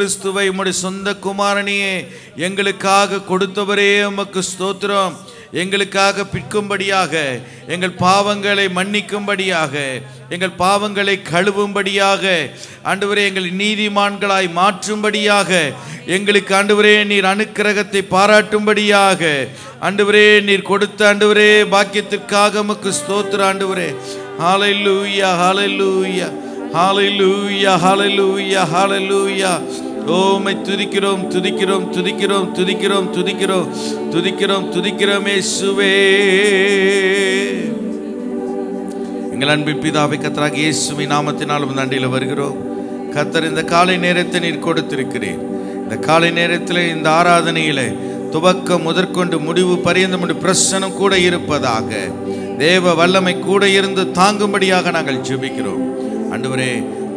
கிறிஸ்துவை உம்முடைய சொந்த குமாரனையே எங்களுக்காக கொடுத்தவரே உமக்கு ஸ்தோத்திரம். எங்களுக்காக பிற்கும்படியாக, எங்கள் பாவங்களை மன்னிக்கும்படியாக, எங்கள் பாவங்களை கழுவும்படியாக, ஆண்டவரே எங்கள் நீதிமான்களாய் மாற்றும்படியாக, எங்களுக்கு ஆண்டவரே நீர் அனுக்கிரகத்தை பாராட்டும்படியாக, ஆண்டவரே நீர் கொடுத்த ஆண்டவரே பாக்கியத்திற்காக உமக்கு ஸ்தோத்திரம். ஆண்டவரே ஹல்லேலூயா ஹல்லேலூயா ஹல்லேலூயா ஹல்லேலூயா ஹல்லேலூயா. ஓமை துதிக்கிறோம் துதிக்கிறோம் துதிக்கிறோம் துதிக்கிறோம் துதிக்கிறோம் துதிக்கிறோம் துதிக்கிறோம் இயேசுவே. எங்கள் அன்பின் பிதாவே, கர்த்தராகிய இயேசுவின் நாமத்தினால் நன்றியில் வருகிறோம். கர்த்தர் இந்த காலை நேரத்தை நீர் கொடுத்திருக்கிறீர். இந்த காலை நேரத்தில் இந்த ஆராதனையிலே துவக்கம் முதற்கொண்டு முடிவு பரியந்தம் பிரசனம் கூட இருப்பதாக, தேவ வல்லமை கூட இருந்து தாங்கும்படியாக நாங்கள் ஜெபிக்கிறோம். ஆண்டவரே,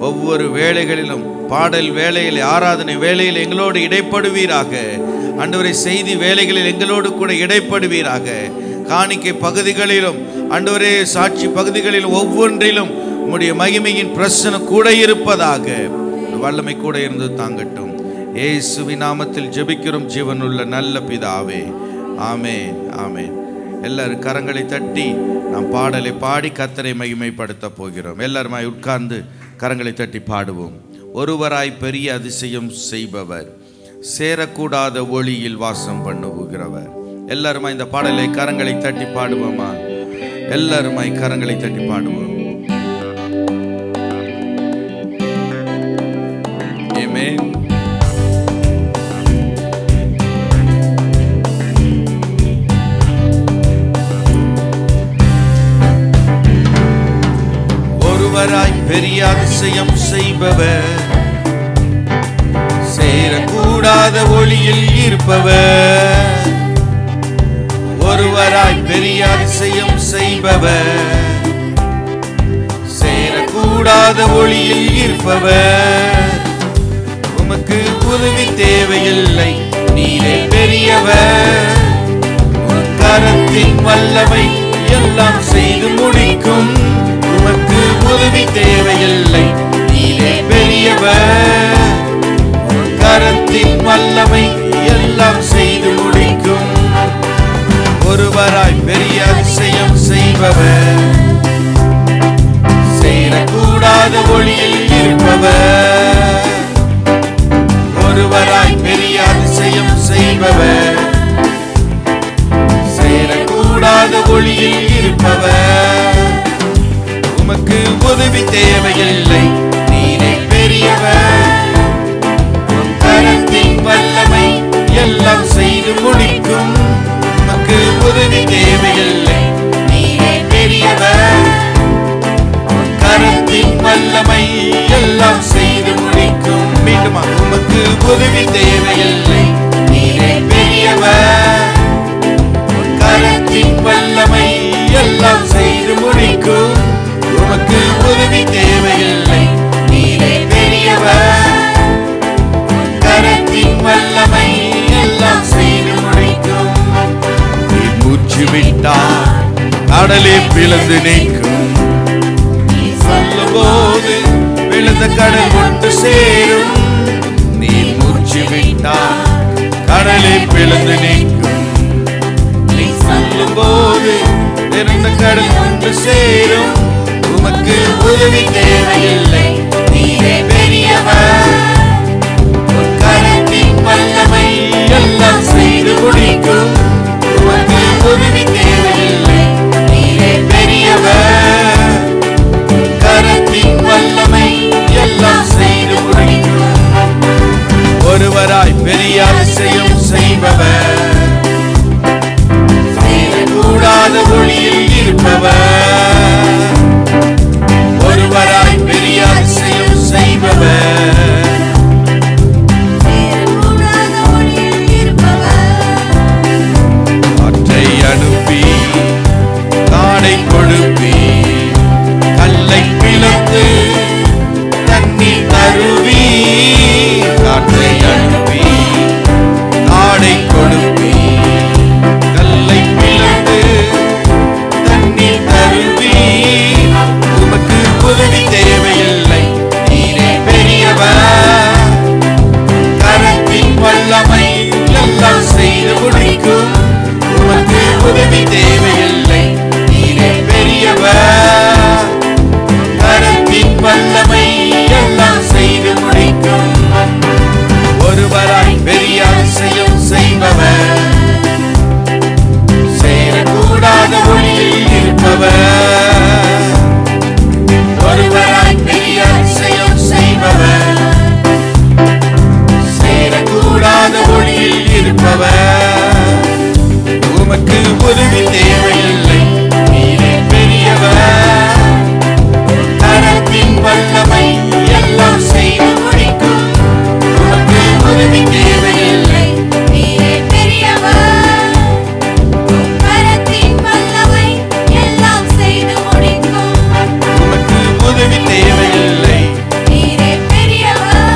ஒவ்வொரு வேளைகளிலும் பாடல் வேளையில், ஆராதனை வேளையில் எங்களோடு இடைப்படுவீராக. ஆண்டவரே, செய்தி வேளைகளில் எங்களோடு கூட இடைப்படுவீராக. காணிக்கை பகுதிகளிலும் ஆண்டவரே, சாட்சி பகுதிகளிலும் ஒவ்வொன்றிலும் உம்முடைய மகிமையின் பிரசனம் கூட இருப்பதாக, வல்லமை கூட இருந்து தாங்கட்டும். இயேசுவின் நாமத்தில் ஜெபிக்கிறோம் ஜீவனுள்ள நல்ல பிதாவே, ஆமென் ஆமென். எல்லாரும் கரங்களை தட்டி நாம் பாடலை பாடி கர்த்தரை மகிமைப்படுத்த போகிறோம். எல்லாருமாய் உட்கார்ந்து கரங்களை தட்டி பாடுவோம். ஒருவராய் பெரிய அதிசயம் செய்பவர், சேரக்கூடாத ஒளியில் வாசம் பண்ணுகிறவர். எல்லாருமாய் இந்த பாடலை கரங்களை தட்டி பாடுவோமா? எல்லாருமாய் கரங்களை தட்டி பாடுவோம். ஆமென். ஒருவராய் பெரிய அதிசயம் செய்பவர், சேரக்கூடாத ஒளியில் இருப்பவர். ஒருவராய் பெரிய அதிசயம் செய்பவர், சேரக்கூடாத ஒளியில் இருப்பவர். உமக்கு உதவி தேவையில்லை, நீரே பெரியவர். உன் கரத்தின் வல்லமை எல்லாம் செய்து முடிக்கும். உமக்கு உதவி தேவையில்லை, நீரே பெரியவர். உன் கரத்தின் வல்லமை எல்லாம் செய்து முடிக்கும். ஒருவராய் பெரிய அதிசயம் செய்பவர், சேரக்கூடாத ஒளியில் இருப்பவர். ஒருவராய் பெரிய அதிசயம் செய்பவர், சேரக்கூடாத ஒளியில் இருப்பவர். உமக்கு உதவி தேவையில்லை, நீரே பெரியவர். உன் கரத்தின் வல்லமை எல்லாம் செய்து முடிக்கும். உமக்கு உதவி தேவையில்லை, நீரே பெரியவர். உன் கரத்தின் வல்லமை எல்லாம் செய்து முடிக்கும். மீண்டுமா, உமக்கு உதவி தேவையில்லை, நீரே பெரியவர். உன் கரத்தின் வல்லமை எல்லாம் செய்து முடிக்கும். உமக்கு உதவி தேவையில்லை, நீரே பெரியவர். உன் கரத்தின் வல்லமை எல்லாம் செய்து முடிக்கும். நீ மூச்சு விட்டால் கடலே பிளந்து நீக்கும். நீ சொல்லும் போது விழுந்த கடல் ஒன்று சேரும். நீ மூச்சு விட்டால் கடலே பிளந்து நீக்கும். நீ சொல்லும் போது விழுந்த கடல் ஒன்று சேரும். உமக்கு உதவி தேவையில்லை, நீரே பெரியவர். உன் கரத்தின் வல்லமை எல்லாம் செய்து முடிக்கும். உமக்கு உதவி தேவையில்லை, நீரே பெரியவர். உன் கரத்தின் வல்லமை எல்லாம் செய்து முடிக்கும். ஒருவராய் பெரிய அதிசயம் செய்பவர், சேரக்கூடாத ஒளியில் இருப்பவர். ஒருவராய் பெரிய பெரியவர், உமக்கு உதவி தேவையில்லை, நீரே பெரியவர். கரத்தின் வல்லமை எல்லாம் செய்து முடிக்கும், உமக்கு உதவி தேவையில்லை, நீரே பெரியவர். கரத்தின் வல்லமை எல்லாம் செய்து முடிக்கும், உமக்கு உதவி தேவையில்லை, நீரே பெரியவர்.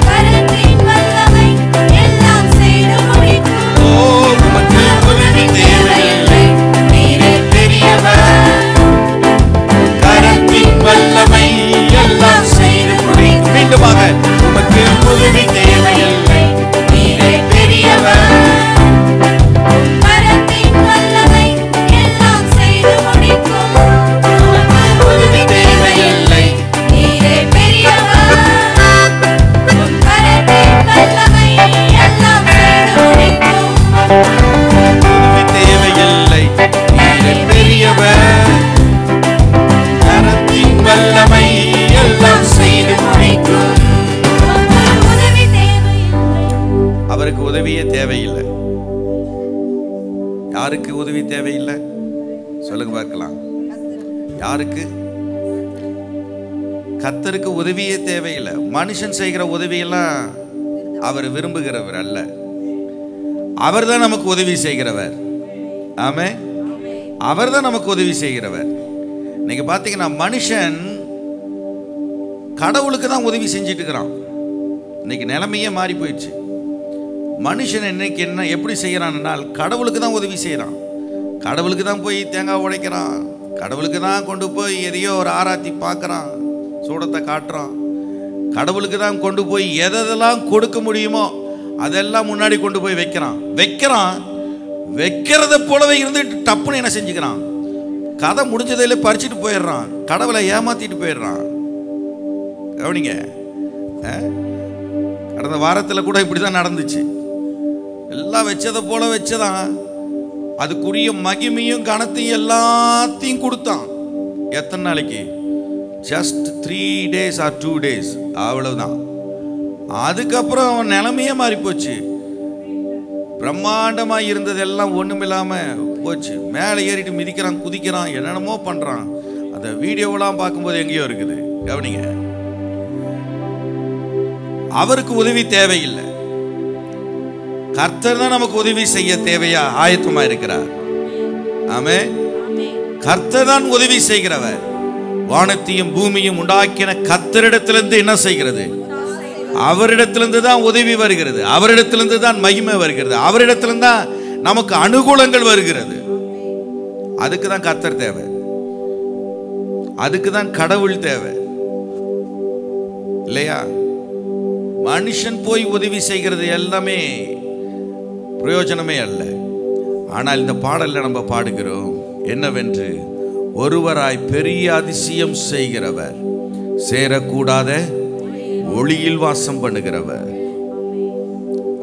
கரத்தின் வல்லமை எல்லாம் செய்து முடிக்கும், உமக்கு உதவி தேவையில்லை, நீரே பெரியவர். கரத்தின் வல்லமை எல்லாம் செய்து முடிக்கும். மீண்டுமாக, உமக்கு உதவி தேவையில்லை, நீரே பெரியவர். கரத்தின் வல்லமை எல்லாம் செய்து முடிக்கும், உமக்கு உதவி தேவையில்லை, நீரே பெரியவர். கரத்தின் வல்லமை எல்லாம் செய்து முடிக்கும், உதவி தேவையில்லை, நீரே பெரியவர். கரத்தின் வல்லமை எல்லாம் செய்து முடிக்கும், உதவி தேவையில்லை. அவருக்கு உதவியே தேவையில்லை. யாருக்கு உதவி தேவையில்லை சொல்லுங்க பார்க்கலாம். யாருக்கு? கர்த்தருக்கு உதவியே தேவையில்லை. மனுஷன் செய்கிற உதவியெல்லாம் அவர் விரும்புகிறவர் அல்ல. அவர் தான் நமக்கு உதவி செய்கிறவர். ஆமென். அவர் தான் நமக்கு உதவி செய்கிறவர். நீங்க பாத்தீங்கன்னா மனுஷன் கடவுளுக்கு தான் உதவி செஞ்சிட்டு இருக்கிறான். இன்னைக்கு நிலைமையே மாறி போயிடுச்சு. மனுஷன் இன்னைக்கு என்ன எப்படி செய்யறான்னால் கடவுளுக்கு தான் உதவி செய்யறான். கடவுளுக்கு தான் போய் தேங்காய் உடைக்கிறான், கடவுளுக்கு தான் கொண்டு போய் எதையோ ஒரு ஆராத்தி பார்க்கறான், சூடத்தை காட்டுறான். கடவுளுக்கு தான் கொண்டு போய் எதெல்லாம் கொடுக்க முடியுமோ அதெல்லாம் முன்னாடி கொண்டு போய் வைக்கிறான். வைக்கிறத போலவே இருந்துட்டு டப்புன்னு என்ன செஞ்சுக்கிறான், கதை முடிஞ்சதிலே பறிச்சுட்டு போயிடுறான், கடவுளை ஏமாத்திட்டு போயிடுறான். கவனிங்க, கடந்த வாரத்தில் கூட இப்படிதான் நடந்துச்சு. எல்லாம் வச்சதை போல வச்சதான், அதுக்குரிய மகிமையும் கனத்தையும் எல்லாத்தையும் கொடுத்தான். எத்தனை நாளைக்கு? ஜஸ்ட் 3 days or 2 days, அவ்வளவுதான். அதுக்கப்புறம் அவன் நிலைமையே மாறி போச்சு. பிரம்மாண்டமா இருந்ததெல்லாம் ஒண்ணுமில்லாம போச்சு. மேலே ஏறிட்டு மிதிக்கிறான், குதிக்கிறான், என்னென்னமோ பண்றான். அந்த வீடியோவெல்லாம் பார்க்கும்போது எங்கேயோ இருக்குது. கவனிங்க, அவருக்கு உதவி தேவையில்லை. கர்த்தர் தான் நமக்கு உதவி செய்ய தேவையா ஆயத்தமா இருக்கிறார். ஆமென். கர்த்தர் தான் உதவி செய்கிறவர். வானத்தையும் பூமியும் உண்டாக்கின கர்த்தரிடத்திலிருந்து என்ன செய்கிறது? அவரிடத்திலிருந்து தான் உதவி வருகிறது, அவரிடத்திலிருந்து தான் மகிமை வருகிறது, அவரிடத்திலிருந்து தான் நமக்கு அனுகூலங்கள் வருகிறது. அதுக்கு தான் கர்த்தர் தேவை, அதுக்கு தான் கடவுள் தேவை இல்லையா? மனுஷன் போய் உதவி செய்கிறது எல்லாமே பிரயோஜனமே அல்ல. ஆனால் இந்த பாடல்ல நம்ம பாடுகிறோம் என்னவென்று, ஒருவராய் பெரிய அதிசயம் செய்கிறவர், சேரக்கூடாத ஒளியில் வாசம் பண்ணுகிறவர்.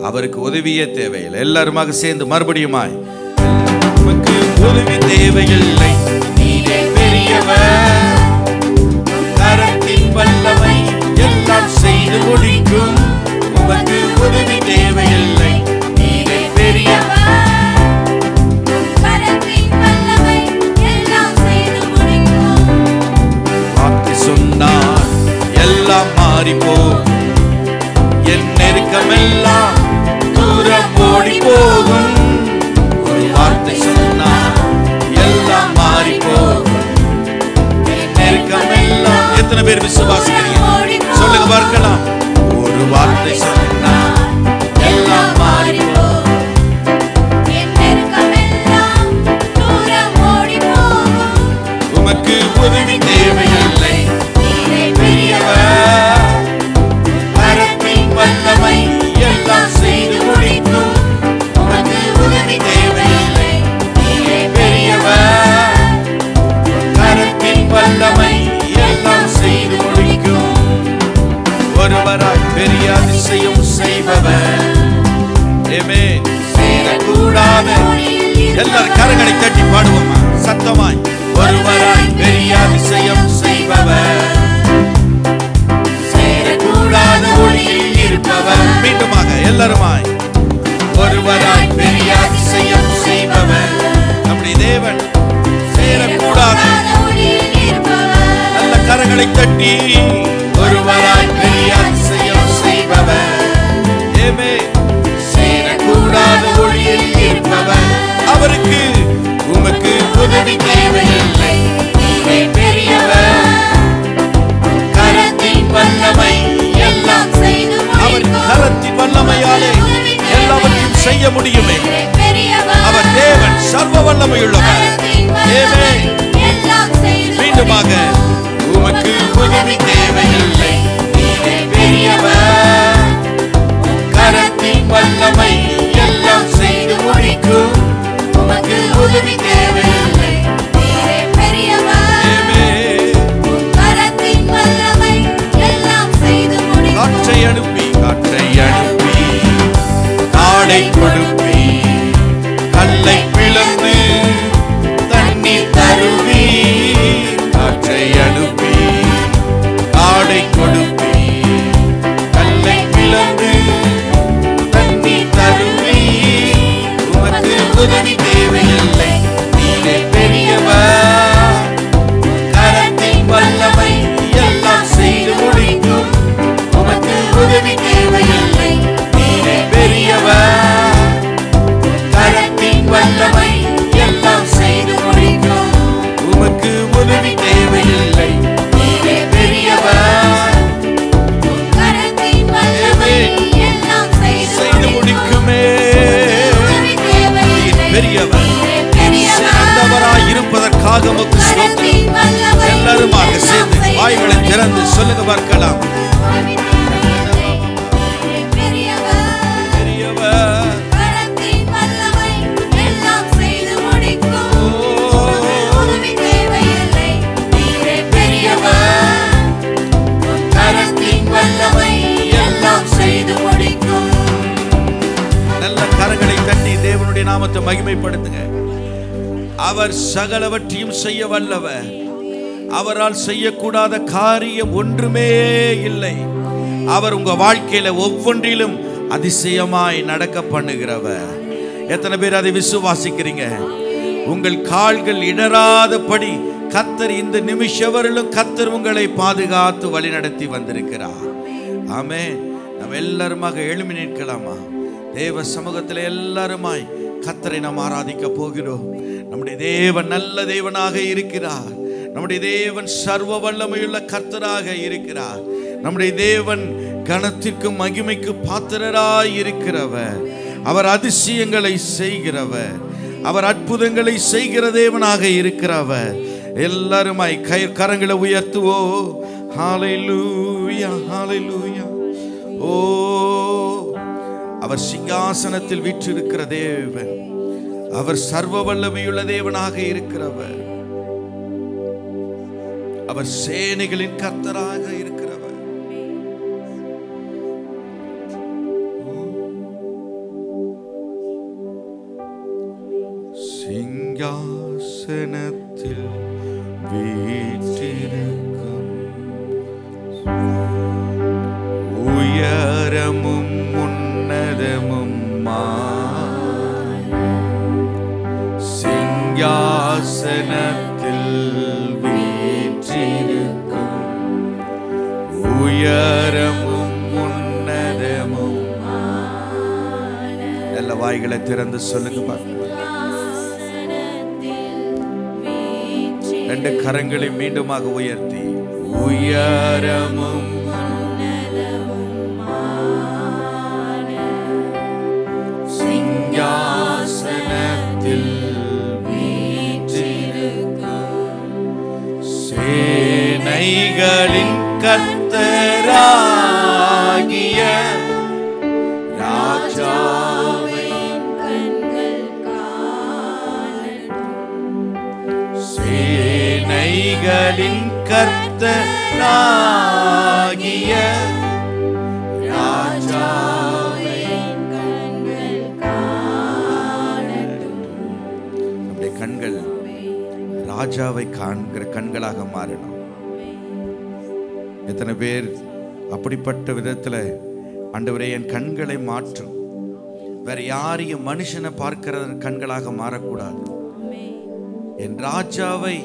அவருக்கு உதவியே தேவையில்லை. எல்லாருமாக சேர்ந்து மறுபடியுமாய், உமக்கு உதவி தேவையில்லை, நீரே பெரியவர். கரத்தின் வல்லமை எல்லாம் செய்து முடிக்கும், உமக்கு உதவி தேவையில்லை, நீரே பெரியவர். கரத்தின் வல்லமை எல்லாம் செய்து முடிக்கும். வாக்கு சொன்னார் எல்லாம் மாறிப்போ, என் நெருக்கமெல்லாம் தூரம் ஓடி போகும். ஒரு வார்த்தை சொன்னார் எல்லாம் மாறிப்போ, என் நெருக்கமெல்லாம். எத்தனை பேர் விசுவாசிக்கிறீங்க சொல்லுங்க பார்க்கலாம். ஒரு வார்த்தை சொன்னார் எல்லாம் மாறிப்போ, என் நெருக்கமெல்லாம் தூரம் ஓடி போகும். உமக்கு உதவி தேவையில்லை, நீரே பெரியவர். கரத்தின் வல்லமை எல்லாம் செய்து முடிக்கும், உமக்கு உதவி தேவையில்லை, நீரே பெரியவர். கரத்தின் வல்லமை எல்லாம் செய்து முடிக்கும். ஒருவராய் பெரிய அதிசயம் செய்பவர். ஆமென். சேரக்கூடாத, எல்லாரும் கரங்களை தட்டி பாடுவோமா சத்தமாய். ஒருவராய் பெரிய அதிசயம் செய்பவர், சேரக்கூடாத ஒளியில் இருப்பவர். மீண்டுமாக எல்லாருமாய், செய்ய முடியுமே. அவர் தேவன், சர்வ வல்லமையுள்ளவர். மீண்டுமாக உமக்கு உதவி தேவையில்லை, நீரே பெரியவர். கரத்தின் வல்லமை எல்லாம் செய்து முடிக்கும். உமக்கு உதவி தேவையில்லை, நீரே பெரியவர். கரத்தின் வல்லமை எல்லாம் செய்து முடிக்கும். காற்றை அனுப்பி காடை கொடுப்பி, கல்லை பிளந்து தண்ணீர் தருவி. காற்றை அனுப்பி காடை கொடுப்பி, கல்லை பிளந்து தண்ணீர் தருவி. உமக்கு உதவி தேவையில்லை, நீரே பெரியவர். கரத்தின் வல்லமை எல்லாம் செய்து முடிக்கும். உமக்கு உதவி தேவையில்லை, நீரே பெரியவர். கரத்தின் வல்லமை எல்லாம் செய்து முடிக்கும். உமக்கு உதவி தேவையில்லை, நீரே பெரியவர். கரத்தின் வல்லமை எல்லாம் செய்து முடிக்குமே. பெரியவர், சிறந்தவராய் இருப்பதற்காக உமக்கு ஸ்தோத்திரம். எல்லாருமாக சேர்ந்து வாய்களை திறந்து சொல்லுங்க பார்க்கலாம். நல்ல கரங்களை தட்டி தேவனுடைய நாமத்தை மகிமைப்படுத்துங்க. அவர் சகலவற்றையும் செய்ய வல்லவர். அவரால் செய்யக்கூடாத காரியம் ஒன்றுமே இல்லை. அவர் உங்க வாழ்க்கையில ஒவ்வொன்றிலும் அதிசயமாய் நடக்க பண்ணுகிறவர். எத்தனை பேர் அதை விசுவாசிக்கிறீங்க? உங்கள் கால்கள் இடராதபடி கர்த்தர் இந்த நிமிஷவரிலும் கர்த்தர் உங்களை பாதுகாத்து வழிநடத்தி வந்திருக்கிறார். ஆமென். நாம் எல்லாருமாக எழும்பி நிற்கலாமா? தேவ சமூகத்தில் எல்லாருமாய் கர்த்தரை நாம் ஆராதிக்க போகிறோம். நம்முடைய தேவன் நல்ல தேவனாக இருக்கிறார். நம்முடைய தேவன் சர்வ வல்லமையுள்ள கர்த்தராக இருக்கிறார். நம்முடைய தேவன் கனத்திற்கும் மகிமைக்கு பாத்திரராய் இருக்கிறவர். அவர் அதிசயங்களை செய்கிறவர். அவர் அற்புதங்களை செய்கிற தேவனாக இருக்கிறவர். எல்லாருமாய் கரங்களை உயர்த்துவோ. ஹல்லேலூயா, ஹல்லேலூயா. ஓ, அவர் சிங்காசனத்தில் வீற்றிருக்கிற தேவன். அவர் சர்வ வல்லமையுள்ள தேவனாக இருக்கிறவர். அவர் சேனைகளின் கர்த்தராக இருக்கிறவர். சிங்காசனத்தில் வீற்றிருக்கும் உயரமும் உன்னதமும் சிங்காசனத்தில் வீற்றிருக்கும் உயரமும் உன்னதமும். எல்லா வாய்களை திறந்து சொல்லுங்க பார்க்கலாம். ரெண்டு கரங்களை மீண்டுமாக உயர்த்தி உயரமும் சிங்காசனத்தில் வீற்றிருக்கும் சேனைகளின் கர்த்தராகிய ராஜாவை சேனைகளின் கர்த்தராகிய ராஜாவை. நம்முடைய கண்கள் ராஜாவை காண்கிற கண்களாக மாறணும். எத்தனை பேர் அப்படிப்பட்ட விதத்தில் ஆண்டவரே என் கண்களை மாற்றும், வேற யாரையும் மனுஷனை பார்க்கிற கண்களாக மாறக்கூடாது, என் ராஜாவை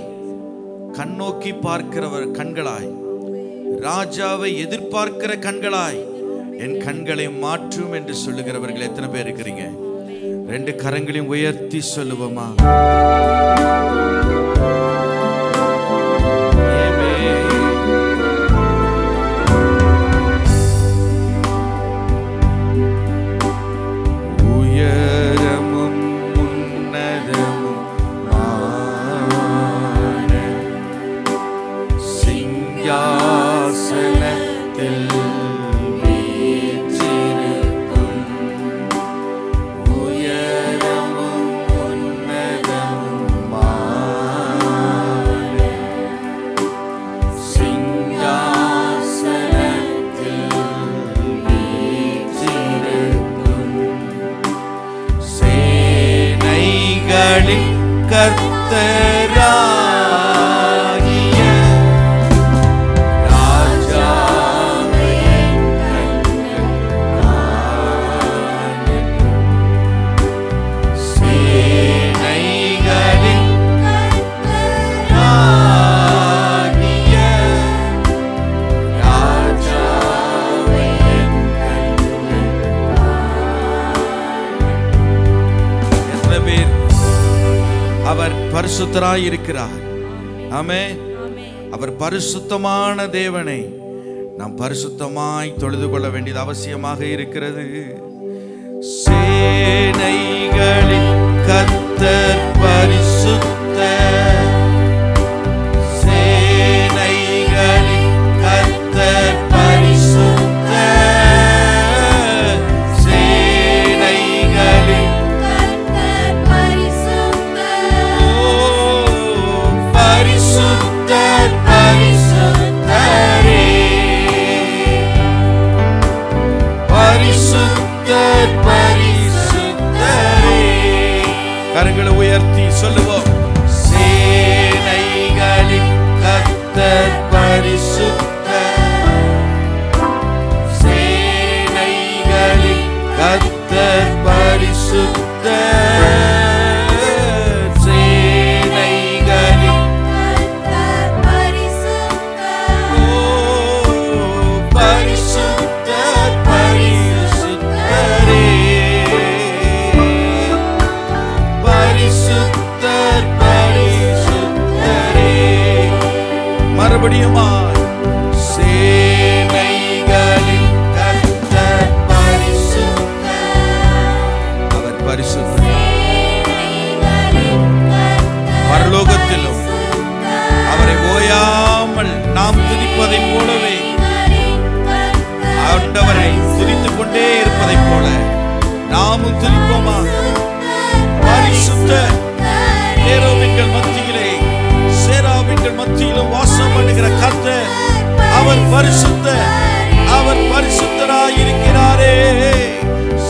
கண்ணோக்கி பார்க்கிறவர் கண்களாய், ராஜாவை எதிர்பார்க்கிற கண்களாய் என் கண்களை மாற்றும் என்று சொல்லுகிறவர்கள் எத்தனை பேர் இருக்கிறீங்க? ரெண்டு கரங்களையும் உயர்த்தி சொல்லுவோமா? உயரமும் கர்த்தராகிய ராஜாவை சேனைகளின் கர்த்தராகிய ராஜாவை எத்தனை பேர் அவர் பரிசுத்தராய் இருக்கிறார்? ஆமென். அவர் பரிசுத்தமான தேவனை நாம் பரிசுத்தமாய் தொழுது கொள்ள வேண்டியது அவசியமாக இருக்கிறது. சேனைகளின் கர்த்தர் பரிசுத்தர், சேனைகளின் கர்த்தர் பரிசுத்தர், சேனைகளின் பரிசுத்தர் பரிசுத்தரே, பரிசுத்தர் பரிசுத்தரே. கரங்களை உயர்த்தி சொல்லுவோம். சேனைகளின் கர்த்தர் பரிசுத்தர், சேனைகளின் கர்த்தர் பரிசுத்தர், மறுபடியுமாய் சேனைகளின் கர்த்தர் பரிசுத்தர், அவர் பரிசுத்தர். பரலோகத்திலும் அவரை ஓயாமல் நாம் துதிப்பதைப் போலவே, ஆண்டவரை துதித்துக் கொண்டே இருப்பதைப் போல நாமும் துதிப்போமா? பரிசுத்தர். கேருபீன்கள் மத்தியிலே சேராபீன்கள் மத்தியிலும் வாசம் பண்ணுகிற கர்த்தர் அவர் பரிசுத்தர், அவர் பரிசுத்தராய் இருக்கிறாரே.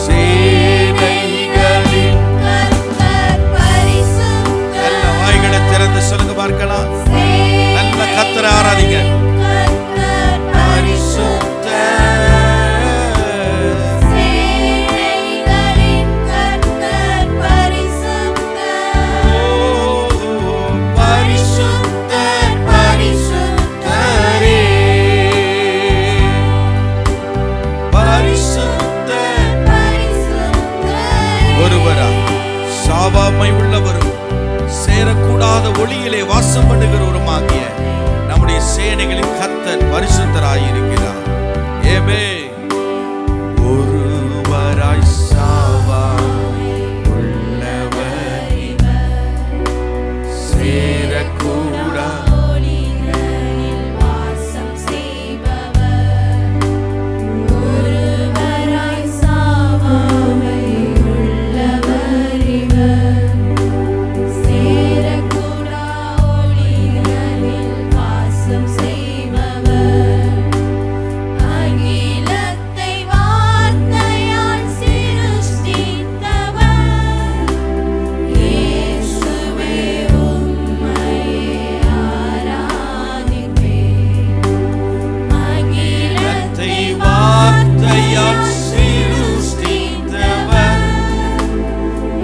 சேனைகளின் கர்த்தர் பரிசுத்தர். நல்ல வாய்களை திறந்து சொல்லுங்க பார்க்கலாம். நல்ல கர்த்தரை ஆராதிங்க. சாவாமை உள்ளவரும் சேரக்கூடாத ஒளியிலே வாசம் பண்ணுகிறவருமாகிய நம்முடைய சேனைகளின் கர்த்தர் பரிசுத்தராயிருக்கிறார். ஏமே ஒருவராய் சாவாமை உள்ளவர் இவர், சேரக்கூடாத ஒளிகளில் வாசம் செய்பவர், ஒருவராய் சாவாமை உள்ளவர் இவர், சேரக்கூடா ஒளிகளில் வாசம் செய்பவர், அகிலத்தை வார்த்தையால் சிருஷ்டித்தவர், இயேசுவே உம்மையே ஆராதிப்பேன், அகிலத்தை வார்த்தையால் சிருஷ்டித்தவர்,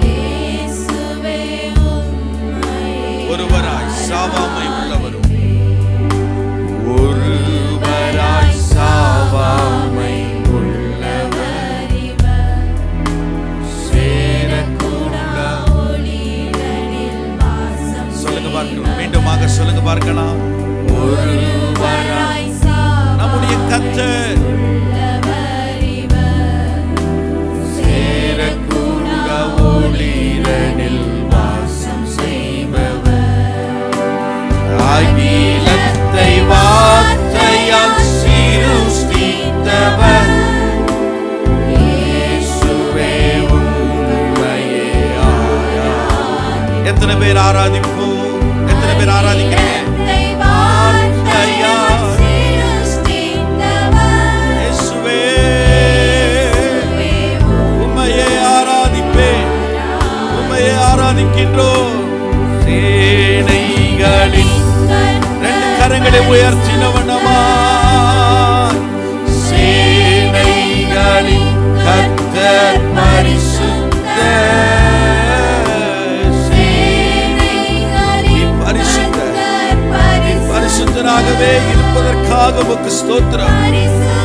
இயேசுவே உம்மையே ஒருவராய் சாவாமை உள்ளவரும், ஒருவராய் சாவாமை உள்ளவர் இவர், சேரக்கூடா ஒளிகளில் வாசம். சொல்லுங்க பார்க்கலாம், மீண்டுமாக சொல்லுங்க பார்க்கலாம். ஒருவராய் நம்முடைய கர்த்தர் உள்ளவர் இவர், சேரக்கூடா ஒளிகளில் வாசம் செய்பவர், அகிலத்தை வார்த்தையால் சிருஷ்டித்தவர், இயேசுவே உம்மையே ஆராதிப்பேன். எத்தனை பேர் ஆராதிப்போம்? எத்தனை பேர் ஆராதிக்கிறீங்க? இயேசுவே உம்மையே ஆராதிப்பேன், உம்மையே ஆராதிக்கின்றோம். கரங்களை உயர்த்தினவனமாய் சேனைகளின் கர்த்தர் பரிசுத்தர். பரிசுத்தராகவே இருப்பதற்காக உமக்கு ஸ்தோத்திரம்.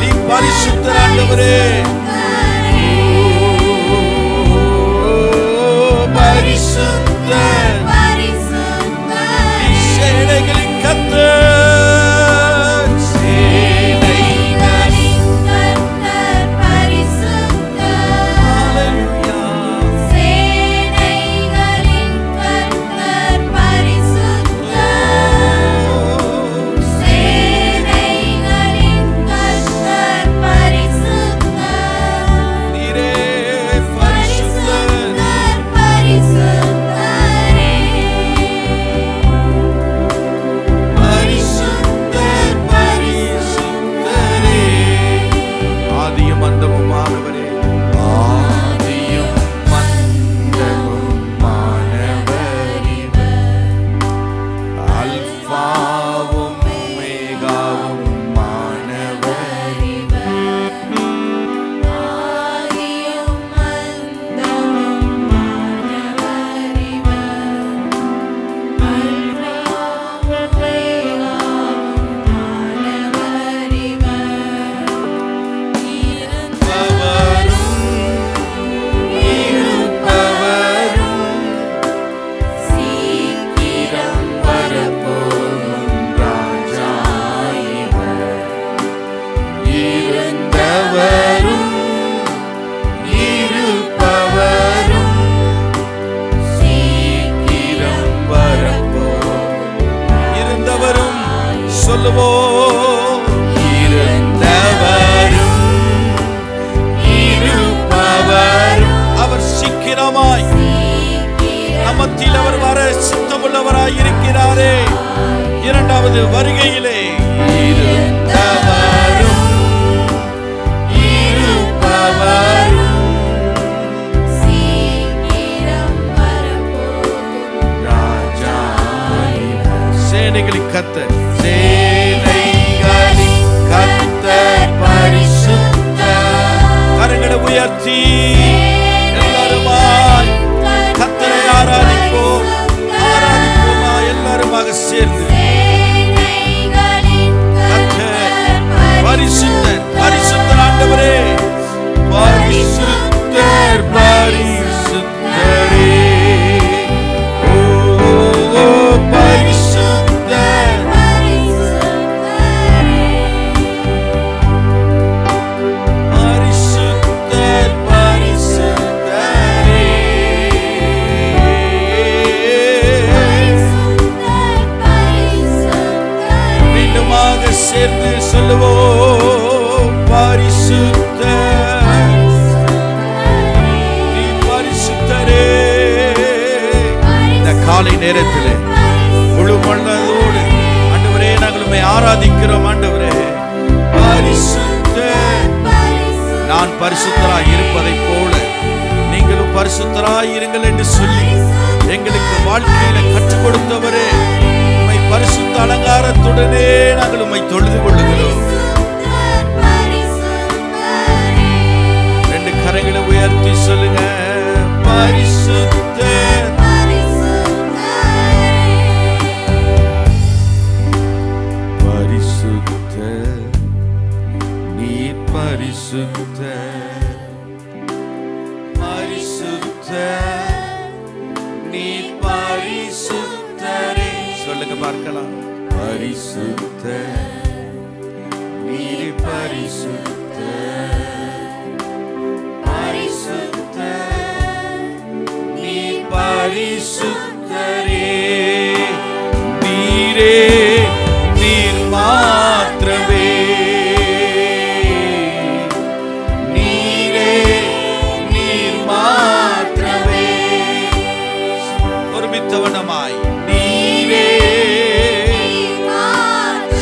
நீ பரிசுத்தர் ஆண்டவரே. பரிசுத்தர், நீ சேனைகளின் கர்த்தர். சேனைகளின் கர்த்தர் பரிசுத்தர். ஹல்லேலூயா. சேனைகளின் கர்த்தர் பரிசுத்தர். சேனைகளின் கர்த்தர் பரிசுத்தர். நீரே பரிசுத்தர். பரிசுத்தரே பரிசுத்தர் பரிசுத்தரே. ஆதியும் அந்தமுமானவரே, ஆதியும் அந்தமுமானவர் இவர். அல்பாவும் ஒமேகாவும் மானவர் இவர். ஆதியும் அந்தமும் மானவர் இவர். அல்பாவும் ஒமேகாவும் மானவர் இவர். இருப்பவரும் சீக்கிரம் வரப்போகும் ராஜா இவர். இருந்தவரும் இருப்பவரும் சீக்கிரம் வரப்போகும். இருந்தவரும் சொல்லுவோம். இருந்தவரும் இருப்பவரும் அவர் சீக்கிரமாய் நம்மத்தில் அவர் வர சித்தமுள்ளவராய் இருக்கிறாரே. இரண்டாவது வருகையிலே இருந்தவரும் இருப்பவரும் சீக்கிரம் வரப்போகும் ராஜா இவர். சேனைகளின் கர்த்தர், சேனைகளின் கர்த்தர் பரிசுத்தர். கரங்களை உயர்த்தி எல்லாருமாய் கர்த்தரை ஆராதிப்போம். ஆராதிப்போமா எல்லாருமாக சேர்ந்து. கர்த்தர் பரிசுத்தர், பரிசுத்தர் ஆண்டவரே. பரிசுத்தர் பரிசுத்தரே. ஓ பரிசுத்தர் பரிசுத்தர் பரிசுத்தரே. மீண்டுமாக சேர்ந்து சொல்லுவோம். பரிசுத்தர், நீ பரிசுத்தரே. இந்த காலை நேரத்திலே முழு மனதோடு ஆண்டவரே நாங்கள் உம்மை ஆராதிக்கிறோம். ஆண்டவரே பரிசுத்தர், நான் பரிசுத்தராய் இருப்பதைப் போல நீங்களும் பரிசுத்தராய் இருங்கள் என்று சொல்லி எங்களுக்கு வாழ்க்கையில கற்றுக் கொடுத்தவரே, உம்மை பரிசுத்த அலங்காரத்துடனே நாங்கள் உம்மை தொழுது கொள்ளுகிறோம். ரெண்டு கரங்களை உயர்த்தி சொல்லுங்க. பரிசுத்தர், பரிசுத்தர், நீ பரிசுத்தர். பரிசுத்தர், நீ பரிசுத்தரே. சொல்லுங்க பார்க்கலாம். பரிசுத்தர், நீ பரிசுத்தர். பரிசுத்தர், நீ பரிசுத்தரே. நீரே நீர் மாத்திரமே. நீரே நீர் மாத்திரமே. ஒருமித்தவனமாய் நீரே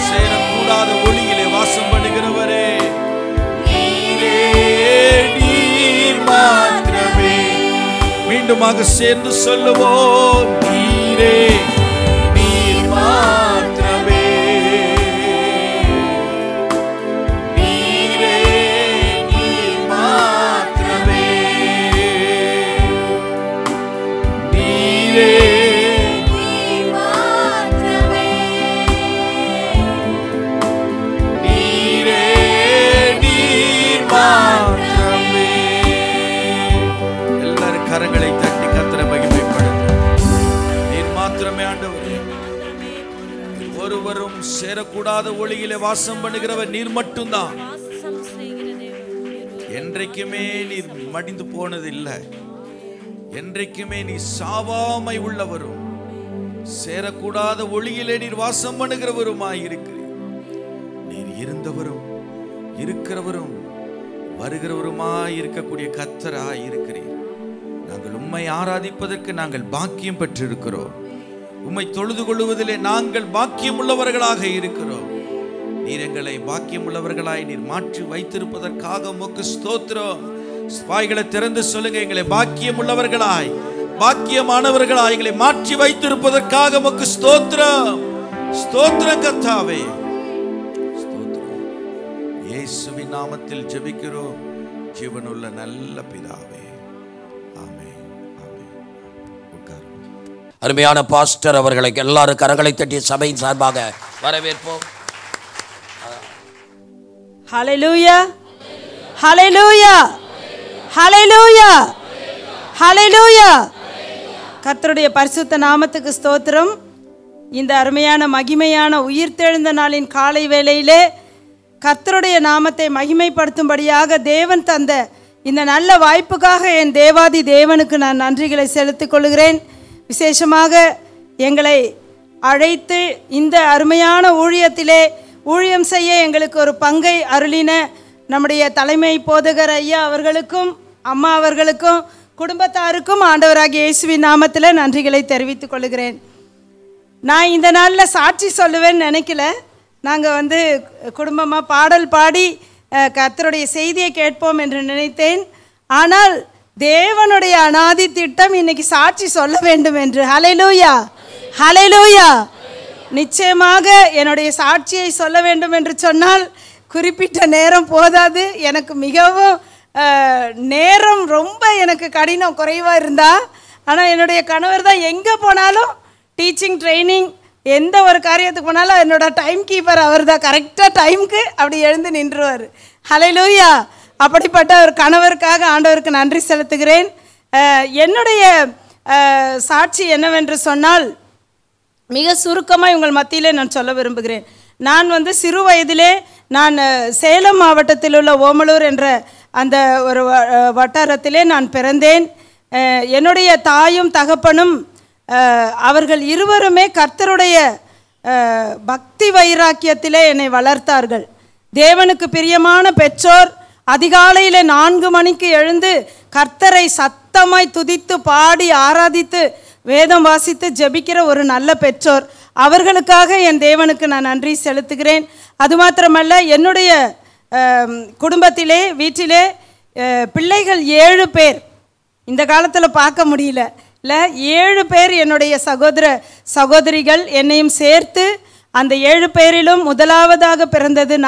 சேரக்கூடாத ஒளியிலே வாசம் பண்ணுகிறவரே. நீரே நீர் மாத்திரமே. மீண்டுமாக சேர்ந்து சொல்லுவோம். நீரே நீர் மாத்திரமே. சேரக்கூடாத ஒளியிலே வாசம் பண்ணுகிறவர் நீர் மட்டும்தான். என்றைக்குமே நீர் மடிந்து போனது இல்லை. என்றைக்குமே நீ சாவாமை உள்ளவரும் சேரக்கூடாத ஒளியிலே நீர் வாசம் பண்ணுகிறவருமாய் இருக்கிறீர். நீர் இருந்தவரும் இருக்கிறவரும் வருகிறவருமாய் இருக்கக்கூடிய கர்த்தராய் இருக்கிறீர். நாங்கள் உம்மை ஆராதிப்பதற்கு நாங்கள் பாக்கியம் பெற்றிருக்கிறோம். உம்மை தொழுது கொள்வதிலே நாங்கள் பாக்கியம் உள்ளவர்களாக இருக்கிறோம். நீர் எங்களை பாக்கியம் உள்ளவர்களாய் நீர் மாற்றி வைத்திருப்பதற்காக உமக்கு ஸ்தோத்திரம். வாய்களை திறந்து சொல்லுங்க, எங்களை பாக்கியம் உள்ளவர்களாய் பாக்கியமானவர்களாய் எங்களை மாற்றி வைத்திருப்பதற்காக உமக்கு ஸ்தோத்திரம். ஸ்தோத்திரம் கர்த்தாவே, ஸ்தோத்திரம். இயேசுவின் நாமத்தில் ஜெபிக்கிறோம் ஜீவனுள்ள நல்ல பிதாவே, ஆமென், ஆமென். அருமையான பாஸ்டர் அவர்களை எல்லாரும் கரங்களை தட்டி சபையின் சார்பாக வரவேற்போம். ஹல்லேலூயா, ஹல்லேலூயா, ஹல்லேலூயா, ஹல்லேலூயா. கர்த்தருடைய பரிசுத்த நாமத்துக்கு ஸ்தோத்திரம். இந்த அருமையான மகிமையான உயிர்த்தெழுந்த நாளின் காலை வேளையிலே கர்த்தருடைய நாமத்தை மகிமைப்படுத்தும்படியாக தேவன் தந்த இந்த நல்ல வாய்ப்புக்காக என் தேவாதி தேவனுக்கு நான் நன்றிகளை செலுத்திக் கொள்கிறேன். விசேஷமாக எங்களை அழைத்து இந்த அருமையான ஊழியத்திலே ஊழியம் செய்ய எங்களுக்கு ஒரு பங்கை அருளின நம்முடைய தலைமை போதகர் ஐயா அவர்களுக்கும் அம்மா அவர்களுக்கும் குடும்பத்தாருக்கும் ஆண்டவராகிய இயேசுவின் நாமத்தில் நன்றிகளை தெரிவித்துக் கொள்கிறேன். நான் இந்த நாளில் சாட்சி சொல்லுவேன்னு நினைக்கல. நாங்கள் குடும்பமாக பாடல் பாடி கர்த்தருடைய செய்தியை கேட்போம் என்று நினைத்தேன். ஆனால் தேவனுடைய அநாதி திட்டம் இன்னைக்கு சாட்சி சொல்ல வேண்டும் என்று. ஹல்லேலூயா, ஹல்லேலூயா. நிச்சயமாக என்னுடைய சாட்சியை சொல்ல வேண்டும் என்று சொன்னால் குறிப்பிட்ட நேரம் போதாது. எனக்கு மிகவும் நேரம் ரொம்ப எனக்கு கடினம் குறைவாக இருந்தா. ஆனால் என்னுடைய கணவர் தான் எங்கே போனாலும் டீச்சிங் ட்ரைனிங் எந்த ஒரு காரியத்துக்கு போனாலும் என்னோட டைம் கீப்பர் அவர் தான். கரெக்டாக டைமுக்கு அப்படி எழுந்து நின்றுவார். ஹல்லேலூயா. அப்படிப்பட்ட ஒரு கணவருக்காக ஆண்டவருக்கு நன்றி செலுத்துகிறேன். என்னுடைய சாட்சி என்னவென்று சொன்னால் மிக சுருக்கமாக உங்கள் மத்தியிலே நான் சொல்ல விரும்புகிறேன். நான் சிறு வயதிலே நான் சேலம் மாவட்டத்தில் உள்ள ஓமலூர் என்ற அந்த ஒரு வட்டாரத்திலே நான் பிறந்தேன். என்னுடைய தாயும் தகப்பனும் அவர்கள் இருவருமே கர்த்தருடைய பக்தி வைராக்கியத்திலே என்னை வளர்த்தார்கள். தேவனுக்கு பிரியமான பெற்றோர். அதிகாலையில் 4 மணிக்கு எழுந்து கர்த்தரை சத்தமாய் துதித்து பாடி ஆராதித்து வேதம் வாசித்து ஜெபிக்கிற ஒரு நல்ல பெற்றோர். அவர்களுக்காக என் தேவனுக்கு நான் நன்றி செலுத்துகிறேன். அது மாத்திரமல்ல, என்னுடைய குடும்பத்திலே வீட்டிலே பிள்ளைகள் 7 பேர். இந்த காலத்தில் பார்க்க முடியல இல்லை, 7 பேர் என்னுடைய சகோதர சகோதரிகள் என்னையும் சேர்த்து. அந்த 7 பேரிலும் முதலாவதாக பிறந்தது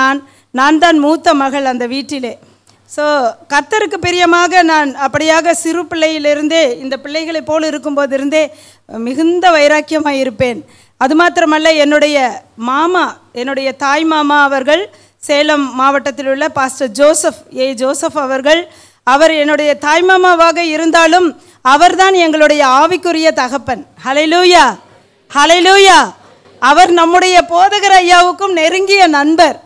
நான் தான் மூத்த மகள் அந்த வீட்டிலே. ஸோ கர்த்தருக்கு பிரியமாக நான் அப்படியாக சிறு பிள்ளையிலிருந்தே இந்த பிள்ளைகளை போல் இருக்கும்போது இருந்தே மிகுந்த வைராக்கியமாக இருப்பேன். அது மாத்திரமல்ல, என்னுடைய மாமா, என்னுடைய தாய் மாமா அவர்கள் சேலம் மாவட்டத்தில் உள்ள பாஸ்டர் ஜோசப் அவர்கள். அவர் என்னுடைய தாய் மாமாவாக இருந்தாலும் அவர்தான் எங்களுடைய ஆவிக்குரிய தகப்பன். ஹல்லேலூயா, ஹல்லேலூயா. அவர் நம்முடைய போதகர் ஐயாவுக்கும் நெருங்கிய நண்பர்.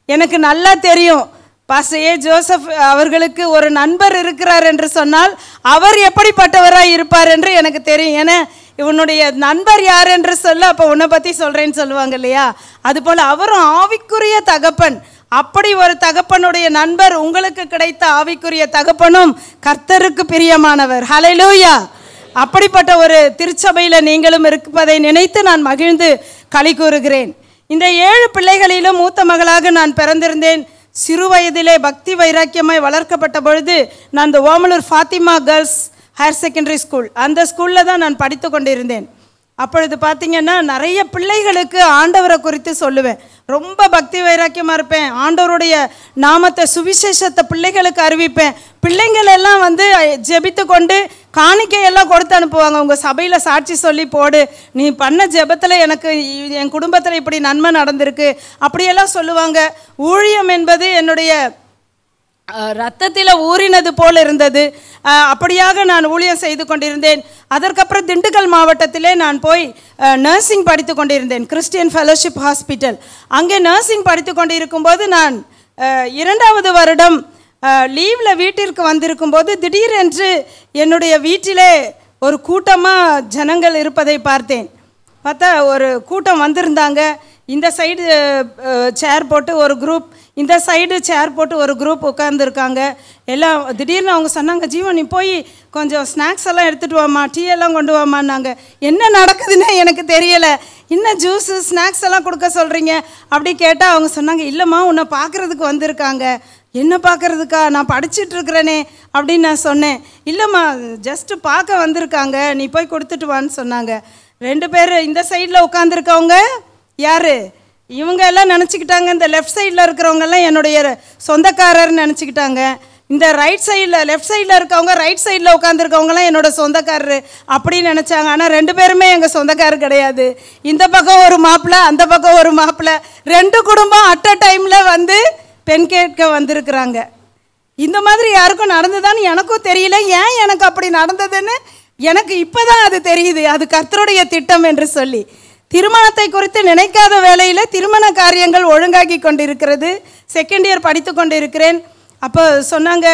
எனக்கு நல்லா தெரியும், பாஸ்டர் ஜோசப் அவர்களுக்கு ஒரு நண்பர் இருக்கிறார் என்று சொன்னால் அவர் எப்படிப்பட்டவராக இருப்பார் என்று எனக்கு தெரியும். ஏன்னா இவனுடைய நண்பர் யார் என்று சொல்ல, அப்போ உன்னை பற்றி சொல்கிறேன்னு சொல்லுவாங்க இல்லையா? அதுபோல் அவரும் ஆவிக்குரிய தகப்பன். அப்படி ஒரு தகப்பனுடைய நண்பர் உங்களுக்கு கிடைத்த ஆவிக்குரிய தகப்பனும் கர்த்தருக்கு பிரியமானவர். ஹல்லேலூயா. அப்படிப்பட்ட ஒரு திருச்சபையில் நீங்களும் இருப்பதை நினைத்து நான் மகிழ்ந்து களி கூறுகிறேன். இந்த 7 பிள்ளைகளிலும் மூத்த மகளாக நான் பிறந்திருந்தேன். சிறு வயதிலே பக்தி வைராக்கியமாய் வளர்க்கப்பட்ட பொழுது நான் இந்த Omalur Fathima girls higher secondary school, அந்த ஸ்கூலில் தான் நான் படித்து கொண்டிருந்தேன். அப்பொழுது பார்த்திங்கன்னா நிறைய பிள்ளைகளுக்கு ஆண்டவரை குறித்து சொல்லுவேன். ரொம்ப பக்தி வைராக்கியமாக இருப்பேன். ஆண்டவருடைய நாமத்தை சுவிசேஷத்தை பிள்ளைகளுக்கு அறிவிப்பேன். பிள்ளைங்கள் எல்லாம் ஜெபித்து கொண்டு காணிக்கையெல்லாம் கொடுத்து அனுப்புவாங்க. உங்கள் சபையில் சாட்சி சொல்லி போடு, நீ பண்ண ஜெபத்தில் எனக்கு என் குடும்பத்தில் இப்படி நன்மை நடந்திருக்கு அப்படியெல்லாம் சொல்லுவாங்க. ஊழியம் என்பது என்னுடைய ரத்தத்தில் ஊறினது போல் இருந்தது. அப்படியாக நான் ஊழியம் செய்து கொண்டிருந்தேன். அதற்கப்புறம் திண்டுக்கல் மாவட்டத்திலே நான் போய் நர்சிங் படித்து கொண்டிருந்தேன், கிறிஸ்டியன் ஃபெலோஷிப் ஹாஸ்பிட்டல். அங்கே நர்சிங் படித்து கொண்டு இருக்கும்போது நான் 2வது வருடம் லீவில் வீட்டிற்கு வந்திருக்கும்போது திடீரென்று என்னுடைய வீட்டிலே ஒரு கூட்டமாக ஜனங்கள் இருப்பதை பார்த்தேன். பார்த்தா ஒரு கூட்டம் வந்திருந்தாங்க. இந்த சைடு சேர் போட்டு ஒரு குரூப், இந்த சைடு சேர் போட்டு ஒரு குரூப் உட்காந்துருக்காங்க. எல்லாம் திடீர்னு அவங்க சொன்னாங்க, ஜீவன் நீ போய் கொஞ்சம் ஸ்நாக்ஸ் எல்லாம் எடுத்துகிட்டு வாமா, டீ எல்லாம் கொண்டு வாமான்னாங்க. என்ன நடக்குதுன்னு எனக்கு தெரியலை. இன்னும் ஜூஸு ஸ்நாக்ஸ் எல்லாம் கொடுக்க சொல்கிறீங்க அப்படி கேட்டால் அவங்க சொன்னாங்க, இல்லைம்மா உன்னை பார்க்குறதுக்கு வந்திருக்காங்க. என்ன பார்க்குறதுக்கா? நான் படிச்சுட்ருக்கிறேனே அப்படின்னு நான் சொன்னேன். இல்லைம்மா ஜஸ்ட்டு பார்க்க வந்திருக்காங்க, நீ போய் கொடுத்துட்டு வான்னு சொன்னாங்க. 2 பேர் இந்த சைடில் உட்காந்துருக்கவங்க யார்? இவங்க எல்லாம் நினச்சிக்கிட்டாங்க, இந்த லெஃப்ட் சைடில் இருக்கிறவங்கெல்லாம் என்னுடைய சொந்தக்காரர்னு நினச்சிக்கிட்டாங்க. இந்த ரைட் சைடில் லெஃப்ட் சைடில் இருக்கவங்க ரைட் சைடில் உட்காந்துருக்கவங்களாம் என்னோட சொந்தக்காரரு அப்படின்னு நினச்சாங்க. ஆனால் 2 பேருமே எங்கள் சொந்தக்காரர் கிடையாது. இந்த பக்கம் ஒரு மாப்பிள்ளை, அந்த பக்கம் ஒரு மாப்பிள்ளை, 2 குடும்பம் அட் அ டைமில் வந்து பெண் கேட்க வந்திருக்கிறாங்க. இந்த மாதிரி யாருக்கும் நடந்ததான்னு எனக்கும் தெரியல. ஏன் எனக்கு அப்படி நடந்ததுன்னு எனக்கு இப்போ தான் அது தெரியுது. அது கர்த்தருடைய திட்டம் என்று சொல்லி, திருமணத்தை குறித்து நினைக்காத வேளையில் திருமண காரியங்கள் ஒழுங்காகி கொண்டிருக்கிறது. 2nd இயர் படித்து கொண்டு இருக்கிறேன். அப்போ சொன்னாங்க,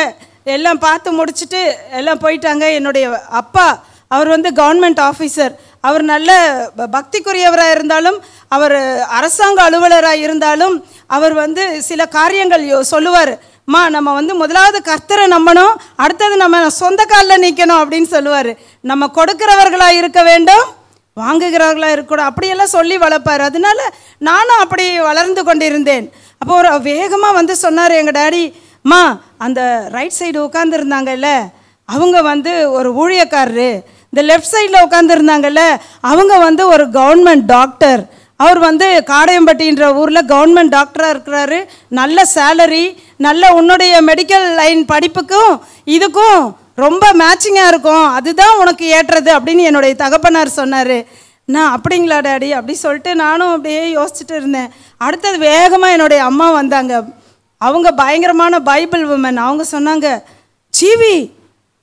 எல்லாம் பார்த்து முடிச்சுட்டு எல்லாம் போயிட்டாங்க. என்னுடைய அப்பா அவர் வந்து கவர்மெண்ட் ஆஃபீஸர். அவர் நல்ல பக்திக்குரியவராக இருந்தாலும், அவர் அரசாங்க அலுவலராக இருந்தாலும், அவர் வந்து சில காரியங்கள் சொல்லுவார். நம்ம வந்து முதலாவது கர்த்தரை நம்பணும், அடுத்தது நம்ம சொந்த காலில் நிற்கணும் அப்படின்னு சொல்லுவார். நம்ம கொடுக்கிறவர்களாக இருக்க வேண்டும், வாங்குகிறவர்களாக இருக்கக்கூடாது, அப்படியெல்லாம் சொல்லி வளர்ப்பார். அதனால நானும் அப்படி வளர்ந்து கொண்டிருந்தேன். அப்போ ஒரு வேகமாக வந்து சொன்னார் எங்கள் டாடி, அந்த ரைட் சைடு உட்காந்துருந்தாங்கல்ல அவங்க வந்து ஒரு ஊழியக்காரரு, இந்த லெஃப்ட் சைடில் உட்காந்துருந்தாங்கல்ல அவங்க வந்து ஒரு கவர்மெண்ட் டாக்டர். அவர் வந்து காடையம்பட்டின்ற ஊரில் கவர்மெண்ட் டாக்டராக இருக்கிறாரு. நல்ல சேலரி, நல்ல உன்னுடைய மெடிக்கல் லைன் படிப்புக்கும் இதுக்கும் ரொம்ப மேட்சிங்காக இருக்கும், அதுதான் உனக்கு ஏற்றது அப்படின்னு என்னுடைய தகப்பனார் சொன்னார். நான் அப்படிங்களா டாடி அப்படி சொல்லிட்டு நானும் அப்படியே யோசிச்சுட்டு இருந்தேன். அடுத்தது வேகமாக என்னுடைய அம்மா வந்தாங்க. அவங்க பயங்கரமான பைபிள் உமன். அவங்க சொன்னாங்க, சீவி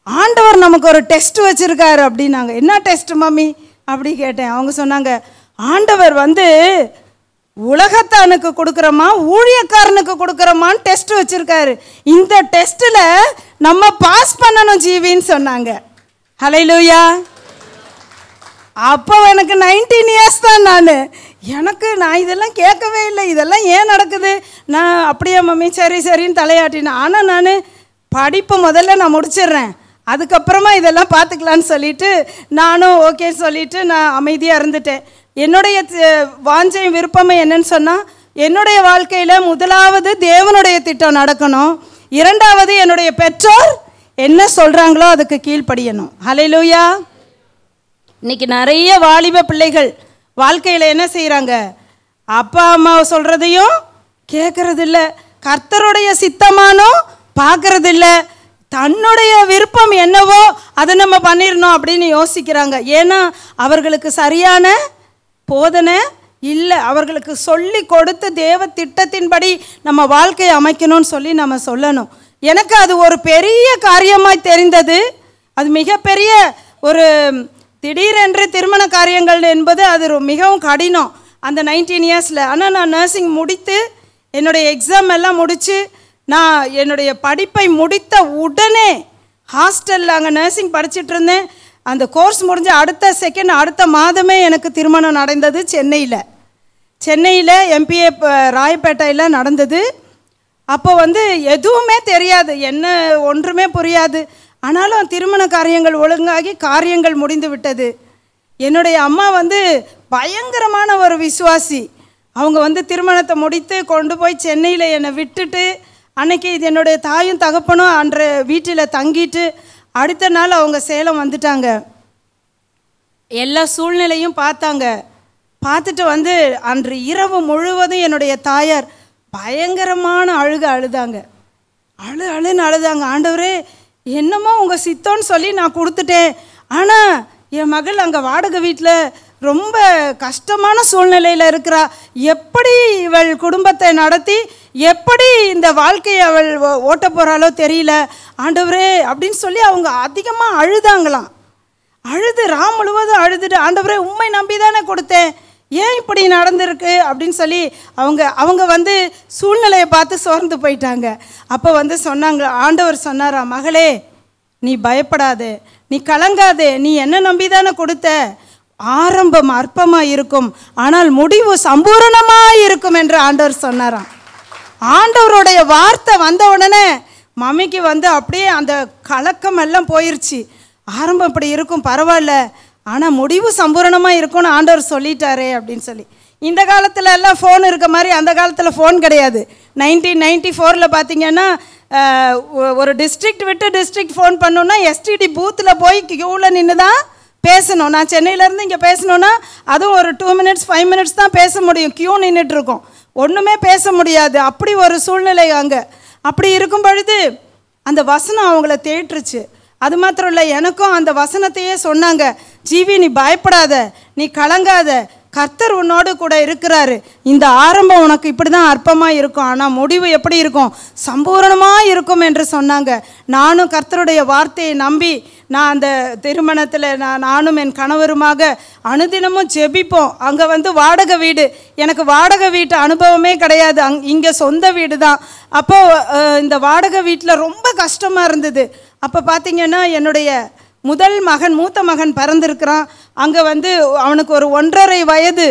ஆண்டவர் நமக்கு ஒரு டெஸ்ட் வச்சுருக்காரு அப்படின்னாங்க. என்ன டெஸ்ட் மம்மி அப்படி கேட்டேன். அவங்க சொன்னாங்க, ஆண்டவர் வந்து உலகத்தானுக்கு கொடுக்குறோமா ஊழியக்காரனுக்கு கொடுக்குறோமான்னு டெஸ்ட் வச்சுருக்காரு. இந்த டெஸ்ட்டில் நம்ம பாஸ் பண்ணணும் ஜீவின்னு சொன்னாங்க. ஹல்லேலூயா. அப்போ எனக்கு 19 இயர்ஸ் தான். நான் இதெல்லாம் கேட்கவே இல்லை, இதெல்லாம் ஏன் நடக்குது? நான் அப்படியே மம்மி சரி சரின்னு தலையாட்டினேன். ஆனால் நான் படிப்பு முதல்ல நான் முடிச்சிடுறேன், அதுக்கப்புறமா இதெல்லாம் பார்த்துக்கலான்னு சொல்லிட்டு நானும் ஓகே சொல்லிவிட்டு நான் அமைதியாக இருந்துட்டேன். என்னுடைய வாஞ்சை விருப்பமே என்னன்னு சொன்னால், என்னுடைய வாழ்க்கையில் முதலாவது தேவனுடைய திட்டம் நடக்கணும், 2வது என்னுடைய பெற்றோர் என்ன சொல்கிறாங்களோ அதுக்கு கீழ்ப்படியணும். ஹல்லேலூயா. இன்னைக்கு நிறைய வாலிப பிள்ளைகள் வாழ்க்கையில் என்ன செய்கிறாங்க? அப்பா அம்மா சொல்கிறதையும் கேட்கறதில்ல, கர்த்தருடைய சித்தமானோ பார்க்கறதில்ல, தன்னுடைய விருப்பம் என்னவோ அதை நம்ம பண்ணிடணும் அப்படின்னு யோசிக்கிறாங்க. ஏன்னா அவர்களுக்கு சரியான போதனை இல்லை. அவர்களுக்கு சொல்லி கொடுத்து தேவ திட்டத்தின்படி நம்ம வாழ்க்கையை அமைக்கணும்னு சொல்லி நம்ம சொல்லணும். எனக்கு அது ஒரு பெரிய காரியமாய் தெரிந்தது. அது மிகப்பெரிய ஒரு திடீரென்று திருமண காரியங்கள் என்பது அது மிகவும் கடினம் அந்த 19 இயர்ஸில். ஆனால் நான் நர்சிங் முடித்து என்னுடைய எக்ஸாம் எல்லாம் முடித்து நான் என்னுடைய படிப்பை முடித்த உடனே ஹாஸ்டலில் அங்கே நர்சிங் படிச்சுட்டு இருந்தேன். அந்த கோர்ஸ் முடிஞ்ச அடுத்த மாதமே எனக்கு திருமணம் நடந்தது. சென்னையில் எம்பிஏ ராயப்பேட்டையில் நடந்தது. அப்போ வந்து எதுவுமே தெரியாது, என்ன ஒன்றுமே புரியாது. ஆனாலும் திருமண காரியங்கள் ஒழுங்காகி காரியங்கள் முடிந்து விட்டது. என்னுடைய அம்மா வந்து பயங்கரமான ஒரு விசுவாசி. அவங்க வந்து திருமணத்தை முடித்து கொண்டு போய் சென்னையில் என்னை விட்டுட்டு, அன்னைக்கு இது என்னுடைய தாயும் தகப்பனும் அன்று வீட்டில் தங்கிட்டு அடுத்த நாள் அவங்க சேலம் வந்துட்டாங்க. எல்லா சூழ்நிலையும் பார்த்தாங்க. பார்த்துட்டு வந்து அன்று இரவு முழுவதும் என்னுடைய தாயார் பயங்கரமான அழுதாங்க. அழுன்னு அழுதாங்க. ஆண்டவரே, என்னமோ உங்கள் சித்தோன்னு சொல்லி நான் கொடுத்துட்டேன், ஆனால் என் மகள் அங்கே வாடகை வீட்டில் ரொம்ப கஷ்டமான சூழ்நிலையில் இருக்கிறா, எப்படி இவள் குடும்பத்தை நடத்தி எப்படி இந்த வாழ்க்கையை அவள் ஓட்ட போகிறாளோ தெரியல ஆண்டவரே அப்படின்னு சொல்லி அவங்க அதிகமாக அழுதாங்களாம். அழுது முழுவதும் அழுதுட்டு, ஆண்டவரே உம்மை நம்பி தானே கொடுத்தேன், ஏன் இப்படி நடந்திருக்கு அப்படின்னு சொல்லி அவங்க வந்து சூழ்நிலையை பார்த்து சோர்ந்து போயிட்டாங்க. அப்போ வந்து சொன்னாங்க, ஆண்டவர் சொன்னாரா, மகளே நீ பயப்படாதே, நீ கலங்காதே, நீ என்ன நம்பி தானே கொடுத்த, ஆரம்பம் அற்பமாக இருக்கும் ஆனால் முடிவு சம்பூரணமாக இருக்கும் என்று ஆண்டவர் சொன்னாராம். ஆண்டவருடைய வார்த்தை வந்த உடனே மம்மிக்கு வந்து அப்படியே அந்த கலக்கம் எல்லாம் போயிடுச்சு. ஆரம்பம் இப்படி இருக்கும் பரவாயில்ல, ஆனால் முடிவு சம்பூரணமாக இருக்கும்னு ஆண்டவர் சொல்லிட்டாரே அப்படின்னு சொல்லி. இந்த காலத்தில் எல்லாம் ஃபோன் இருக்க மாதிரி அந்த காலத்தில் ஃபோன் கிடையாது. 1994 பார்த்தீங்கன்னா ஒரு டிஸ்ட்ரிக்ட் விட்டு டிஸ்ட்ரிக்ட் ஃபோன் பண்ணோன்னா எஸ்டிடி பூத்தில் போய் க்யூவில் நின்று தான் பேசணும். நான் சென்னையிலேருந்து இங்கே பேசணுன்னா அதுவும் ஒரு 2 minutes 5 minutes தான் பேச முடியும், க்யூ நின்றுட்டுருக்கோம், ஒன்றுமே பேச முடியாது. அப்படி ஒரு சூழ்நிலை அங்கே. அப்படி இருக்கும் பொழுது அந்த வசனம் அவங்கள தேற்றுச்சு. அது மாத்திரம் இல்லை, எனக்கும் அந்த வசனத்தையே சொன்னாங்க, ஜீவி நீ பயப்படாத, நீ கலங்காத, கர்த்தர் உன்னோடு கூட இருக்கிறாரு. இந்த ஆரம்பம் உனக்கு இப்படி தான் அற்பமாக இருக்கும், ஆனால் முடிவு எப்படி இருக்கும், சம்பூரணமாக இருக்கும் என்று சொன்னாங்க. நானும் கர்த்தருடைய வார்த்தையை நம்பி நான் அந்த திருமணத்தில் நானும் என் கணவருமாக அனுதினமும் ஜெபிப்போம். அங்கே வந்து வாடகை வீடு, எனக்கு வாடகை வீட்டு அனுபவமே கிடையாது, இங்கே சொந்த வீடு தான். அப்போது இந்த வாடகை வீட்டில் ரொம்ப கஷ்டமாக இருந்தது. அப்போ பார்த்திங்கன்னா என்னுடைய முதல் மகன், மூத்த மகன் பிறந்திருக்கிறான். அங்கே வந்து அவனுக்கு ஒரு 1.5 வயது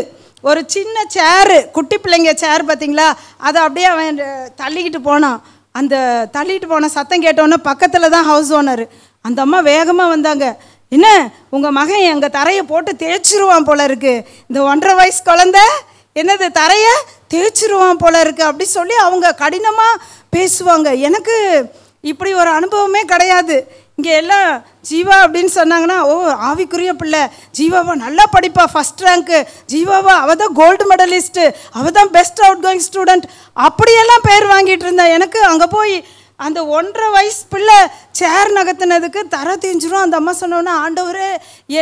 ஒரு சின்ன சேரு, குட்டி பிள்ளைங்க சேர் பார்த்திங்களா, அதை அப்படியே அவன் தள்ளிக்கிட்டு போனான். அந்த தள்ளிட்டு போன சத்தம் கேட்டோன்னே பக்கத்தில் தான் ஹவுஸ் ஓனர், அந்த அம்மா வேகமாக வந்தாங்க. என்ன உங்கள் மகன் எங்கள் தரையை போட்டு தேய்ச்சிருவான் போல இருக்குது, இந்த 1.5 வயசு குழந்தை என்னது தரையை தேய்ச்சிருவான் போல இருக்குது அப்படி சொல்லி அவங்க கடினமாக பேசுவாங்க. எனக்கு இப்படி ஒரு அனுபவமே கிடையாது. இங்கே எல்லாம் ஜீவா அப்படின்னு சொன்னாங்கன்னா, ஓ ஆவிக்குரிய பிள்ளை, ஜீவாவா நல்லா படிப்பா, ஃபஸ்ட் ரேங்க்கு, ஜீவாவா அவள் தான் கோல்டு மெடலிஸ்ட்டு, அவள் தான் பெஸ்ட் அவுட் கோயிங் ஸ்டூடெண்ட், அப்படியெல்லாம் பேர் வாங்கிட்டு இருந்தேன். எனக்கு அங்கே போய் அந்த 1.5 வயசு பிள்ளை சேர் நகர்த்தினதுக்கு தர தீஞ்சிரும். அந்த அம்மா சொன்னோன்னா, ஆண்டவரே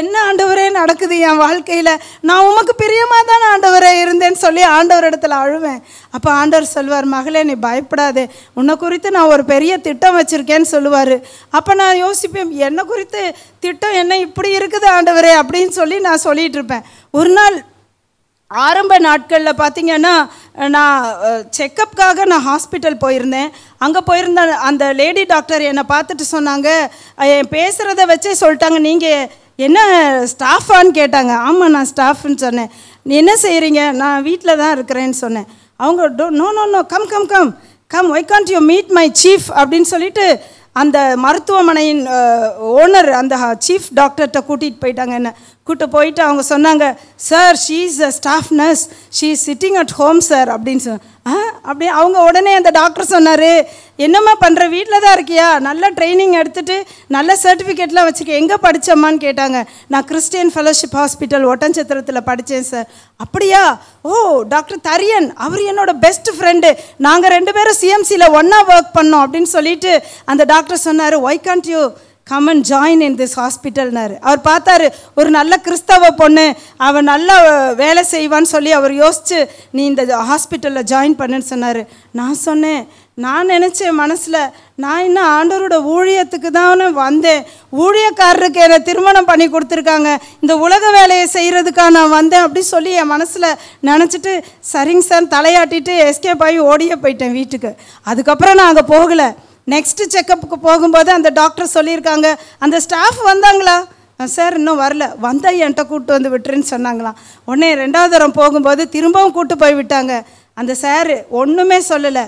என்ன ஆண்டவரே நடக்குது என் வாழ்க்கையில், நான் உமக்கு பிரியமாக தானே ஆண்டவரே இருந்தேன்னு சொல்லி ஆண்டவர் இடத்துல அழுவேன். அப்போ ஆண்டவர் சொல்வார், மகளே நீ பயப்படாதே, உன்னை குறித்து நான் ஒரு பெரிய திட்டம் வச்சுருக்கேன்னு சொல்லுவார். அப்போ நான் யோசிப்பேன், என்னை குறித்து திட்டம் என்ன இப்படி இருக்குது ஆண்டவரே அப்படின்னு சொல்லி நான் சொல்லிகிட்டு இருப்பேன். ஒரு நாள் ஆரம்ப நாட்களில் பார்த்திங்கன்னா நான் செக்கப்புக்காக நான் ஹாஸ்பிட்டல் போயிருந்தேன். அங்கே போயிருந்த அந்த லேடி டாக்டர் என்னை பார்த்துட்டு சொன்னாங்க, பேசுகிறத வச்சே சொல்லிட்டாங்க, நீங்கள் என்ன ஸ்டாஃபான்னு கேட்டாங்க. ஆமாம் நான் ஸ்டாஃப்னு சொன்னேன். நீ என்ன செய்கிறீங்க, நான் வீட்டில் தான் இருக்கிறேன்னு சொன்னேன். அவங்க no no no come come come come why can't you meet my chief அப்படின்னு சொல்லிட்டு அந்த மருத்துவமனையின் ஓனர் அந்த சீஃப் டாக்டர்கிட்ட கூட்டிகிட்டு போயிட்டாங்க. என்ன கூப்பிட்டு போயிட்டு அவங்க சொன்னாங்க, sir she is a staff nurse, she is sitting at home sir அப்படின்னு அப்படி அவங்க உடனே அந்த டாக்டர் சொன்னார், என்னம்மா பண்ணுற, வீட்டில் தான் இருக்கியா, நல்ல ட்ரைனிங் எடுத்துகிட்டு நல்ல சர்டிஃபிகேட்லாம் வச்சுக்க, எங்கே படித்தம்மான்னு கேட்டாங்க. நான் கிறிஸ்டியன் ஃபெலோஷிப் ஹாஸ்பிட்டல் ஒட்டன்சத்திரத்தில் படித்தேன் சார். அப்படியா, ஓ டாக்டர் தரியன் அவர் என்னோட பெஸ்ட் ஃப்ரெண்டு, நாங்கள் 2 பேரும் சிஎம்சியில் ஒன்றா ஒர்க் பண்ணோம் அப்படின்னு சொல்லிட்டு அந்த டாக்டர் சொன்னார், why can't you come and join in this ஹாஸ்பிட்டல்னாரு. அவர் பார்த்தாரு, ஒரு நல்ல கிறிஸ்தவ பொண்ணு, அவன் நல்லா வேலை செய்வான்னு சொல்லி அவர் யோசித்து நீ இந்த ஹாஸ்பிட்டலில் ஜாயின் பண்ணுன்னு சொன்னார். நான் சொன்னேன், நான் நினச்சேன் மனசில், நான் இன்னும் ஆண்டவரோட ஊழியத்துக்கு தானே வந்தேன், ஊழியக்காரருக்கு என்னை திருமணம் பண்ணி கொடுத்துருக்காங்க, இந்த உலக வேலையை செய்கிறதுக்காக நான் வந்தேன் அப்படி சொல்லி என் மனசில் நினச்சிட்டு சரிங்க சார் தலையாட்டிட்டு எஸ்கேப் ஆகி ஓடியே போயிட்டேன் வீட்டுக்கு. அதுக்கப்புறம் நான் அங்கே போகலை. நெக்ஸ்ட்டு செக்கப்புக்கு போகும்போது அந்த டாக்டர் சொல்லியிருக்காங்க, அந்த ஸ்டாஃப் வந்தாங்களா, சார் இன்னும் வரல, வந்தால் என்கிட்ட கூப்பிட்டு வந்து விட்டுருன்னு சொன்னாங்களாம். உடனே 2வது தரம் போகும்போது திரும்பவும் கூப்பிட்டு போய் விட்டாங்க. அந்த சார் ஒன்றுமே சொல்லலை.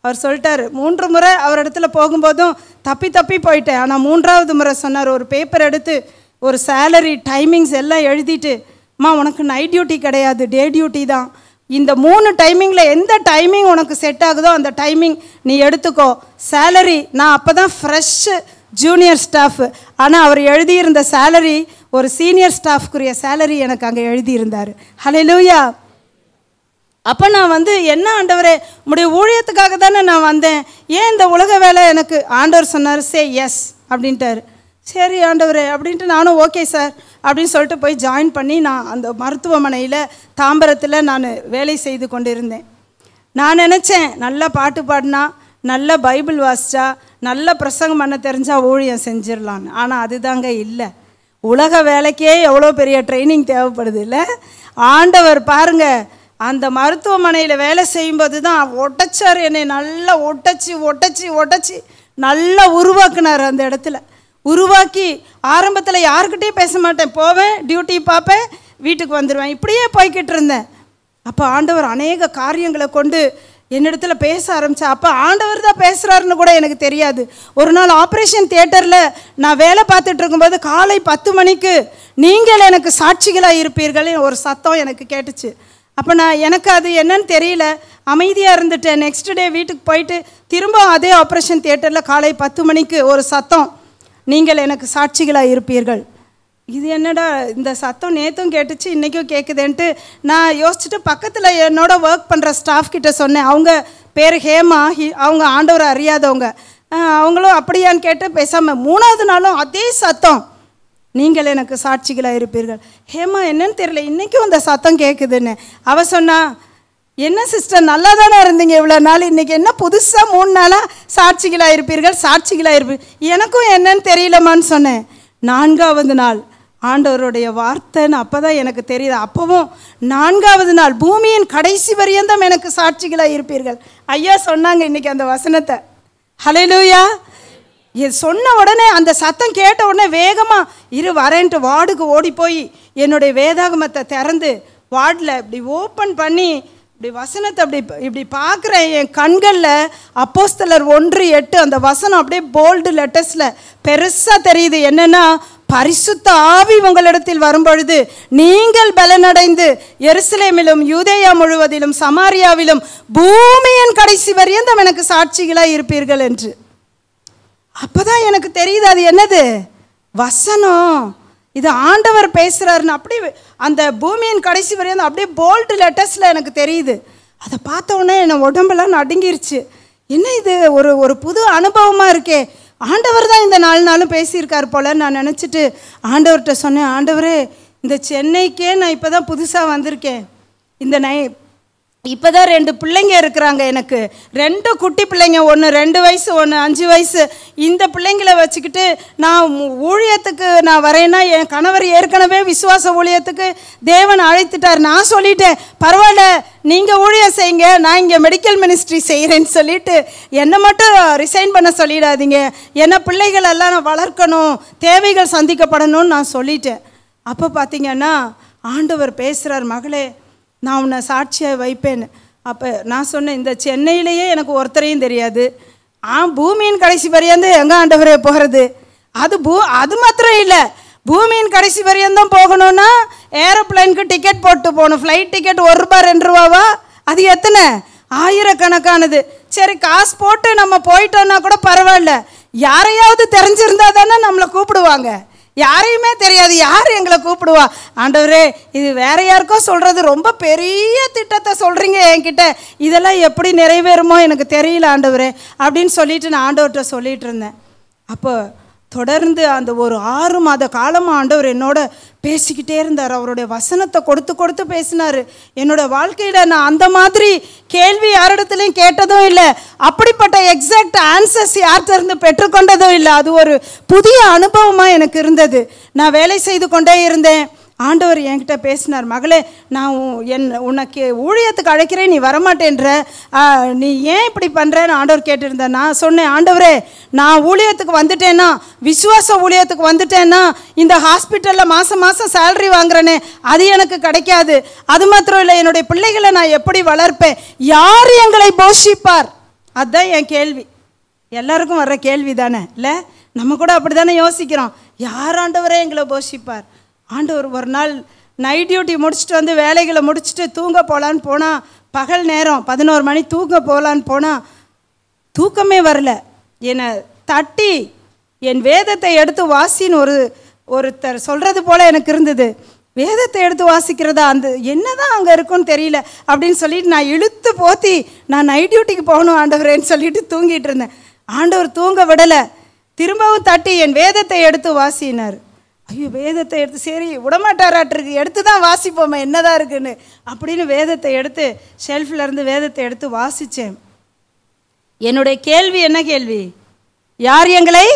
அவர் சொல்லிட்டார், 3 முறை அவர் இடத்துல போகும்போதும் தப்பி போயிட்டேன். ஆனால் 3வது முறை சொன்னார், ஒரு பேப்பர் எடுத்து ஒரு சேலரி டைமிங்ஸ் எல்லாம் எழுதிட்டு, அம்மா உனக்கு நைட் டியூட்டி கிடையாது, டே டியூட்டி தான், இந்த 3 டைமிங்கில் எந்த டைமிங் உனக்கு செட் ஆகுதோ அந்த டைமிங் நீ எடுத்துக்கோ, சேலரி நான் அப்போ தான் ஃப்ரெஷ்ஷு ஜூனியர் ஸ்டாஃப், ஆனால் அவர் எழுதியிருந்த சேலரி ஒரு சீனியர் ஸ்டாஃப்க்குரிய சேலரி எனக்கு அங்கே எழுதியிருந்தார். ஹல்லேலூயா. அப்போ நான் வந்து என்ன ஆண்டவரே, உங்களுடைய ஊழியத்துக்காக தானே நான் வந்தேன், ஏன் இந்த உலக வேலை எனக்கு, ஆண்டவர் சொன்னார் சே எஸ் அப்படின்ட்டார். சரி ஆண்டவரே அப்படின்ட்டு நானும் ஓகே சார் அப்படின்னு சொல்லிட்டு போய் ஜாயின் பண்ணி நான் அந்த மருத்துவமனையில் தாம்பரத்தில் நான் வேலை செய்து கொண்டிருந்தேன். நான் நினச்சேன், நல்லா பாட்டு பாடினா, நல்ல பைபிள் வாசித்தா, நல்ல பிரசங்கம் பண்ண தெரிஞ்சால் ஊழியம் செஞ்சிடலான்னு. ஆனால் அதுதாங்க இல்லை. உலக வேலைக்கே எவ்வளோ பெரிய ட்ரைனிங் தேவைப்படுது இல்லை? ஆண்டவர் பாருங்க, அந்த மருத்துவமனையில் வேலை செய்யும்போது தான் ஒட்டச்சார், என்னை நல்லா ஒட்டச்சி நல்லா உருவாக்குனார். அந்த இடத்துல உருவாக்கி ஆரம்பத்தில் யாருக்கிட்டேயும் பேச மாட்டேன், போவேன், டியூட்டி பார்ப்பேன், வீட்டுக்கு வந்துடுவேன், இப்படியே போய்கிட்டு இருந்தேன். அப்போ ஆண்டவர் அநேக காரியங்களை கொண்டு என்னிடத்துல பேச ஆரம்பித்தேன். அப்போ ஆண்டவர் தான் பேசுகிறாருன்னு கூட எனக்கு தெரியாது. ஒரு நாள் ஆப்ரேஷன் தியேட்டரில் நான் வேலை பார்த்துட்டு இருக்கும்போது காலை 10 மணிக்கு நீங்கள் எனக்கு சாட்சிகளாக இருப்பீர்கள் ஒரு சத்தம் எனக்கு கேட்டுச்சு. அப்போ எனக்கு அது என்னன்னு தெரியல, அமைதியாக இருந்துட்டேன். நெக்ஸ்ட் டே வீட்டுக்கு போயிட்டு திரும்ப அதே ஆப்ரேஷன் தியேட்டரில் காலை 10 மணிக்கு ஒரு சத்தம், நீங்கள் எனக்கு சாட்சிகளாக இருப்பீர்கள். இது என்னடா இந்த சத்தம் நேற்றும் கேட்டுச்சு இன்றைக்கும் கேட்குதேன்ட்டு நான் யோசிச்சுட்டு பக்கத்தில் என்னோட ஒர்க் பண்ணுற ஸ்டாஃப் கிட்ட சொன்னேன். அவங்க பேர் ஹேமா, அவங்க ஆண்டவரை அறியாதவங்க. அவங்களும் அப்படியான்னு கேட்டு பேசாமல் 3வது நாளும் அதே சத்தம், நீங்கள் எனக்கு சாட்சிகளாக இருப்பீர்கள். ஹேமா என்னன்னு தெரியல, இன்றைக்கும் அந்த சத்தம் கேட்குதுன்னு. அவள் சொன்னா, என்ன சிஸ்டர் நல்லா தானே இருந்தீங்க இவ்வளோ நாள், இன்றைக்கி என்ன புதுசாக 3 நாளாக சாட்சிகளாக இருப்பீர்கள். எனக்கும் என்னன்னு தெரியலமான்னு சொன்னேன். 4வது நாள் ஆண்டவருடைய வார்த்தைன்னு அப்போ தான் எனக்கு தெரியுது. அப்போவும் 4வது நாள் பூமியின் கடைசி வரையந்தம் எனக்கு சாட்சிகளாக இருப்பீர்கள். ஐயா சொன்னாங்க இன்றைக்கி அந்த வசனத்தை. ஹல்லேலூயா. இது சொன்ன உடனே அந்த சத்தம் கேட்ட உடனே வேகமாக வரேன்ட்டு வார்டுக்கு ஓடி போய் என்னுடைய வேதாகமத்தை திறந்து வார்டில் இப்படி ஓப்பன் பண்ணி இப்படி வசனத்தை இப்படி பார்க்குறேன். என் கண்களில் அப்போஸ்தலர் 1:8 அந்த வசனம் அப்படியே போல்டு லெட்டர்ஸில் பெருசாக தெரியுது. என்னென்னா, பரிசுத்த ஆவி உங்களிடத்தில் வரும்பொழுது நீங்கள் பலனடைந்து எருசலேமிலும் யூதேயா முழுவதிலும் சமாரியாவிலும் பூமியின் கடைசி வரையந்தம் எனக்கு சாட்சிகளாக இருப்பீர்கள் என்று. அப்போதான் எனக்கு தெரியுது அது என்னது வசனம், இது ஆண்டவர் பேசுகிறாருன்னு. அப்படி அந்த பூமியின் கடைசி வரையும் அப்படியே போல்டு லெட்டர்ஸில் எனக்கு தெரியுது. அதை பார்த்த உடனே என்னை உடம்பெல்லாம் நடுங்கிருச்சு. என்ன இது ஒரு புது அனுபவமாக இருக்கே, ஆண்டவர் தான் இந்த 4 நாளும் பேசியிருக்கார் போல நான் நினச்சிட்டு ஆண்டவர்கிட்ட சொன்னேன். ஆண்டவரே, இந்த சென்னைக்கே நான் இப்போ தான் புதுசாக வந்திருக்கேன். இப்போ தான் 2 பிள்ளைங்க இருக்கிறாங்க எனக்கு, 2 குட்டி பிள்ளைங்க, ஒன்று 2 வயசு, ஒன்று 5 வயசு. இந்த பிள்ளைங்களை வச்சுக்கிட்டு நான் ஊழியத்துக்கு நான் வரேன்னா, என் கணவர் ஏற்கனவே விசுவாச ஊழியத்துக்கு தேவன் அழைத்துட்டார். நான் சொல்லிட்டேன், பரவாயில்ல நீங்கள் ஊழியம் செய்யுங்க, நான் இங்கே மெடிக்கல் மினிஸ்ட்ரி செய்கிறேன்னு சொல்லிட்டு என்னை மட்டும் ரிசைன் பண்ண சொல்லிடாதீங்க, ஏன்னா பிள்ளைகள் எல்லாம் நான் வளர்க்கணும், தேவைகள் சந்திக்கப்படணும்னு நான் சொல்லிட்டேன். அப்போ பார்த்தீங்கன்னா ஆண்டவர் பேசுகிறார், மகளே நான் உன்னை சாட்சியாக வைப்பேன்னு. அப்போ நான் சொன்னேன், இந்த சென்னையிலேயே எனக்கு ஒருத்தரையும் தெரியாது, பூமியின் கடைசி வரையாந்து எங்கே ஆண்டவரே போகிறது? அது மாத்திரம் இல்லை, பூமியின் கடைசி வரையந்தான் போகணும்னா ஏரோப்ளைனுக்கு டிக்கெட் போட்டு போகணும். ஃப்ளைட் டிக்கெட் ₹1 ₹2 அது எத்தனை? ஆயிரக்கணக்கானது. சரி, காசு போட்டு நம்ம போயிட்டோன்னா கூட பரவாயில்ல, யாரையாவது தெரிஞ்சிருந்தா தானே நம்மளை கூப்பிடுவாங்க. யாரையுமே தெரியாது, யார் எங்களை கூப்பிடுவா? ஆண்டவரே, இது வேற யாருக்கோ சொல்கிறது, ரொம்ப பெரிய திட்டத்தை சொல்கிறீங்க என்கிட்ட, இதெல்லாம் எப்படி நிறைவேறுமோ எனக்கு தெரியல ஆண்டவரே அப்படின்னு சொல்லிட்டு நான் ஆண்டவர்கிட்ட சொல்லிட்டு இருந்தேன். அப்போ தொடர்ந்து அந்த ஒரு 6 மாத காலமாக ஆண்டவர் என்னோட பேசிக்கிட்டே இருந்தார். அவருடைய வசனத்தை கொடுத்து பேசினார். என்னோட வாழ்க்கையில் நான் அந்த மாதிரி கேள்வி யாரிடத்துலையும் கேட்டதும் இல்லை, அப்படிப்பட்ட எக்ஸாக்ட் ஆன்சர்ஸ் யார்கிட்ட இருந்து பெற்றுக்கொண்டதும் இல்லை. அது ஒரு புதிய அனுபவமாக எனக்கு இருந்தது. நான் வேலை செய்து கொண்டே இருந்தேன். ஆண்டவர் என்கிட்ட பேசினார், மகளே நான் உனக்கு ஊழியத்துக்கு அழைக்கிறேன், நீ வரமாட்டேன்ற, நீ ஏன் இப்படி பண்ணுறேன்னு ஆண்டவர் கேட்டிருந்தேன். நான் சொன்னேன், ஆண்டவரே நான் ஊழியத்துக்கு வந்துட்டேன்னா, விசுவாச ஊழியத்துக்கு வந்துட்டேன்னா, இந்த ஹாஸ்பிட்டலில் மாதம் சேலரி வாங்குறேனே அது எனக்கு கிடைக்காது. அது மாத்திரம் இல்லை, என்னுடைய பிள்ளைகளை நான் எப்படி வளர்ப்பேன்? யார் எங்களை போஷிப்பார்? அதுதான் என் கேள்வி. எல்லாருக்கும் வர்ற கேள்வி தானே இல்லை? நம்ம கூட அப்படி தானே யோசிக்கிறோம். யார் ஆண்டவரே எங்களை போஷிப்பார்? ஆண்டவர் ஒரு நாள் நைட் டியூட்டி முடிச்சுட்டு வந்து வேலைகளை முடிச்சுட்டு தூங்க போகலான்னு போனால், பகல் நேரம் 11 மணி தூங்க போகலான்னு போனால் தூக்கமே வரல. என்னை தட்டி என் வேதத்தை எடுத்து வாசின்னு ஒருத்தர் சொல்கிறது போல் எனக்கு இருந்தது. வேதத்தை எடுத்து வாசிக்கிறதா, அந்த என்னதான் அங்கே இருக்குன்னு தெரியல அப்படின்னு சொல்லிட்டு நான் இழுத்து போத்தி நான் நைட் டியூட்டிக்கு போகணும் ஆண்டவரேன்னு சொல்லிட்டு தூங்கிட்டு இருந்தேன். ஆண்டவர் தூங்க விடலை. திரும்பவும் தட்டி என் வேதத்தை எடுத்து வாசினார். ஐயோ, வேதத்தை எடுத்து, சரி விடமாட்டாராட்டிருக்கு, எடுத்து தான் வாசிப்போமே என்னதான் இருக்குன்னு அப்படின்னு வேதத்தை எடுத்து ஷெல்ஃபில் இருந்து வேதத்தை எடுத்து வாசித்தேன். என்னுடைய கேள்வி என்ன கேள்வி? யார் எங்களை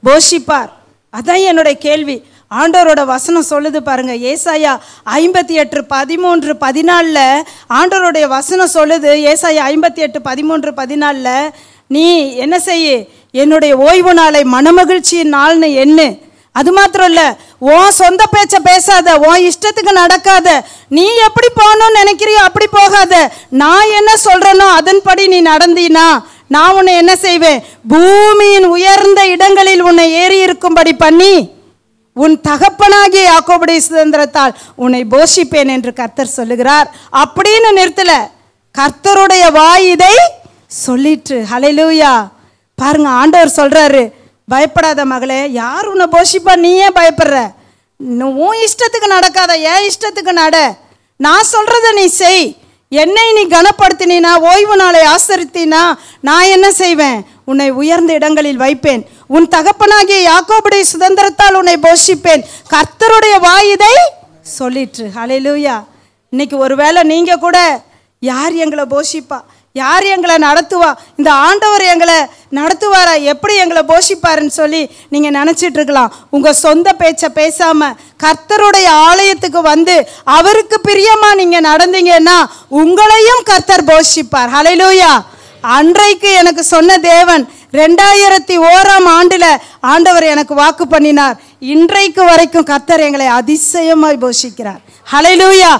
போஷிப்பார்? அதான் என்னுடைய கேள்வி. ஆண்டவரோட வசனம் சொல்லுது பாருங்க. ஏசாயா 58:13-14 ஆண்டவருடைய வசனம் சொல்லுது. ஏசாயா 58:13-14 நீ என்ன செய்ய, என்னுடைய ஓய்வு நாளை மனமகிழ்ச்சியின் நாள்னு எண்ணு. அது மாத்திரம் இல்லை, உன் சொந்த பேச்ச பேசாத, உன் இஷ்டத்துக்கு நடக்காத. நீ எப்படி போகணும்னு நினைக்கிறியோ அப்படி போகாத. நான் என்ன சொல்றேனோ அதன்படி நீ நடந்தீனா நான் உன்னை என்ன செய்வேன், பூமியின் உயர்ந்த இடங்களில் உன்னை ஏறி இருக்கும்படி பண்ணி உன் தகப்பனாகிய யாக்கோபுடைய சுதந்திரத்தால் உன்னை போஷிப்பேன் என்று கர்த்தர் சொல்லுகிறார். அப்படின்னு நிறுத்தல, கர்த்தருடைய வாய் இதை சொல்லிட்டு. ஹல்லேலூயா. பாருங்க, ஆண்டவர் சொல்றாரு, பயப்படாத மகளே, யார் உன்னை போஷிப்பா, நீ ஏன் பயப்படுற? உன் இஷ்டத்துக்கு நடக்காத, என் இஷ்டத்துக்கு நட. நான் சொல்றத நீ செய். என்னை நீ கனப்படுத்தினா, ஓய்வு நாளை ஆசரித்தினா, நான் என்ன செய்வேன், உன்னை உயர்ந்த இடங்களில் வைப்பேன். உன் தகப்பனாகிய யாக்கோபுடைய சுதந்திரத்தால் உன்னை போஷிப்பேன். கர்த்தருடைய வாய் இதை சொல்லிட்டு. ஹல்லேலூயா. இன்னைக்கு ஒருவேளை நீங்க கூட, யார் எங்களை போஷிப்பா, யார் எங்களை நடத்துவா, இந்த ஆண்டவர் எங்களை நடத்துவாரா, எப்படி எங்களை போஷிப்பாருன்னு சொல்லி நீங்கள் நினச்சிட்டு இருக்கலாம். உங்கள் சொந்த பேச்சை பேசாமல் கர்த்தருடைய ஆலயத்துக்கு வந்து அவருக்கு பிரியமாக நீங்கள் நடந்தீங்கன்னா உங்களையும் கர்த்தர் போஷிப்பார். ஹல்லேலூயா. அன்றைக்கு எனக்கு சொன்ன தேவன் 2001ஆம் ஆண்டில் ஆண்டவர் எனக்கு வாக்கு பண்ணினார். இன்றைக்கு வரைக்கும் கர்த்தர் எங்களை அதிசயமாய் போஷிக்கிறார். ஹல்லேலூயா.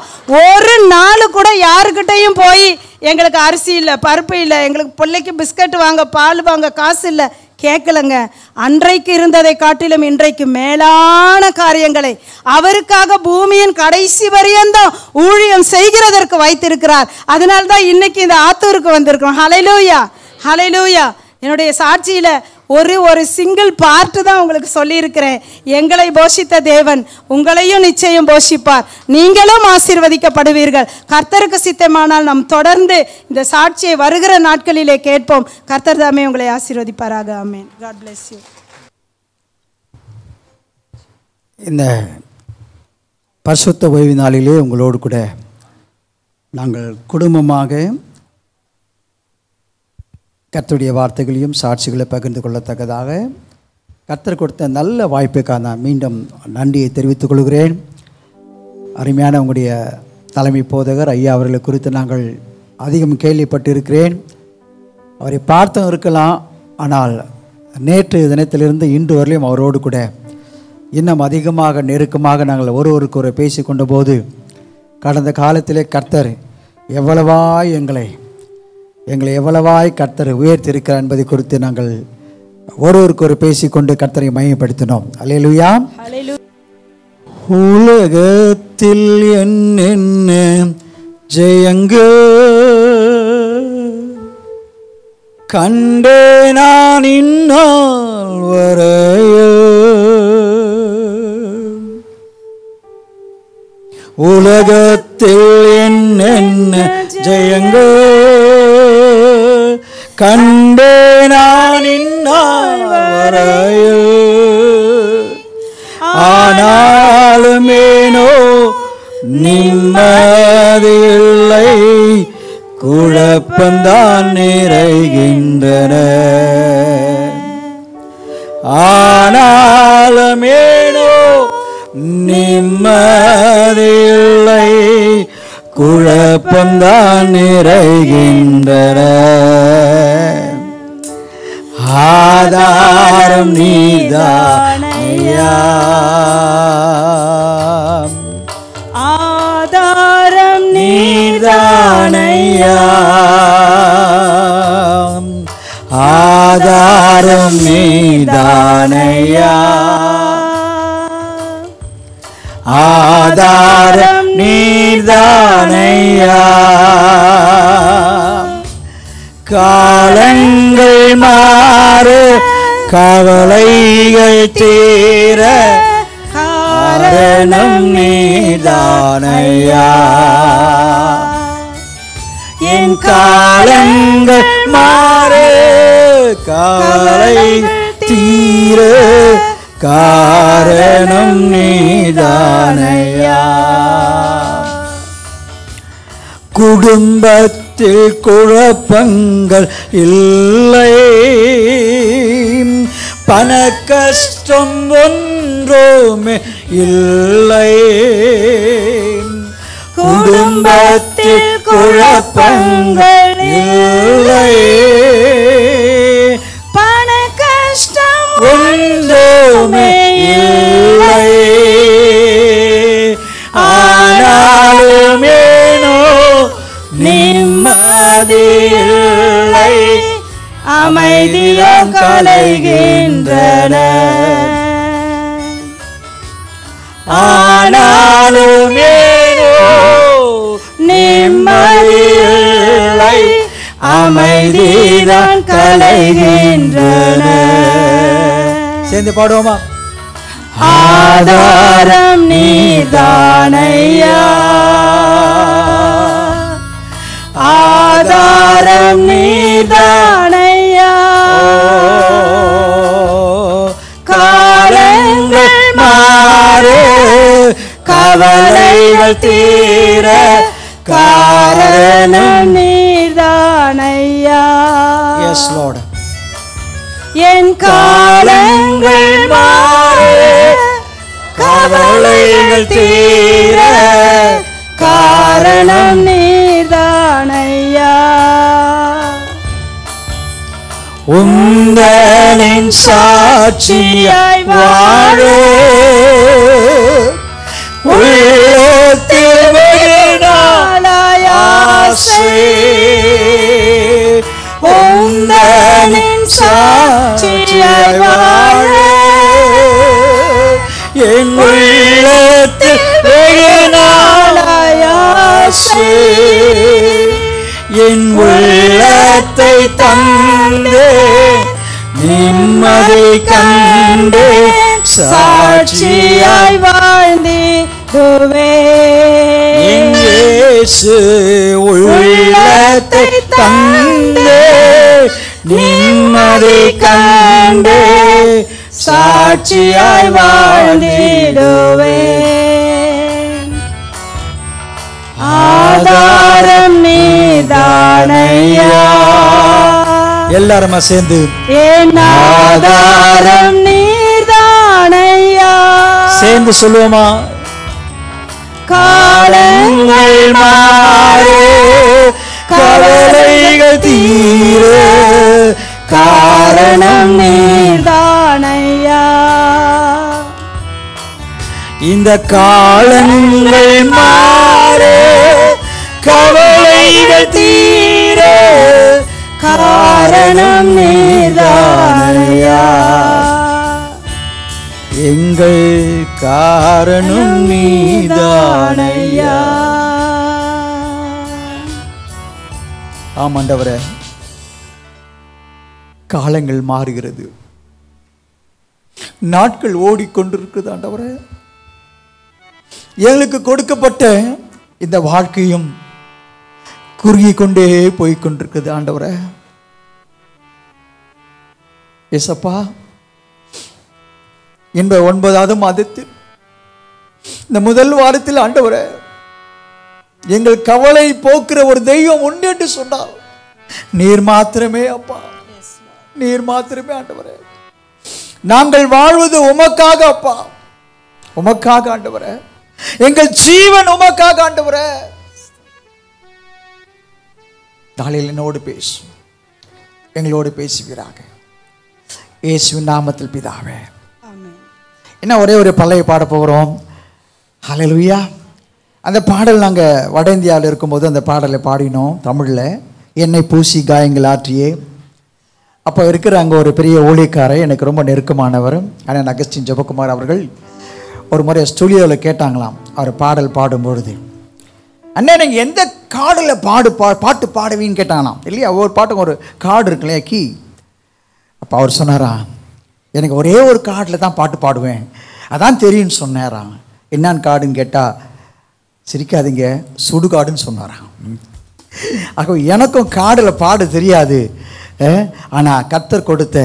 ஒரு நாள் கூட யாருக்கிட்டையும் போய் எங்களுக்கு அரிசி இல்லை, பருப்பு இல்லை, எங்களுக்கு பிள்ளைக்கு பிஸ்கட் வாங்க, பால் வாங்க காசு இல்லை கேட்கலங்க. அன்றைக்கு இருந்ததை காட்டிலும் இன்றைக்கு மேலான காரியங்களை அவருக்காக பூமியின் கடைசி வரையந்தான் ஊழியம் செய்கிறதற்கு வைத்திருக்கிறார். அதனால்தான் இன்னைக்கு இந்த ஆத்தூருக்கு வந்திருக்கோம். ஹல்லேலூயா. ஹல்லேலூயா. என்னுடைய சாட்சியில் ஒரு சிங்கிள் பார்ட்டு தான் உங்களுக்கு சொல்லியிருக்கிறேன். எங்களை போஷித்த தேவன் உங்களையும் நிச்சயம் போஷிப்பார். நீங்களும் ஆசீர்வதிக்கப்படுவீர்கள். கர்த்தருக்கு சித்தமானால் நாம் தொடர்ந்து இந்த சாட்சியை வருகிற நாட்களிலே கேட்போம். கர்த்தர் தாமே உங்களை ஆசீர்வதிப்பாராக. ஆமென். God bless you. இந்த பரிசுத்த ஓய்வு நாளிலே உங்களோடு கூட நாங்கள் குடும்பமாக கர்த்தருடைய வார்த்தைகளையும் சாட்சிகளை பகிர்ந்து கொள்ளத்தக்கதாக கர்த்தர் கொடுத்த நல்ல வாய்ப்புக்காக நான் மீண்டும் நன்றியை தெரிவித்துக் கொள்கிறேன். அருமையான உங்களுடைய தலைமை போதகர் ஐயா அவர்களை குறித்து நாங்கள் அதிகம் கேள்விப்பட்டிருக்கிறேன். அவரை பார்த்தும் இருக்கலாம், ஆனால் நேற்று தினத்திலிருந்து இன்று வரலையும் அவரோடு கூட இன்னும் அதிகமாக நெருக்கமாக நாங்கள் ஒருவருக்கு ஒரு பேசி கொண்ட போது கடந்த காலத்திலே கர்த்தர் எவ்வளவாய் எங்களை எவ்வளவாய் கர்த்தர் உயர்த்தியிருக்கிறார் என்பதை குறித்து நாங்கள் ஒருவருக்கு ஒரு பேசிக்கொண்டு கர்த்தரை மையப்படுத்தினோம். அல்லேலூயா. உலகத்தில் என்ன ஜெயங்கள் கண்டே நான் இந்நாள் வரையில், உலகத்தில் என்ன ஜெயங்கள் கண்டே நான் இந்நாள் வரையில், ஆனாலுமேனோ நிம்மதியில்லை, குழப்பந்தான் நிறைகின்றன. ஆனாலுமேனோ நிம்மதியில்லை, குழப்பந்தான் நிறைகின்றன. ஆதாரம் நீதானையா, ஆதாரம் நீதானையா, ஆதாரம் நீதானையா, ஆதாரம் நீதானையா. காலங்கள் மாறு கவலைகள் தீர காரணம் நீதானையா. என் காலங்கள் மாறு கவலை தீர காரணம் நீதானையா. குடும்பத்தில் குழப்பங்கள் இல்லை, பண கஷ்ட கஷ்டம் ஒன்றுமே இல்லை. குடும்பத்தில் குழப்பங்கள் இல்லை. பண கஷ்டம் ஒன்றுமே இல்லை. ஆனாலும் ஏனோ நிம்மதி இல்லை. அமைதியும் கலைகின்றன. ஆனாலும் ஏனோ நிம்மதி இல்லை. அமைதிதான் கலைகின்றன. சேர்ந்து பாடுவோமா? ஆதாரம் நீதானையா, ஆதாரம் நீதானையா. காலங்கள் மாறு, கவலைகள் தீர காரணம் நீதானையா. S Lord. என் காலங்கள் மாறு, கவலைகள் தீர காரணம் நீதானையா. உந்தனின் சாட்சியாய் வாழ உள்ளத்தில் விடாய் ஆசை. உந்தனின் சாட்சியாய் வாழ என் உள்ளத்தில் விடாய் ஆசை. என் உள்ளத்தை தந்தே நிம்மதி கண்டே சாட்சியாய் வாழ்ந்திடுவே. இயேசு உள்ளத்தை தந்தே நிம்மதி கண்டே சாட்சியாய் வாழ்ந்திடுவே. ஆதாரம் நீதானையா. எல்லாருமா சேர்ந்து என் ஆதாரம் நீதானையா. சேர்ந்து சொல்லுவோமா? காலங்கள் மாறு, கவலைகள் தீர காரணம் நீதானையா. இந்த காலங்கள் மாறு, கவலைகள் தீர காரணம் நீதானையா. எங்கள் காரணம் நீதானையா. ஆமாண்டவரே, காலங்கள் மாறுகிறது, நாட்கள் ஓடிக்கொண்டிருக்கிறது. ஆண்டவரே, எங்களுக்கு கொடுக்கப்பட்ட இந்த வாழ்க்கையும் குறுகி கொண்டே போய்கொண்டிருக்கிறது. ஆண்டவரே, ஏசப்பா, இந்த 9வது மாதத்தில் இந்த முதல் வாரத்தில் ஆண்டவரே, எங்கள் கவலை போக்குற ஒரு தெய்வம் உண்டு என்று சொன்னார். நீர் மாத்திரமே அப்பா, நீர் மாத்திரமே ஆண்டவரே. நாங்கள் வாழ்வது உமக்காக அப்பா, உமக்காக ஆண்டவரே. எங்கள் ஜீவன் உமக்காக ஆண்டவரே. நாளில் என்னோடு பேசும், எங்களோடு பேசுவீராக. இயேசுவின் நாமத்தில் பிதாவே. என்ன ஒரே ஒரு பல்லையை பாட போகிறோம். ஹல்லேலூயா. அந்த பாடல் நாங்கள் வட இந்தியாவில் இருக்கும்போது அந்த பாடலை பாடினோம் தமிழில். என்னை பூசி காயங்கள் ஆற்றியே. அப்போ இருக்கிற அங்கே ஒரு பெரிய ஊழியக்காரர், எனக்கு ரொம்ப நெருக்கமானவர், அண்ணன் அகஸ்டின் ஜெபக்குமார் அவர்கள் ஒரு முறை ஸ்டுடியோவில் கேட்டாங்களாம் அவர் பாடல் பாடும்பொழுது. அண்ணே, நீங்கள் எந்த காடில் பாட்டு பாடுவீன்னு கேட்டாங்களாம். இல்லையா, ஒவ்வொரு பாட்டுக்கும் ஒரு கார்டு இருக்கு இல்லையா, கீ. அப்போ அவர் சொன்னாராம், எனக்கு ஒரே ஒரு கார்டில் தான் பாட்டு பாடுவேன், அதான் தெரியும்னு சொன்னாராம். என்னான்னு கார்டுன்னு கேட்டால், சிரிக்காதீங்க, சுடுகாடுன்னு சொன்னாராம். ஆக எனக்கும் காடில் பாட தெரியாது, ஆனால் கர்த்தர் கொடுத்த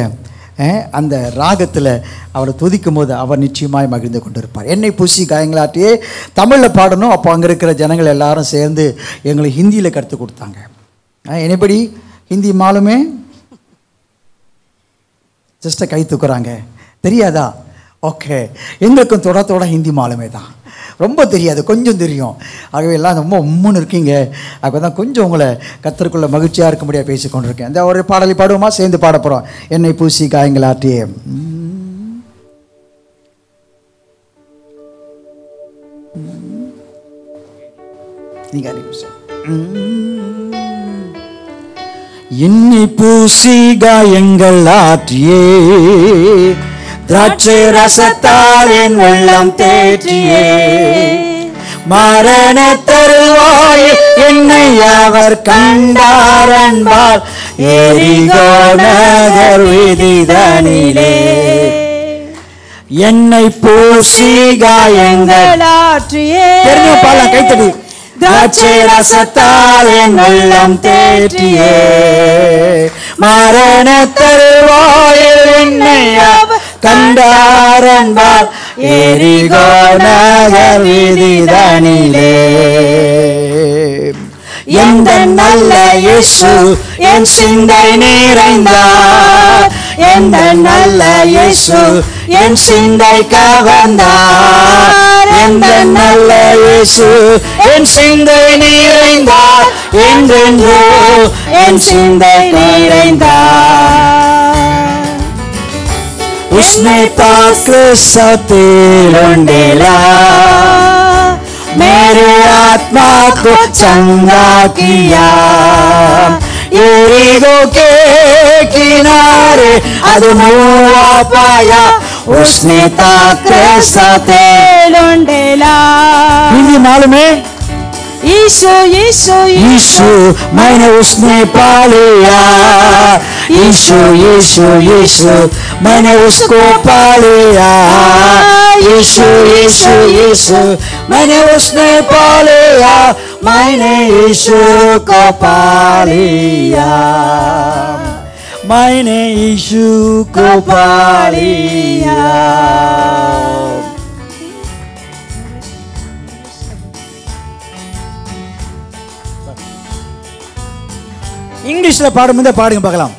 அந்த ராகத்தில் அவரை துதிக்கும் போது அவர் நிச்சயமாய் மகிழ்ந்து கொண்டிருப்பார். என்னை பூசி காயங்களாட்டியே தமிழில் பாடணும். அப்போ அங்கே இருக்கிற ஜனங்கள் எல்லாரும் சேர்ந்து எங்களுக்கு ஹிந்தியில் கற்றுக் கொடுத்தாங்க. என்னபடி ஹிந்தி மாலுமே ஜஸ்ட்டை கை தூக்குறாங்க, தெரியாதா? ஓகே, எங்களுக்கும் தொட ஹிந்தி மாலுமே தான், ரொம்ப தெரியாது, கொஞ்சம் தெரியும். ஆகவே எல்லாம் ரொம்ப உம்முன்னு இருக்கீங்க. அப்போ தான் கொஞ்சம் உங்களை கர்த்தருக்குள்ள மகிழ்ச்சியாக இருக்க முடியாது பேசி கொண்டிருக்கேன். இந்த ஒரு பாடலை பாடுவோமா? சேர்ந்து பாட போகிறோம். என்னை பூசி காயங்களாற்றியே. நீங்கள் என்னை பூசி காயங்கள் ஆற்றியே, திராட்சை ரசத்தால் என் உள்ளம் தேற்றியே, மரண தருவாயில் என்னை அவர் கண்டார் அன்பால், எரிகோ நகர் வீதிதனிலே என்னை பூசி காயங்கள் ஆற்றியே. தெரிஞ்ச பால கைத்தடி. திராட்சை ரசத்தால் என் உள்ளம் தேற்றியே, மரண தருவாயில் என்னை அவர் கண்டார் அன்பால், எரிகோ நகர் வீதிதனிலே எந்த நல்ல இயேசு என் சிந்தை நிறைந்தார், எந்த நல்ல இயேசு என் சிந்தை கவர்ந்தார், எந்த நல்ல இயேசு என் சிந்தை நிறைந்தார், என்றென்றோ என் சிந்தை நிறைந்தார். उसने पाक साथे लौंडेला, मेरे आत्मा को चंगा किया, एरिगो के किनारे अदमुआ पाया, उसने ताक साथे लौंडेला. हिंदी मालूम है? यीशु यीशु यीशु मैंने उसने पा लिया, यीशु यीशु यीशु मैंने उसको पा लिया, यीशु यीशु यीशु मैंने उसने पा लिया, मैंने यीशु को पा लिया, मैंने यीशु को पा लिया. இங்கிலீஷ்ல பாடும்போது பாடுங்க பார்க்கலாம்.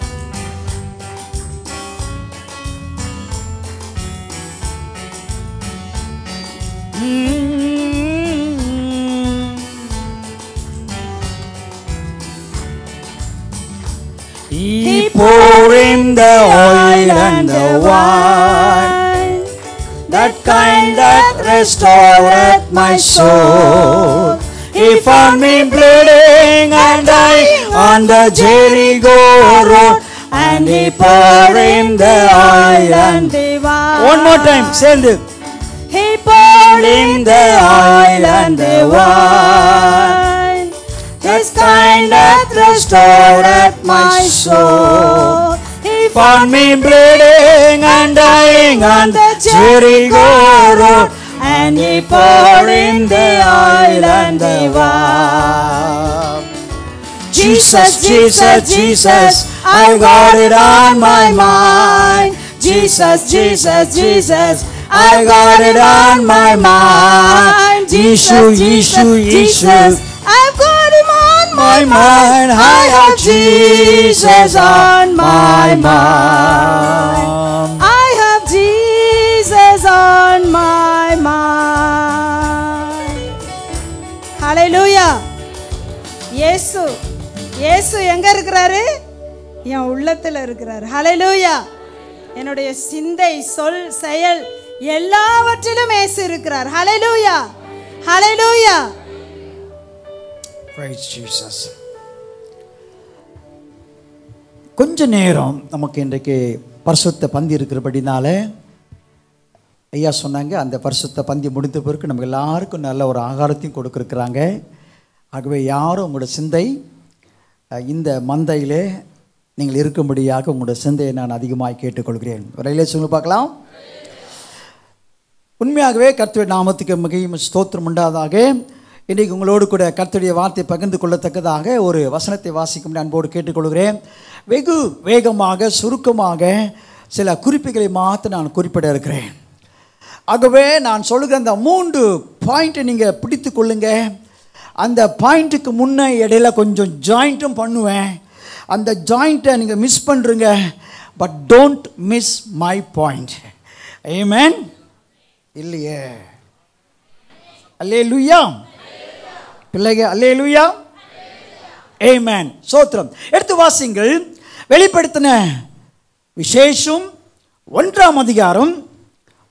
He poured in the oil and the wine, that kind that restored my soul. He found me bleeding and dying on the Jericho road, and he poured in the oil and the wine. One more time, send it. He poured in the oil and the wine, this kind that restored my soul. He found me bleeding and dying on the Jericho road, and he poured in the oil and the wine. Jesus, Jesus, Jesus, I got it on my mind. Jesus, Jesus, Jesus, I got it on my mind. Jesus, Jesus, Jesus, I've got him on my mind. I have Jesus on my mind. I have Jesus on my mind. Hallelujah. இயேசு இயேசு எங்க இருக்கிறாரு? என் உள்ளத்துல இருக்கிறாரு. ஹல்லேலூயா. என்னுடைய சிந்தை, சொல், செயல் எல்லாவற்றிலும் இயேசு இருக்கிறார். ஹல்லேலூயா. ஹல்லேலூயா. Praise Jesus. கொஞ்ச நேரம் நமக்கு இன்றைக்கு பரிசுத்த பந்தி இருக்கிறபடினால ஐயா சொன்னாங்க, அந்த பரிசுத்த பந்தி முடிந்த பிறகு நமக்கு எல்லாருக்கும் நல்ல ஒரு ஆகாரத்தையும் கொடுக்குறாங்க. ஆகவே யாரும் உங்களோட சிந்தை இந்த மந்தையிலே நீங்கள் இருக்கும்படியாக உங்களோட சிந்தையை நான் அதிகமாக கேட்டுக்கொள்கிறேன். ஒரு சொல்லி பார்க்கலாம். உண்மையாகவே கர்த்தருடைய நாமத்துக்கு மிகவும் ஸ்தோத்திரம் உண்டாதாக. இன்றைக்கு உங்களோடு கூட கர்த்தருடைய வார்த்தை பகிர்ந்து கொள்ளத்தக்கதாக ஒரு வசனத்தை வாசிக்கும் அன்போடு கேட்டுக்கொள்கிறேன். வெகு வேகமாக சுருக்கமாக சில குறிப்புகளை மாற்ற நான் குறிப்பிட இருக்கிறேன். ஆகவே நான் சொல்லுகிற அந்த 3 பாயிண்ட்டை நீங்கள் பிடித்து கொள்ளுங்க. அந்த பாயிண்ட்டுக்கு முன்னே இடையில கொஞ்சம் ஜாயிண்ட்டும் பண்ணுவேன். அந்த ஜாயிண்ட்டை நீங்கள் மிஸ் பண்ணுறீங்க, but don't miss my point. ஆமென். இல்லையே. அல்லேலூயா. பிள்ளைங்க அல்லேலூயா. ஆமென். ஸ்தோத்திரம். எடுத்து வாசிங்கள். வெளிப்படுத்தின விசேஷம் 1ஆம் அதிகாரம்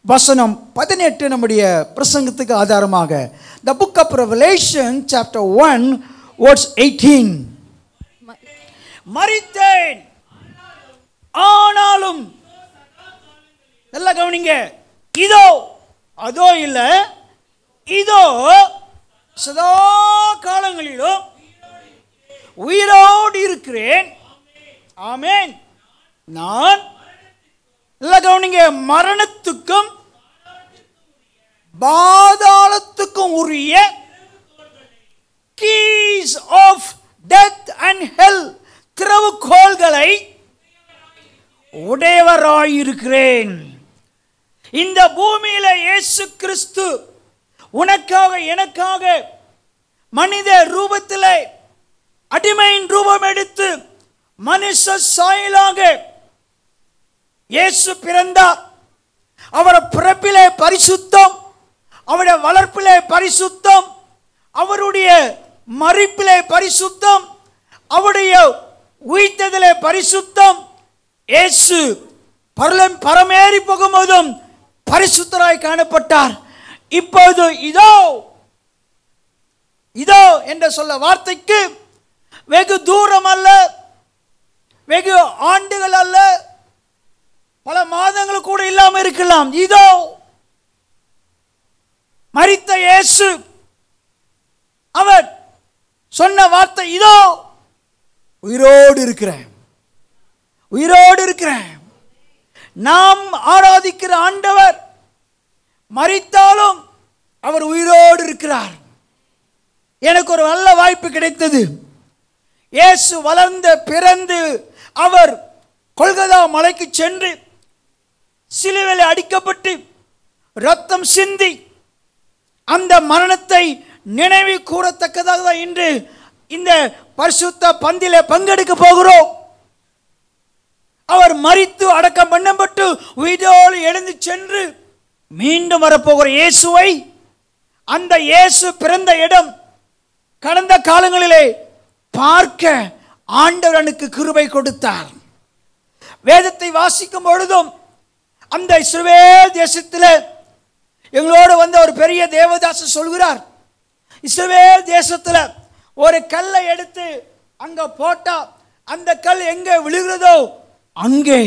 வசனம் 18 நம்முடைய பிரசங்கத்துக்கு ஆதாரமாக. The book of Revelation chapter 1 verse 18. மரித்தேன் ஆனாலும், நல்லா கவனிங்க, இதோ அதோ இல்ல, இதோ சதா காலங்களிலும் உயிரோடு இருக்கிறேன். ஆமென். நான், நல்லா கவனிங்க, மரணத்துக்கும் பாதாளத்துக்கும் உரிய keys of death and hell, திறவுகோல்களை உடையவராயிருக்கிறேன். இந்த பூமியில இயேசு கிறிஸ்து உனக்காக எனக்காக மனித ரூபத்திலே அடிமையின் ரூபம் எடுத்து மனுஷ சாயலாக இயேசு பிறந்தார். அவருடைய பிறப்பிலே பரிசுத்தம், அவருடைய வளர்ப்பிலே பரிசுத்தம், அவருடைய மரிப்பிலே பரிசுத்தம், அவருடைய உயிர்த்ததிலே பரிசுத்தம். இயேசு பரமேறி போகும்போதும் பரிசுத்தராய் காணப்பட்டார். இப்போது இதோ இதோ என்று சொல்ல வார்த்தைக்கு வெகு தூரம் அல்ல, வெகு ஆண்டுகள் அல்ல, பல மாதங்கள் கூட இல்லாமல் இருக்கலாம். இதோ மரித்த இயேசு அவர் சொன்ன வார்த்தை, இதோ உயிரோடு இருக்கிறேன், உயிரோடு இருக்கிறேன். நாம் ஆராதிக்கிற ஆண்டவர் மரித்தாலும் அவர் உயிரோடு இருக்கிறார். எனக்கு ஒரு நல்ல வாய்ப்பு கிடைத்தது. இயேசு வளர்ந்து பிறந்து அவர் கொல்கதா மலைக்கு சென்று சிலுவையில் அடிக்கப்பட்டு ரத்தம் சிந்தி அந்த மரணத்தை நினைவு கூறத்தக்கதாக இன்று இந்த பரிசுத்த பந்திலே பங்கெடுக்க போகிறோம். அவர் மரித்து அடக்கம் பண்ணப்பட்டு உயிரோடு எழுந்து சென்று மீண்டும் வரப்போகிற இயேசுவை, அந்த இயேசு பிறந்த இடம் கடந்த காலங்களிலே பார்க்க ஆண்டவர் எனக்கு கிருபை கொடுத்தார். வேதத்தை வாசிக்கும் பொழுதும் அந்த இஸ்ரவேல் தேசத்தில் எங்களோடு வந்த ஒரு பெரிய தேவதாசர் சொல்கிறார், இஸ்ரவேல் தேசத்தில் ஒரு கல்லை எடுத்து அங்க போட்டா அந்த கல் எங்கே விழுகிறதோ அங்கே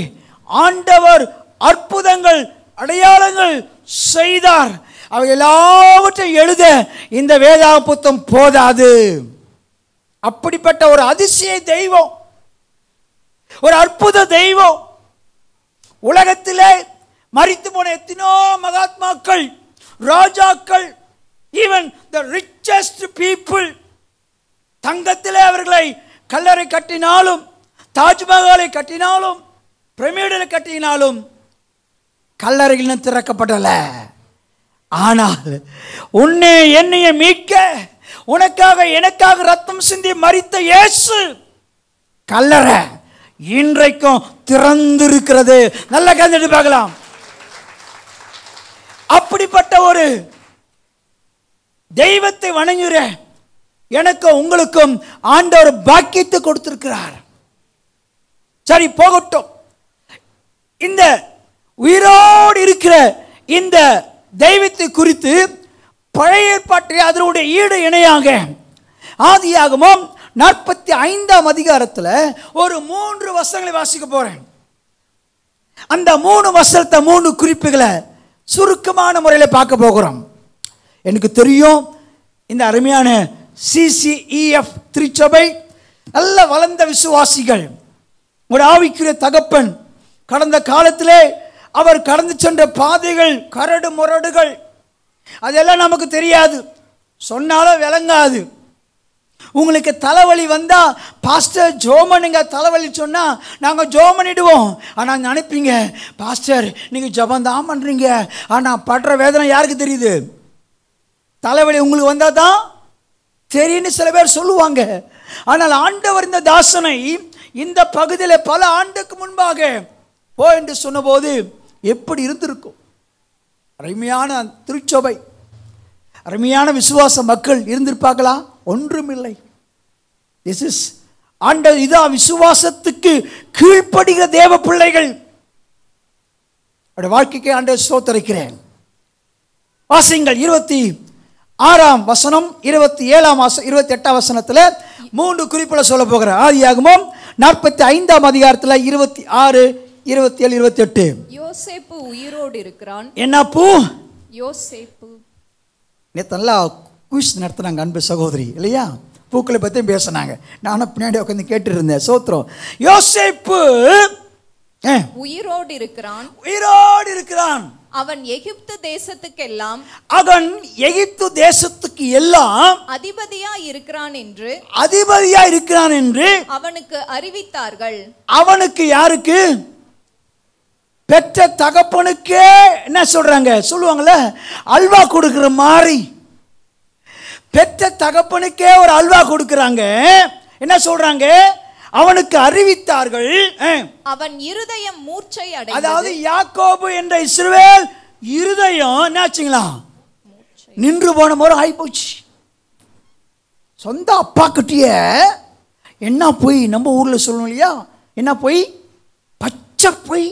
ஆண்டவர் அற்புதங்கள் அடையாளங்கள் செய்தார். அவை எல்லாவற்றையும் எழுத இந்த வேதா புத்தகம் போதாது. அப்படிப்பட்ட ஒரு அதிசய தெய்வம், ஒரு அற்புத தெய்வம். உலகத்திலே மரித்து போன எத்தனோ மகாத்மாக்கள், ராஜாக்கள், ஈவன் த ரிச்சஸ்ட் பீப்புள், தங்கத்திலே அவர்களை கல்லறை கட்டினாலும், தாஜ்மஹாலை கட்டினாலும், பிரமிடலை கட்டினாலும் கல்லறையில் திறக்கப்படல. ஆனால் உன்னை என்னைய மீட்க உனக்காக எனக்காக ரத்தம் சிந்தி மரித்த இயேசு கல்லறை இன்றைக்கும் திறந்திருக்கிறது. நல்ல கண்டு பார்க்கலாம். அப்படிப்பட்ட ஒரு தெய்வத்தை வணங்குகிற எனக்கு உங்களுக்கும் ஆண்டவர் பாக்கியத்தை கொடுத்திருக்கிறார். சரி, போகட்டும். இந்த உயிரோடு இருக்கிற இந்த தெய்வத்தை குறித்து பழைய ஏற்பாட்டில் அதனுடைய ஈடு இணையாக ஆதியாகமம் 45ஆம் அதிகாரத்தில் ஒரு 3 வசனங்களை வாசிக்க போறேன். அந்த 3 வசனத்தை 3 குறிப்புகளை சுருக்கமான முறையில் பார்க்க போகிறோம். எனக்கு தெரியும் இந்த அருமையான CCEF திருச்சபை நல்ல வளர்ந்த விசுவாசிகள், ஒரு ஆவிக்குரிய தகப்பன். கடந்த காலத்திலே அவர் கடந்து சென்ற பாதைகள், கரடு முரடுகள், அதெல்லாம் நமக்கு தெரியாது, சொன்னாலும் விளங்காது. உங்களுக்கு தலைவலி வந்தா பாஸ்டர் ஜோமனுங்க தலைவலி சொன்னா நாங்க ஜோமனிடுவோம். ஆனா நினைப்பீங்க, பாஸ்டர் நீங்க ஜபம் தான் பண்றீங்க, ஆனா படுற வேதனை யாருக்கு தெரியுது? தலைவலி உங்களுக்கு வந்தா தான் தெரியும்னு சில பேர் சொல்லுவாங்க. ஆனால் ஆண்டவர் இந்த தாசனை இந்த பகுதியில் பல ஆண்டுக்கு முன்பாக போ என்று சொன்னபோது எப்படி இருந்திருக்கும்? அருமையான திருச்சபை, அருமையான விசுவாச மக்கள் இருந்திருப்பார்களா? ஒன்றுமில்லை. திஸ் இஸ் ஆண்டவர். இதா விசுவாசத்துக்கு கீழ்ப்படுகிற தேவ பிள்ளைகள். அவருடைய வாழ்க்கைக்கு ஆண்டவர் ஸ்தோத்திரிக்கிறேன். வாசிங்கள் 26ஆம் வசனம், 27ஆம் வசனத்தில் 3 குறிப்புகளை சொல்ல போகிறேன். ஆதியாகமம் 45ஆம் அதிகாரத்தில் 26, 27, 28. யோசேப்பு உயிரோடு இருக்கிறான். என்ன பூ? யோசேப்பு. நேற்று நல்லா குயிஸ் நடத்துனாங்க அன்பு சகோதரி இல்லையா? பூக்களை பற்றி பேசினாங்க. நானும் பின்னாடி உட்காந்து கேட்டு இருந்தேன். சோத்திரம். யோசேப்பு உயிரோடு இருக்கிறான். உயிரோடு இருக்கிறான். அவன் எகிப்து தேசத்துக்கெல்லாம் அதிபதியா இருக்கிறான் என்று அவனுக்கு அறிவித்தார்கள். அவனுக்கு யாருக்கு? பெற்ற தகப்பனுக்கே என்ன சொல்றாங்க? சொல்லுவாங்கல்ல, அல்வா கொடுக்கிற மாதிரி. பெற்ற தகப்பனுக்கே ஒரு அல்வா கொடுக்கறாங்க. என்ன சொல்றாங்க? அவனுக்கு அறிவித்தார்கள். அவன் இருதயம் மூர்ச்சை அடைந்தது. அதாவது யாக்கோபு என்ற இஸ்ரவேல் இருதயம் என்னாச்சுங்களா? நின்று போன மாதிரி ஆயிப்போச்சு. சொந்த அப்பா கிட்டிய என்ன போய், நம்ம ஊர்ல சொல்லணும் இல்லையா, என்ன போய்? பச்சை பொய்.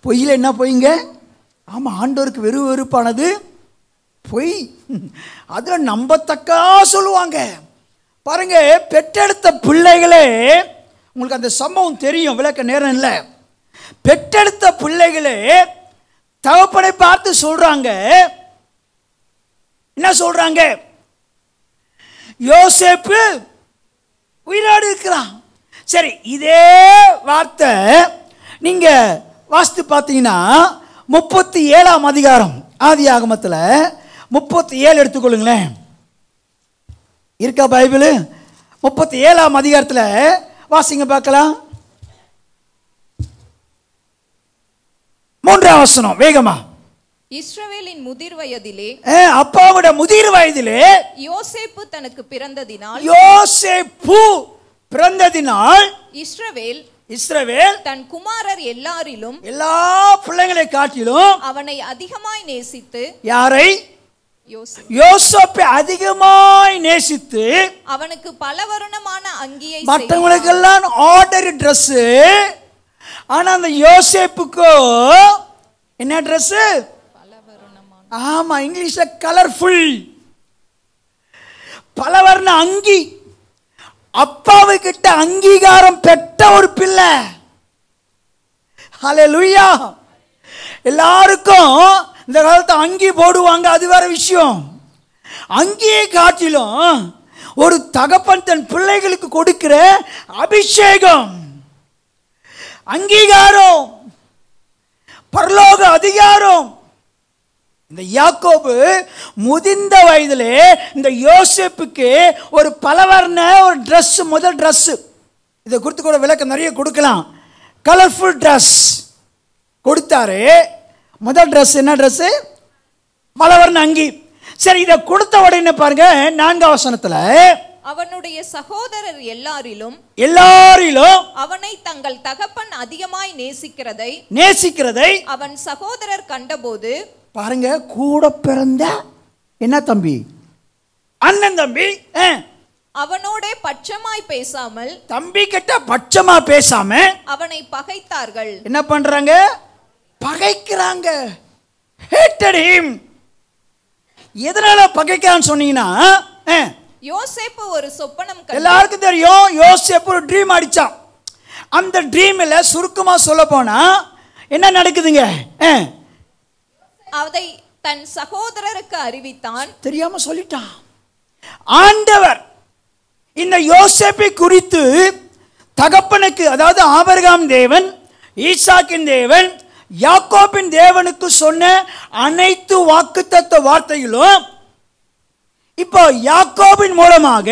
பொய்யில என்ன பொய்ங்க? ஆமா, ஆண்டவருக்கு வெறுப்பானது பொய். அதுல நம்பத்தக்கா சொல்லுவாங்க பாருங்க. பெற்றெடுத்த பிள்ளைகளே, உங்களுக்கு அந்த சம்பவம் தெரியும், விளக்க நேரம் இல்லை. பெற்றெடுத்த பிள்ளைகளே தகப்பனை பார்த்து சொல்றாங்க. என்ன சொல்றாங்க? யோசேப்பு உயிரோடு இருக்கிறான். சரி, இதே வார்த்தை நீங்க வாசித்து பார்த்தீங்கன்னா 37ஆம் அதிகாரம் ஆதியாகமத்தில் 37 எடுத்துக்கொள்ளுங்களேன். இருக்கா பைபிள்? 37ஆம் அதிகாரத்தில் வாசிங்க பார்க்கலாம். 3ஆம் வசனம் வேகமா. இஸ்ரவேலின் முதிர் வயதிலே, அப்பாவோட முதிர் வயதிலே யோசேப்பு தனக்கு பிறந்ததினால், இஸ்ரவேல் தன் குமாரர் எல்லாரிலும், எல்லா பிள்ளைகளை காட்டிலும் அவனை அதிகமாய் நேசித்து, யாரை? யோசேப்பை அதிகமாய் நேசித்து அவனுக்கு பலவர்ணமான அங்கியை, மற்றவங்களுக்கெல்லாம் ஆர்டர் Dress, ஆனா அந்த யோசேப்புக்கு என்ன Dress? பலவர்ணமான. ஆமா, இங்கிலீஷ்ல கலர்ஃபுல். பலவர்ண அங்கி. அப்பாவு கிட்ட அங்கீகாரம் பெற்ற ஒரு பிள்ளை. ஹல்லேலூயா. எல்லாருக்கும் இந்த காலத்தை அங்கி போடுவாங்க, அது வேற விஷயம். அங்கியை காட்டிலும் ஒரு தகப்பன் தன் பிள்ளைகளுக்கு கொடுக்கிற அபிஷேகம், அங்கீகாரம், பரலோக அதிகாரம். இந்த யாக்கோபு முதிர்ந்த வயதிலே இந்த யோசேப்புக்கு ஒரு பலவர்ண ஒரு Dress, முதல் Dress. இதை குறித்து கூட விளக்கம் நிறைய கொடுக்கலாம். கலர்ஃபுல் Dress கொடுத்தாரு. முதல் Dress என்ன Dress? பலவர்ண அங்கி. சரி, இதை கொடுத்த உடனே பாருங்க 4ஆம் வசனத்துல, அவனுடைய சகோதரர் எல்லாரிலும் அவனை தங்கள் தகப்பன் அதிகமாய் நேசிக்கிறதை அவன் சகோதரர் கண்டபோது, பாருங்க, கூட பிறந்த என்ன தம்பி? அண்ணன் தம்பி. அவனோட பட்சமாய் பேசாமல், தம்பி கிட்ட பட்சமா பேசாம அவனை பகைத்தார்கள். என்ன பண்றாங்க? பகைக்கிறாங்க. hated him. எதனால பகைக்கிறான்னு சொன்னீங்கன்னா, யோசேப்பு ஒரு சொப்பனம் கண்டான். எல்லாருக்கும் தெரியும், யோசேப்பு ஒரு ட்ரீம் அடிச்சான். அந்த ட்ரீம்ல சுருக்கமா சொல்ல போனா என்ன நடக்குதுங்க? அதை தன் சகோதரருக்கு அறிவித்தான். தெரியாம சொல்லிட்டான். ஆண்டவர் இந்த யோசேப்பை குறித்து தகப்பனுக்கு, அதாவது ஆபிரகாம் தேவன், ஈசாக்கின் தேவன், யாக்கோபின் தேவனுக்கு சொன்ன அனைத்து வாக்குத்தத்த வார்த்தைகளும் இப்போ யாக்கோபின் மூலமாக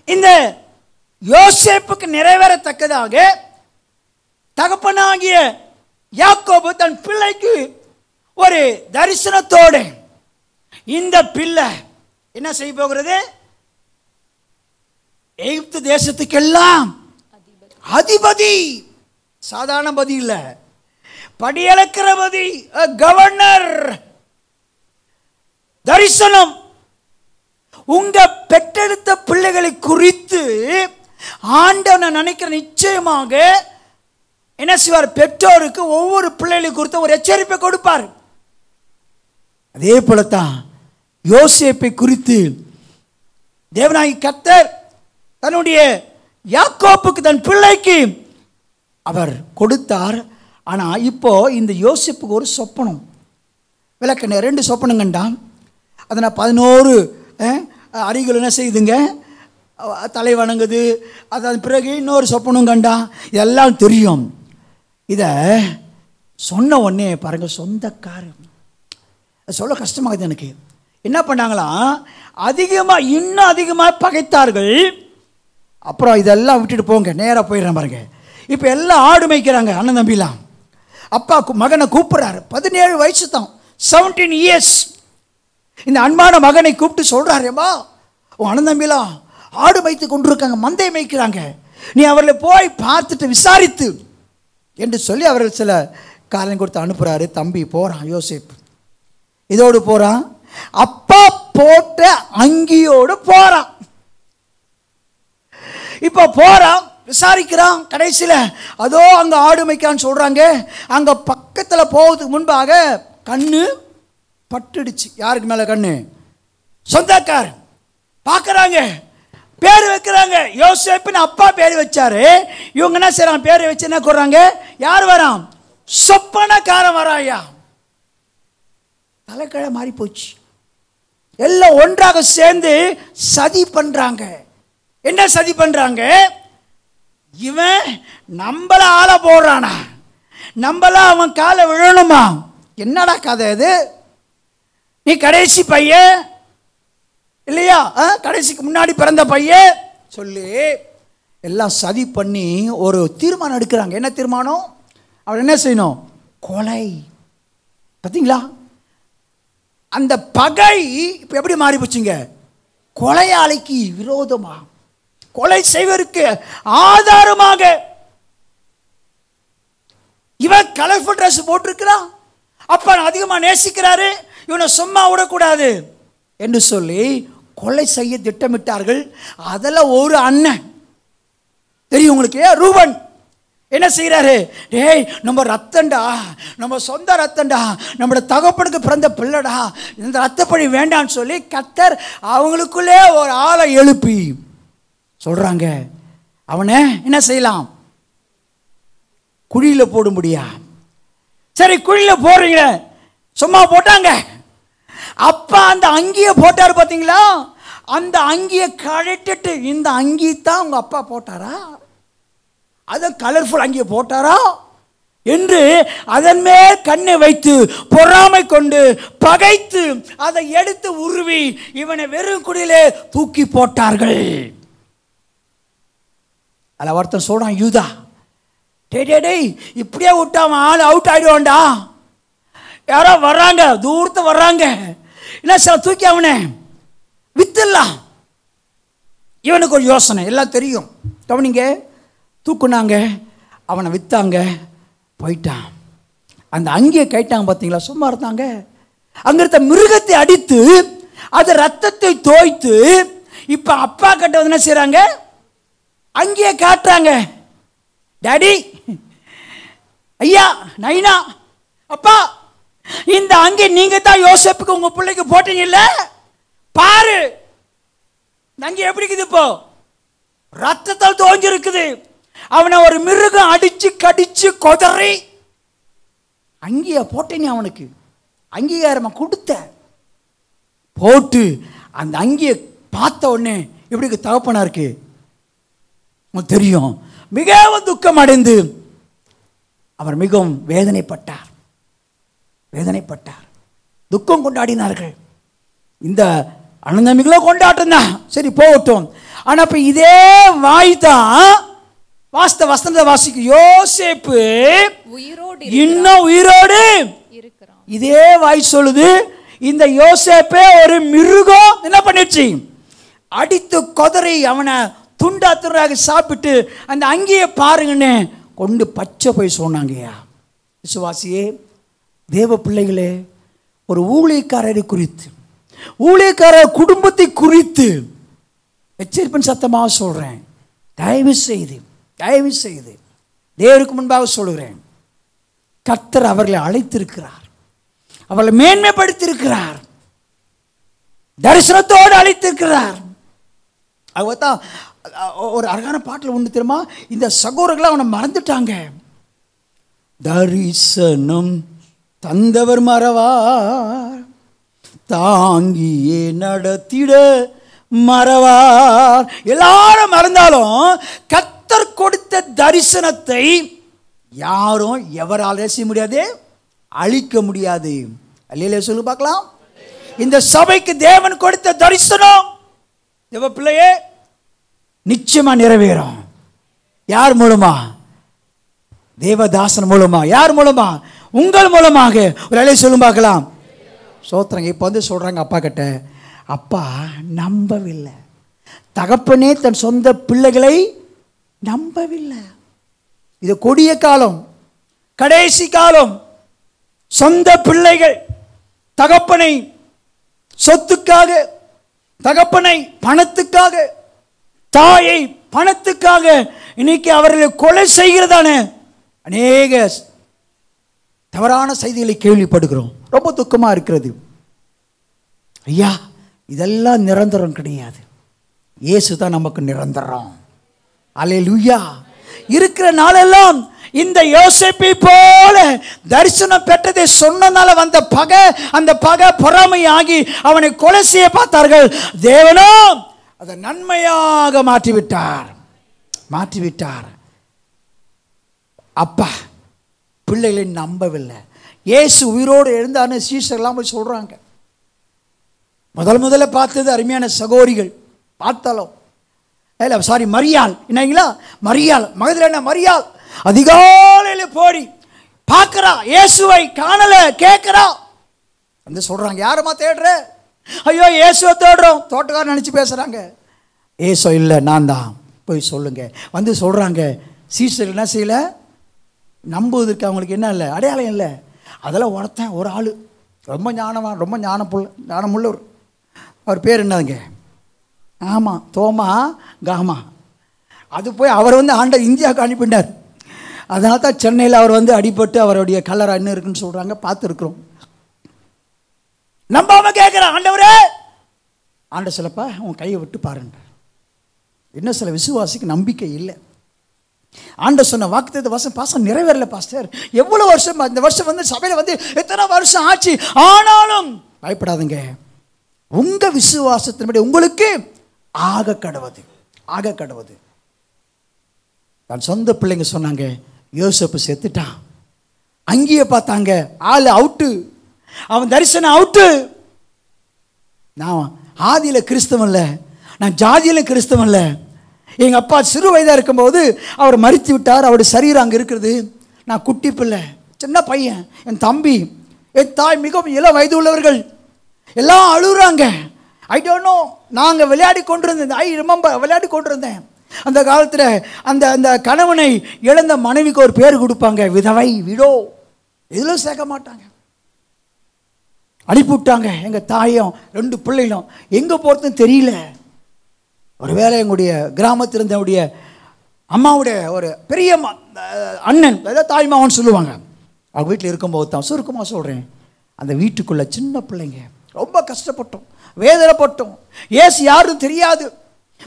இந்த யோசேப்புக்கு நிறைவேறத்தக்கதாக தகப்பனாகிய யாக்கோபு தன் பிள்ளைக்கு ஒரு தரிசனத்தோடு, இந்த பிள்ளை என்ன செய்ய போகிறது? எகிப்து தேசத்துக்கெல்லாம் அதிபதி. சாதாரண பதி இல்ல, படியளக்கிறபதி, கவர்னர். தரிசனம். உங்க பெற்றெடுத்த பிள்ளைகளை குறித்து ஆண்டவன் நினைக்கிற நிச்சயமாக என்ன செய்வார்? பெற்றோருக்கு ஒவ்வொரு பிள்ளைகளை குறித்து ஒரு எச்சரிப்பை கொடுப்பார். அதே போலத்தான் யோசேப்பை குறித்து தேவனாகிய கர்த்தர் தன்னுடைய யாக்கோப்புக்கு, தன் பிள்ளைக்கு அவர் கொடுத்தார். ஆனால் இப்போ இந்த யோசேப்புக்கு ஒரு சொப்பனம் விளக்கண்ண 2 சொப்பனம் கண்டான். அதனால் 11 அரிகள் என்ன செய்யுதுங்க? தலை வணங்குது. அதன் பிறகு இன்னொரு சொப்பனம் கண்டான். இதெல்லாம் தெரியும். இதை சொன்ன உடனே பாருங்க, சொந்தக்காரன் சொல்ல கஷ்டமாகுது எனக்கு. என்ன பண்ணாங்களாம்? அதிகமாக, இன்னும் அதிகமாக பகைத்தார்கள். அப்புறம் இதெல்லாம் விட்டுட்டு போங்க, நேராக போயிடுறேன் பாருங்க. இப்போ எல்லாம் ஆடு மேய்க்கிறாங்க அண்ணன் தம்பிலாம். அப்பா மகனை கூப்பிட்றாரு. 17 வயசு தான், 17 இயர்ஸ். இந்த அன்பான மகனை கூப்பிட்டு சொல்கிறாரு, ஏம்மா உன் அண்ணன் தம்பிலாம் ஆடு மேய்த்து கொண்டிருக்காங்க, மந்தை மேய்க்கிறாங்க, நீ அவர்களை போய் பார்த்துட்டு விசாரித்து என்று சொல்லி அவர்கள் சில காரணம் கொடுத்து அனுப்புகிறாரு. தம்பி போகிறான், யோசேப்பு இதோடு போகிறான். அப்பா போட்ட அங்கியோடு போகிறான். இப்போ போகிறான், விசாரிக்கிறான். கடைசியில் அதோ அங்கே ஆடு மேய்க்கான்னு சொல்கிறாங்க. அங்கே பக்கத்தில் போவதுக்கு முன்பாக கண்ணு பட்டுடுச்சு. யாருக்கு மேலே கண்ணு? சொந்தக்கார். பார்க்குறாங்க, பேர் வைக்கிறாங்க. யோசேப்புன்னு அப்பா பேர் வச்சாரு. இவங்க என்ன செய்றாங்க? பேரை வச்சு என்ன கூறாங்க? யார் வரான்? சொப்பனக்காரன் வராயா. தலைக்கழ மாறி போச்சு. எல்லாம் ஒன்றாக சேர்ந்து சதி பண்றாங்க. என்ன சதி பண்றாங்க? இவன் நம்மள ஆள போடுறானா, நம்மள அவன் காலை விழணுமா? என்னடா கதை இது? நீ கடைசி பையன் இல்லையா, கடைசிக்கு முன்னாடி பிறந்த பையன் சொல்லி எல்லாம் சதி பண்ணி ஒரு தீர்மானம் எடுக்கிறாங்க. என்ன தீர்மானம்? அவர் என்ன செய்யணும்? கொலை. பார்த்தீங்களா? அந்த பகை இப்போ எப்படி மாறி போச்சுங்க? கொலையாளிக்கு விரோதமா, கொலை செய்வதற்கு ஆதாரமாக. இவன் கலர்ஃபுல் ட்ரெஸ் போட்டிருக்கிறான், அப்பா அதிகமாக நேசிக்கிறாரு, இவனை சும்மா விடக்கூடாது என்று சொல்லி கொலை செய்ய திட்டமிட்டார்கள். அதில் ஒரு அண்ணன் தெரியும் உங்களுக்கு, ரூபன் என்ன செய்கிறாரு? டேய் நம்ம ரத்தண்டா, நம்ம சொந்த ரத்தண்டா, நம்மளோட தகப்பனுக்கு பிறந்த பிள்ளைடா, இந்த ரத்தப்பழி வேண்டான்னு சொல்லி கர்த்தர் அவங்களுக்குள்ளே ஒரு ஆளை எழுப்பி சொல்கிறாங்க, அவனை என்ன செய்யலாம்? குழியில் போட முடியா. சரி குழியில் போடுறீங்க, சும்மா போட்டாங்க. அப்பா அந்த அங்கியை போட்டார் பார்த்தீங்களா? அந்த அங்கியை கழட்டிட்டு இந்த அங்கி தான் உங்கள் அப்பா போட்டாரா, அதை கலர்ஃபுல் அங்கியை போட்டாரா என்று அதன் மேல் கண்ணை வைத்து பொறாமை கொண்டு பகைத்து அதை எடுத்து உருவி இவனை வெறும் குடியிலே தூக்கி போட்டார்கள். அதில் ஒருத்தன் சொல்றான், யூதா, டேய் இப்படியே விட்டாம ஆள் அவுட் ஆயிடுவான்டா. யாரோ வர்றாங்க, தூரத்து வர்றாங்க, என்ன சார் தூக்கி அவனை வித்துடலாம். இவனுக்கு ஒரு யோசனை, எல்லாம் தெரியும். கவனிங்க, தூக்குனாங்க, அவனை வித்தாங்க, போயிட்டான். அந்த அங்கேயே கைட்டாங்க பார்த்தீங்களா? சும்மா இருந்தாங்க. அங்க இருந்த மிருகத்தை அடித்து அது ரத்தத்தை தோய்த்து இப்ப அப்பா கிட்ட வந்து என்ன செய்றாங்க? அங்கேயே காட்டுறாங்க. டாடி, ஐயா, நைனா, அப்பா, இந்த அங்கே நீங்க தான் யோசேப்புக்கு உங்க பிள்ளைக்கு போட்டீங்கல்ல, பாரு அங்கே எப்படி இருக்குது? இப்போ ரத்தத்தால் தோஞ்சிருக்குது. அவனை ஒரு மிருகம் அடிச்சு கடிச்சு கொதறி அங்கேயே போட்டேனே. அவனுக்கு அங்கீகாரமா கொடுத்த போட்டு அந்த அங்கேயே பார்த்த உடனே எப்படி தகப்பனா இருக்கு தெரியும். மிகவும் துக்கம் அடைந்து அவர் மிகவும் வேதனைப்பட்டார். துக்கம் கொண்டாடினார்கள். இந்த அண்ணந்தம்பிகளோ கொண்டாட்டம் தான், சரி போகட்டும். ஆனா இப்ப இதே வாய் தான் வசனத்தை வாசிக்கு, யோசேப்பு இன்னும் உயிரோடு இருக்கிறான். இதே வாய் சொல்லுது, இந்த யோசேப்பே ஒரு மிருகம் என்ன பண்ணிடுச்சு? அடித்து கொதறி அவனை துண்டா துண்டாக சாப்பிட்டு அந்த அங்கேயே பாருங்கன்னு கொண்டு பச்சை போய் சொன்னாங்கய்யா. விசுவாசியே, தேவ பிள்ளைகளே, ஒரு ஊழியக்காரரை குறித்து, ஊழியக்காரர் குடும்பத்தை குறித்து எச்சரிப்பின் சத்தமாக சொல்கிறேன். தயவு செய்து தேவருக்கு முன்பாக சொல்கிறேன், கர்த்தர் அவர்களை அழைத்திருக்கிறார், அவர்களை மேன்மைப்படுத்தியிருக்கிறார், தரிசனத்தோடு அழைத்திருக்கிறார். அவதான் ஒரு அழகான பாட்டில் ஒன்று தெரியுமா, இந்த சகோதரர்களை அவனை மறந்துட்டாங்க. தரிசனம் தந்தவர் மறவார், தாங்கியே நடத்திட மறவார். எல்லாரும் மறந்தாலும் கர்த்தர் கொடுத்த தரிசனத்தை யாரும் எவரால் செய்ய முடியாது, அழிக்க முடியாது. அல்லேலூயா சொல்லு பார்க்கலாம். இந்த சபைக்கு தேவன் கொடுத்த தரிசனம் தேவ பிள்ளையே நிச்சயமா நிறைவேறும். யார் மூலமா? தேவதாசன் மூலமா. யார் மூலமா? உங்கள் மூலமாக. ஒரு அலை சொல்லும் பார்க்கலாம். சோத்திரங்க. இப்போ வந்து சொல்றாங்க அப்பா கிட்ட, அப்பா நம்பவில்லை, தகப்பனே தன் சொந்த பிள்ளைகளை நம்பவில்லை. இது கொடிய காலம், கடைசி காலம். சொந்த பிள்ளைகள் தகப்பனை சொத்துக்காக, தகப்பனை பணத்துக்காக, தாயை பணத்துக்காக இன்னைக்கு அவர்களை கொலை செய்கிறதான அநேக தவறான செய்திகளை கேள்விப்படுகிறோம். ரொம்ப துக்கமா இருக்கிறது. ஐயா, இதெல்லாம் நிரந்தரம் கிடையாது. இயேசு தான் நமக்கு நிரந்தரம். அல்லேலூயா. இருக்கிற நாளெல்லாம் இந்த யோசேப்பை போல தரிசனம் பெற்றதை சொன்னனால வந்த பகை, அந்த பகை பொறாமையாகி அவனை கொலை செய்ய பார்த்தார்கள். தேவனோ அதை நன்மையாக மாற்றிவிட்டார். அப்பா பிள்ளைகளை நம்பவில்லை. இயேசு உயிரோடு எழுந்தான்னு சீஷர்லாம் போய் சொல்றாங்க. முதல்ல பார்த்தது அருமையான சகோதரிகள். பார்த்தாலும் இல்லை, சாரி, மரியாள். என்னங்களா? மரியாள், மகதலேனா மரியாள் அதிகாலையில் போடி பார்க்கிறா, இயேசுவை காணல, கேட்கிறா. வந்து சொல்றாங்க, யாரம்மா தேடுற? ஐயோ இயேசுவை தேடுறோம். தோட்டக்காரன் நினைச்சு பேசுறாங்க. இயேசு இல்லை, நான் தான், போய் சொல்லுங்க. வந்து சொல்றாங்க. சீசர் என்ன செய்யல, நம்புவதற்கு அவங்களுக்கு என்ன இல்லை, அடையாளம் இல்லை. அதெல்லாம் ஒருத்தன், ஒரு ஆள் ரொம்ப ஞானவான், ரொம்ப ஞானமுள்ளவர். அவர் பேர் என்னதுங்க? ஆமாம், தோமா காமா. அது போய் அவர் வந்து ஆண்டவர் இந்தியாவுக்கு அனுப்பினார். அதனால தான் சென்னையில் அவர் வந்து அடிபட்டு அவருடைய கலர் என்ன இருக்குன்னு சொல்கிறாங்க, பார்த்துருக்குறோம். நம்பாம கேட்குறான், ஆண்டவரே, ஆண்டவர் சிலப்பா உன் கையை விட்டு பாருங்க. இன்னும் சில விசுவாசிக்கு நம்பிக்கை இல்லை. ஆண்டவர் சொன்ன வாக்குத்தத்த வசனம் பாசம் நிறைவேறல பாஸ்டர். எவ்வளோ வருஷம், இந்த வருஷம் வந்து சபையில் வந்து எத்தனை வருஷம் ஆச்சு, ஆனாலும் பயப்படாதுங்க. உங்க விசுவாசத்தின்படி உங்களுக்கு ஆக கடவுது. தன் சொந்த பிள்ளைங்க சொன்னாங்க, யோசேப்பு செத்துட்டான். அங்கேயே பார்த்தாங்க, ஆள் அவுட்டு, அவன் தரிசனம் அவுட்டு. நான் ஆதியில் கிறிஸ்தவன் இல்லை, நான் ஜாதியில் கிறிஸ்தவன் இல்லை. எங்கள் அப்பா சிறு வயதாக இருக்கும்போது அவர் மரித்து விட்டார். அவருடைய சரீரம் அங்கே இருக்கிறது. நான் குட்டி பிள்ளை, சின்ன பையன். என் தம்பி, என் தாய் மிகவும் இளம் வயது உள்ளவர்கள். எல்லாம் அழுகுறாங்க. I don't know. நாங்கள் விளையாடி கொண்டிருந்தேன். அந்த காலத்தில் அந்த அந்த கணவனை இழந்த மனைவிக்கு ஒரு பேர் கொடுப்பாங்க, விதவை, விடோ. இதில் சேர்க்க மாட்டாங்க. அனுப்பிவிட்டாங்க. எங்கள் தாயும் 2 பிள்ளைகளும் எங்கே போகிறதுன்னு தெரியல. ஒருவேளை எங்களுடைய கிராமத்தில் இருந்தவுடைய அம்மாவுடைய ஒரு பெரிய அண்ணன், அதாவது தாய்மாவன்னு சொல்லுவாங்க, அவங்க வீட்டில் இருக்கும்போது தான், சுருக்கமாக சொல்கிறேன், அந்த வீட்டுக்குள்ளே சின்ன பிள்ளைங்க ரொம்ப கஷ்டப்பட்டோம், வேதனைப்பட்டோம். ஏசு யாரும் தெரியாது.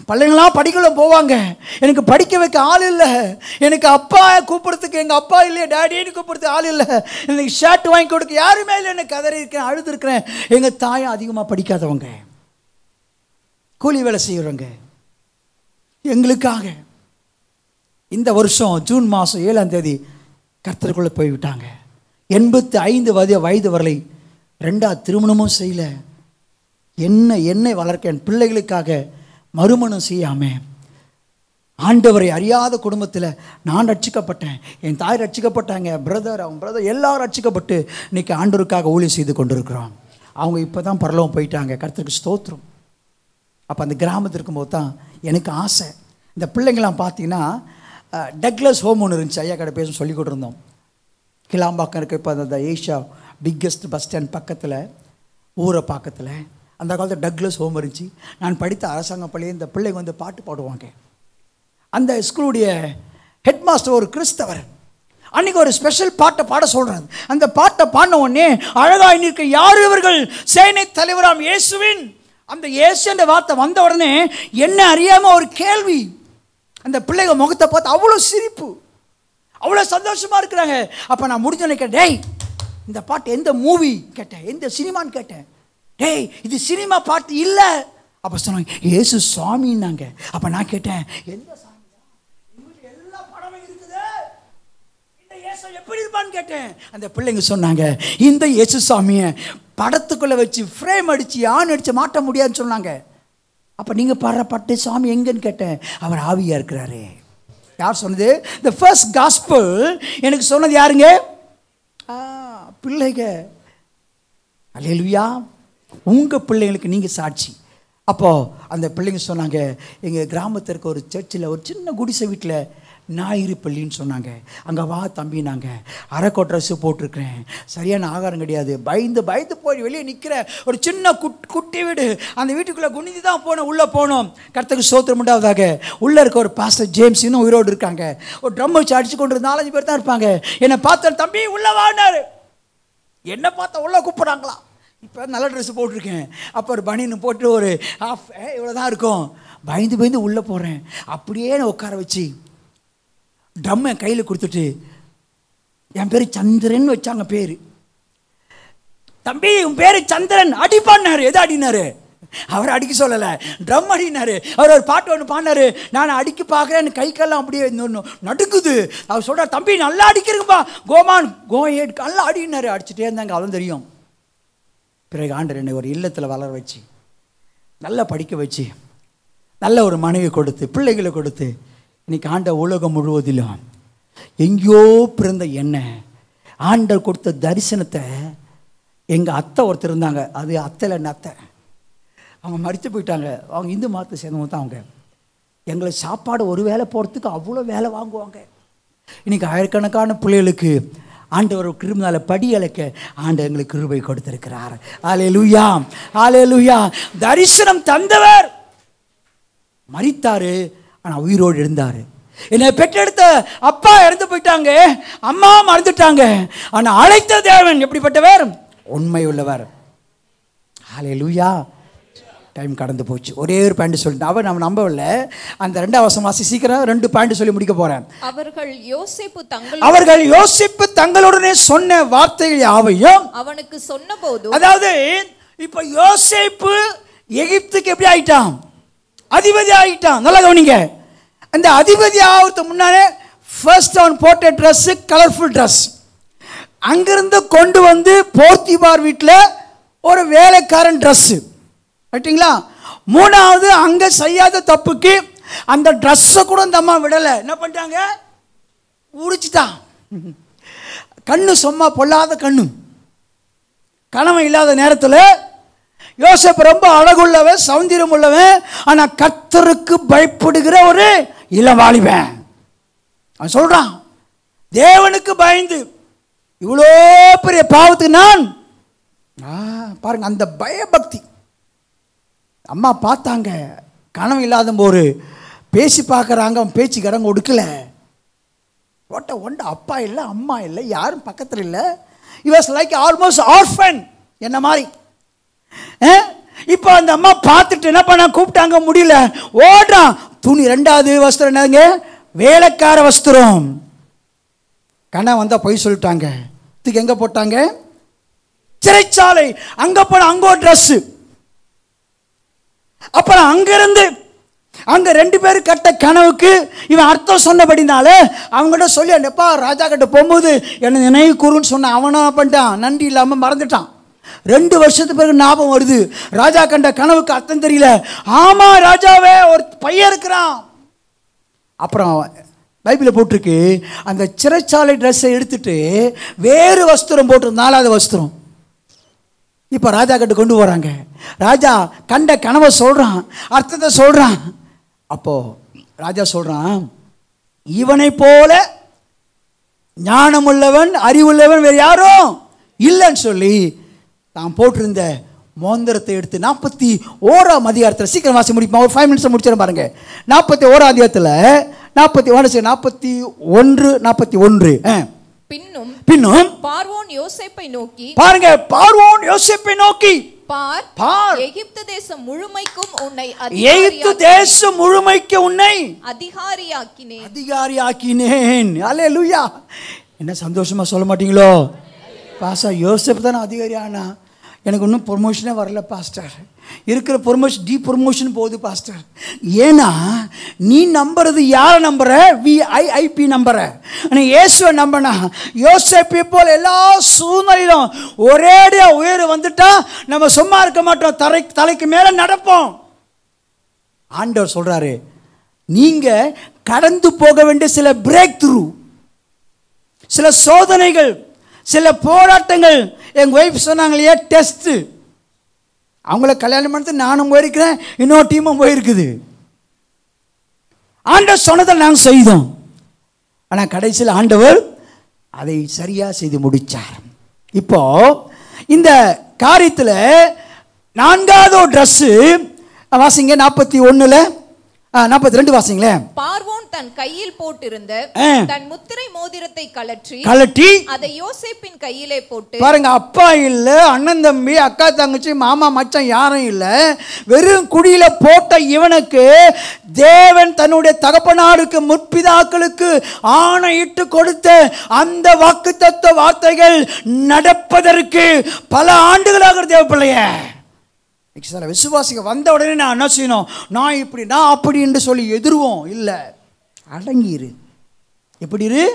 பிள்ளைங்களாம் படிக்கலாம் போவாங்க. எனக்கு படிக்க வைக்க ஆள் இல்லை. எனக்கு அப்பா கூப்பிட்றதுக்கு எங்கள் அப்பா இல்லையே, டேடின்னு கூப்பிட்றதுக்கு ஆள் இல்லை. எனக்கு ஷர்ட் வாங்கி கொடுக்க யாருமே இல்லை. எனக்கு கதறி இருக்கேன், அழுது இருக்கிறேன். எங்கள் தாயும் அதிகமாக படிக்காதவங்க, கூலி வேலை செய்கிறவங்க. எங்களுக்காக இந்த வருஷம் ஜூன் மாதம் 7ஆம் தேதி கர்த்தருக்குள்ளே போய்விட்டாங்க. 85 வயது வரலை 2ஆவது திருமணமும் செய்யல. என்னை வளர்க்க என் பிள்ளைகளுக்காக மறுமணம் செய்யாமல் ஆண்டவரை அறியாத குடும்பத்தில் நான் ரட்சிக்கப்பட்டேன், என் தாய் ரட்சிக்கப்பட்டாங்க, அவன் பிரதர் எல்லாரும் ரட்சிக்கப்பட்டு இன்றைக்கி ஆண்டவருக்காக ஊழியம் செய்து கொண்டிருக்கிறோம். அவங்க இப்போ தான் பரலோகம் போயிட்டாங்க. கர்த்தருக்கு ஸ்தோத்திரம். அப்போ அந்த கிராமத்தில் இருக்கும்போது தான் எனக்கு ஆசை. இந்த பிள்ளைங்களாம் பார்த்தீங்கன்னா டக்ளஸ் ஹோம் ஒன்று இருந்துச்சு, ஐயா கடை பேச சொல்லி கொடுத்துருந்தோம். கிளாம்பாக்கம் இருக்க இப்போ அந்த ஏஷியா பிக்கெஸ்ட் பஸ் ஸ்டாண்ட் பக்கத்தில் ஊரை பக்கத்தில் அந்த காலத்தில் டக்ளஸ் ஹோம் இருந்துச்சு. நான் படித்த அரசாங்க பள்ளியில் இந்த பிள்ளைங்க வந்து பாட்டு பாடுவாங்க. அந்த ஸ்கூலுடைய ஹெட் மாஸ்டர் ஒரு கிறிஸ்தவர். அன்றைக்கி ஒரு ஸ்பெஷல் பாட்டை பாட சொல்கிறாரு. அந்த பாட்டை பாடின உடனே அழகாக நிற்க யார் இவர்கள், சேனை தலைவராம் இயேசுவின். அந்த இயேசுன்ற வார்த்தை வந்த உடனே என்ன அறியாமல் ஒரு கேள்வி. அந்த பிள்ளைங்க முகத்தை பார்த்து அவ்வளோ சிரிப்பு, அவ்வளோ சந்தோஷமாக இருக்கிறாங்க. அப்போ நான் முடிஞ்சோன்னு கேட்டேன், டேய் இந்த பாட்டு எந்த மூவி கேட்டேன், எந்த சினிமான்னு கேட்டேன். டேய் இது சினிமா பாட்டு இல்லை. அப்போ சொன்னாங்க இயேசு சுவாமின்னாங்க. அப்போ நான் கேட்டேன் எந்த சாமி, எல்லா படமும் இருக்குது, இந்த இயேசு எப்படி இருப்பான்னு கேட்டேன். அந்த பிள்ளைங்க சொன்னாங்க இந்த இயேசு சாமியை படத்துக்குள்ளே வச்சு ஃப்ரேம் அடித்து ஆண் அடித்து மாட்ட முடியாதுன்னு சொன்னாங்க. அப்போ நீங்கள் பாடுற பாட்டு சாமி எங்கன்னு கேட்டேன். அவர் ஆவியாக இருக்கிறாரு. யார் சொன்னது? த ஃபர்ஸ்ட் காஸ்பல் எனக்கு சொன்னது யாருங்க? பிள்ளைங்க. அல்லேலூயா. உங்கள் பிள்ளைங்களுக்கு நீங்கள் சாட்சி. அப்போது அந்த பிள்ளைங்க சொன்னாங்க எங்கள் கிராமத்தில் இருக்க ஒரு சர்ச்சில் ஒரு சின்ன குடிசை வீட்டில் ஞாயிறு பள்ளின்னு சொன்னாங்க. அங்கே வா தம்பி, நாங்கள் அரைக்கோட் ட்ரெஸ்ஸு போட்டிருக்கிறேன், சரியான ஆகாரம் கிடையாது, பயந்து பயந்து போய் வெளியே நிற்கிற ஒரு சின்ன குட்டி வீடு. அந்த வீட்டுக்குள்ளே குனிந்து தான் போனோம், உள்ளே போனோம். கர்த்தருக்கு ஸ்தோத்திரம் உண்டாவதாக. உள்ளே இருக்க ஒரு பாஸ்டர் ஜேம்ஸ் இன்னும் உயிரோடு இருக்காங்க. ஒரு ட்ரம் வச்சு அடிச்சு கொண்டு 4-5 பேர் தான் இருப்பாங்க. என்னை பார்த்த தம்பி உள்ளே வாடினாரு. என்னை பார்த்தா உள்ளே கூப்பிட்றாங்களாம். இப்போ நல்ல ட்ரெஸ்ஸு போட்டிருக்கேன். அப்போ ஒரு பனின்னு போட்டு ஒரு ஹாஃப் இவ்வளோ தான் இருக்கும். பயந்து பயந்து உள்ளே போகிறேன். அப்படியே நான் உட்கார வச்சு ட்ரம்மை கையில் கொடுத்துட்டு, என் பேர் சந்திரன் வச்சாங்க பேர். தம்பி உன் பேர் சந்திரன் அடிப்பான்னாரு. எது அடினாரு? அவர் அடிக்க சொல்லலை, ட்ரம் அடினாரு. அவர் ஒரு பாட்டு ஒன்று பாடினாரு. நான் அடிக்க பார்க்குறேன், கை கால்லாம் அப்படியே நடுக்குது. அவர் சொல்கிறார் தம்பி நல்லா அடிக்கிறீங்கப்பா, கோமான் கோஹெட் நல்லா அடினாரு. அடிச்சுட்டே இருந்தாங்க. அவன் தெரியும். பிறகு ஆண்டவர் என்னை ஒரு இல்லத்தில் வளர வச்சு, நல்லா படிக்க வச்சு, நல்ல ஒரு மனைவி கொடுத்து, பிள்ளைகளை கொடுத்து, இன்னைக்கு ஆண்டவர் உலகம் முழுவதிலும் எங்கேயோ பிறந்த என்ன ஆண்டவர் கொடுத்த தரிசனத்தை எங்கள் அத்தை ஒருத்தர் இருந்தாங்க. அது அத்தையில் என்ன அத்தை, அவங்க மரித்து போயிட்டாங்க. அவங்க இந்து மதத்தை சேர்ந்தவங்க தான். அவங்க எங்களை சாப்பாடு ஒரு வேலை போகிறதுக்கு அவ்வளோ வேலை வாங்குவாங்க. இன்றைக்கி ஆயிரக்கணக்கான பிள்ளைகளுக்கு ஆண்டவர் கிருமினால படி அழைக்க ஆண்டவர் எங்களுக்கு கிருபை கொடுத்திருக்கிறார். அல்லேலூயா, அல்லேலூயா. தரிசனம் தந்தவர் மரித்தாரு, ஆனால் உயிரோடு இருந்தார். என்னை பெற்றெடுத்த அப்பா இறந்து போயிட்டாங்க, அம்மா மறந்துட்டாங்க. ஆனால் அழைத்த தேவன் எப்படிப்பட்டவர்? உண்மை உள்ளவர். அல்லேலூயா. டைம் கடந்து போச்சு. ஒரே ஒரு பாயிண்ட் சொல்லிட்டு அவன் நம்ம நம்பவில்லை. அந்த 2ஆம் வசனம் வாசி சீக்கிரம். 2 பாயிண்ட் சொல்லி முடிக்க போறேன். அவர்கள் யோசிப்பு தங்களுடனே சொன்ன வார்த்தைகள் யாவையும் அவனுக்கு சொன்னபோது, அதாவது இப்ப யோசேப்பு எகிப்துக்கு எப்படி ஆயிட்டான்? அதிபதி ஆகிட்டான். நல்லா கவனிங்க. அந்த அதிபதி ஆகிறதுக்கு முன்னாலே ஃபர்ஸ்ட் அவன் போட்ட ட்ரெஸ் கலர்ஃபுல் ட்ரெஸ். அங்கிருந்து கொண்டு வந்து போர்த்திபார் வீட்டில் ஒரு வேலைக்காரன் ட்ரெஸ்ஸு ரைட்டுங்களா. 3வது அங்கே செய்யாத தப்புக்கு அந்த ட்ரெஸ்ஸை கூட அந்த அம்மா விடலை. என்ன பண்ணிட்டாங்க? உரிச்சிட்டான். கண்ணு சும்மா பொல்லாத கண்ணு. கணவன் இல்லாத நேரத்தில் யோசேப்பு ரொம்ப அழகுள்ளவன், சௌந்தரியம் உள்ளவன், ஆனால் கர்த்தருக்கு பயப்படுகிற ஒரு இளவாலிபன். அவன் சொல்றான் தேவனுக்கு பயந்து இவ்வளோ பெரிய பாவத்துக்கு நான் பாருங்க. அந்த பயபக்தி அம்மா பார்த்தாங்க. கனவு இல்லாத போது பேசி பார்க்குறாங்க. அவன் பேச்சு கடங்க ஒடுக்கல. ஒண்ட அப்பா இல்லை, அம்மா இல்லை, யாரும் பக்கத்தில் இல்லை. He was like almost orphan. என்ன மாதிரி. இப்போ அந்த அம்மா பார்த்துட்டு என்ன பண்ண கூப்பிட்டாங்க, முடியல, ஓடுறான். துணி 2வது வஸ்திரம் என்னங்க? வேலைக்கார வஸ்திரம். கண்ணா வந்தா போய் சொல்லிட்டாங்க. இதுக்கு எங்க போட்டாங்க? சிறைச்சாலை. அங்க போன அங்க ஒரு ட்ரெஸ். அப்புறம் அங்கிருந்து அங்க 2 பேர் கட்ட கனவுக்கு இவன் அர்த்தம் சொன்னபடினால அவங்ககிட்ட சொல்லி அண்டப்பா ராஜா கிட்ட போகும்போது என்ன நினைவு கூறுன்னு சொன்ன. அவனா பண்ணிட்டான், நன்றி இல்லாம மறந்துட்டான். 2 வருஷத்துக்கு பிறகு ஞாபகம் வருது. ராஜா கண்ட கனவுக்கு அர்த்தம் தெரியல. ஆமா ராஜாவே ஒரு பையன் இருக்கிறான். அப்புறம் பைபிளில் போட்டிருக்கு அந்த சிறைச்சாலை ட்ரெஸ்ஸை எடுத்துட்டு வேறு வஸ்திரம் போட்டு 4வது வஸ்திரம். இப்போ ராஜா கிட்ட கொண்டு போகிறாங்க. ராஜா கண்ட கனவை சொல்கிறான், அர்த்தத்தை சொல்கிறான். அப்போ ராஜா சொல்கிறான் இவனை போல ஞானமுள்ளவன் அறிவுள்ளவன் வேறு யாரும் இல்லைன்னு சொல்லி தான் போட்டிருந்த மோந்திரத்தை எடுத்து 41ஆம் அதிகாரத்தில், சீக்கிரம் வாசி முடிப்போம், ஒரு 5 நிமிஷம் முடிச்சிடும் பாருங்க. 41ஆம் அதிகாரத்தில் 41 பின்னும் பார்வோன் யோசேப்பை நோக்கி, பாருங்க, பார்வோன் யோசேப்பை நோக்கி, பார் எகிப்து தேசம் முழுமைக்கும் உன்னை அதிகாரியாக்கினேன். அல்லேலூயா. என்ன சந்தோஷமா சொல்ல மாட்டீங்களோ? பாஸ்டர் யோசேப் தானே அதிகாரி ஆனா, எனக்கு இன்னும் ப்ரொமோஷனே வரல பாஸ்டர். இருக்கிற ப்ரொமோஷன் ப்ரொமோஷன் போகுது பாஸ்டர். ஏன்னா நீ நம்புறது யாரை நம்புற? VIP நம்புற. இயேசுவை நம்பனா யோசேப்பை போல் எல்லா சூழ்நிலையிலும் ஒரேடியா உயர வந்துட்டா நம்ம சும்மா இருக்க மாட்டோம், தலைக்கு மேல நடப்போம். ஆண்டவர் சொல்றாரு, நீங்க கடந்து போக வேண்டிய சில பிரேக் த்ரூ, சில சோதனைகள், சில போராட்டங்கள். எங்க ஒய்ஃப் சொன்னாங்க இல்லையா, டெஸ்ட். அவங்கள கல்யாணம் பண்ணி நானும் போயிருக்கிறேன், இன்னொரு டீமும் போயிருக்குது. ஆண்டவர் சொன்னதை நாங்கள் செய்தோம். ஆனால் கடைசியில் ஆண்டவர் அதை சரியா செய்து முடிச்சார். இப்போ இந்த காரியத்தில் 4வது ட்ரெஸ் வாசிங்க. 42 வாசிங்களே. பார்வோன் தன் கையில் போட்டிருந்த தன் முத்திரை மோதிரத்தை கழற்றி அதை யோசேப்பின் கையிலே போட்டு, பாருங்க, அப்பா இல்ல, அண்ணன் தம்பி, அக்கா தங்கச்சி, மாமா மச்சான் யாரும் இல்ல, வெறும் குடியில போட்ட இவனுக்கு தேவன் தன்னுடைய தகப்பனாருக்கு முற்பிதாக்களுக்கு ஆணையிட்டு கொடுத்த அந்த வாக்குத்தத்த வார்த்தைகள் நடப்பதற்கு பல ஆண்டுகளாக தேவைப்பில்லைய. சில விசுவாசிகள் வந்த உடனே நான் என்ன செய்யணும், நான் இப்படி நான் அப்படி என்று சொல்லி எதிர்வோம். இல்லை, அடங்கிரு. எப்படி இரு?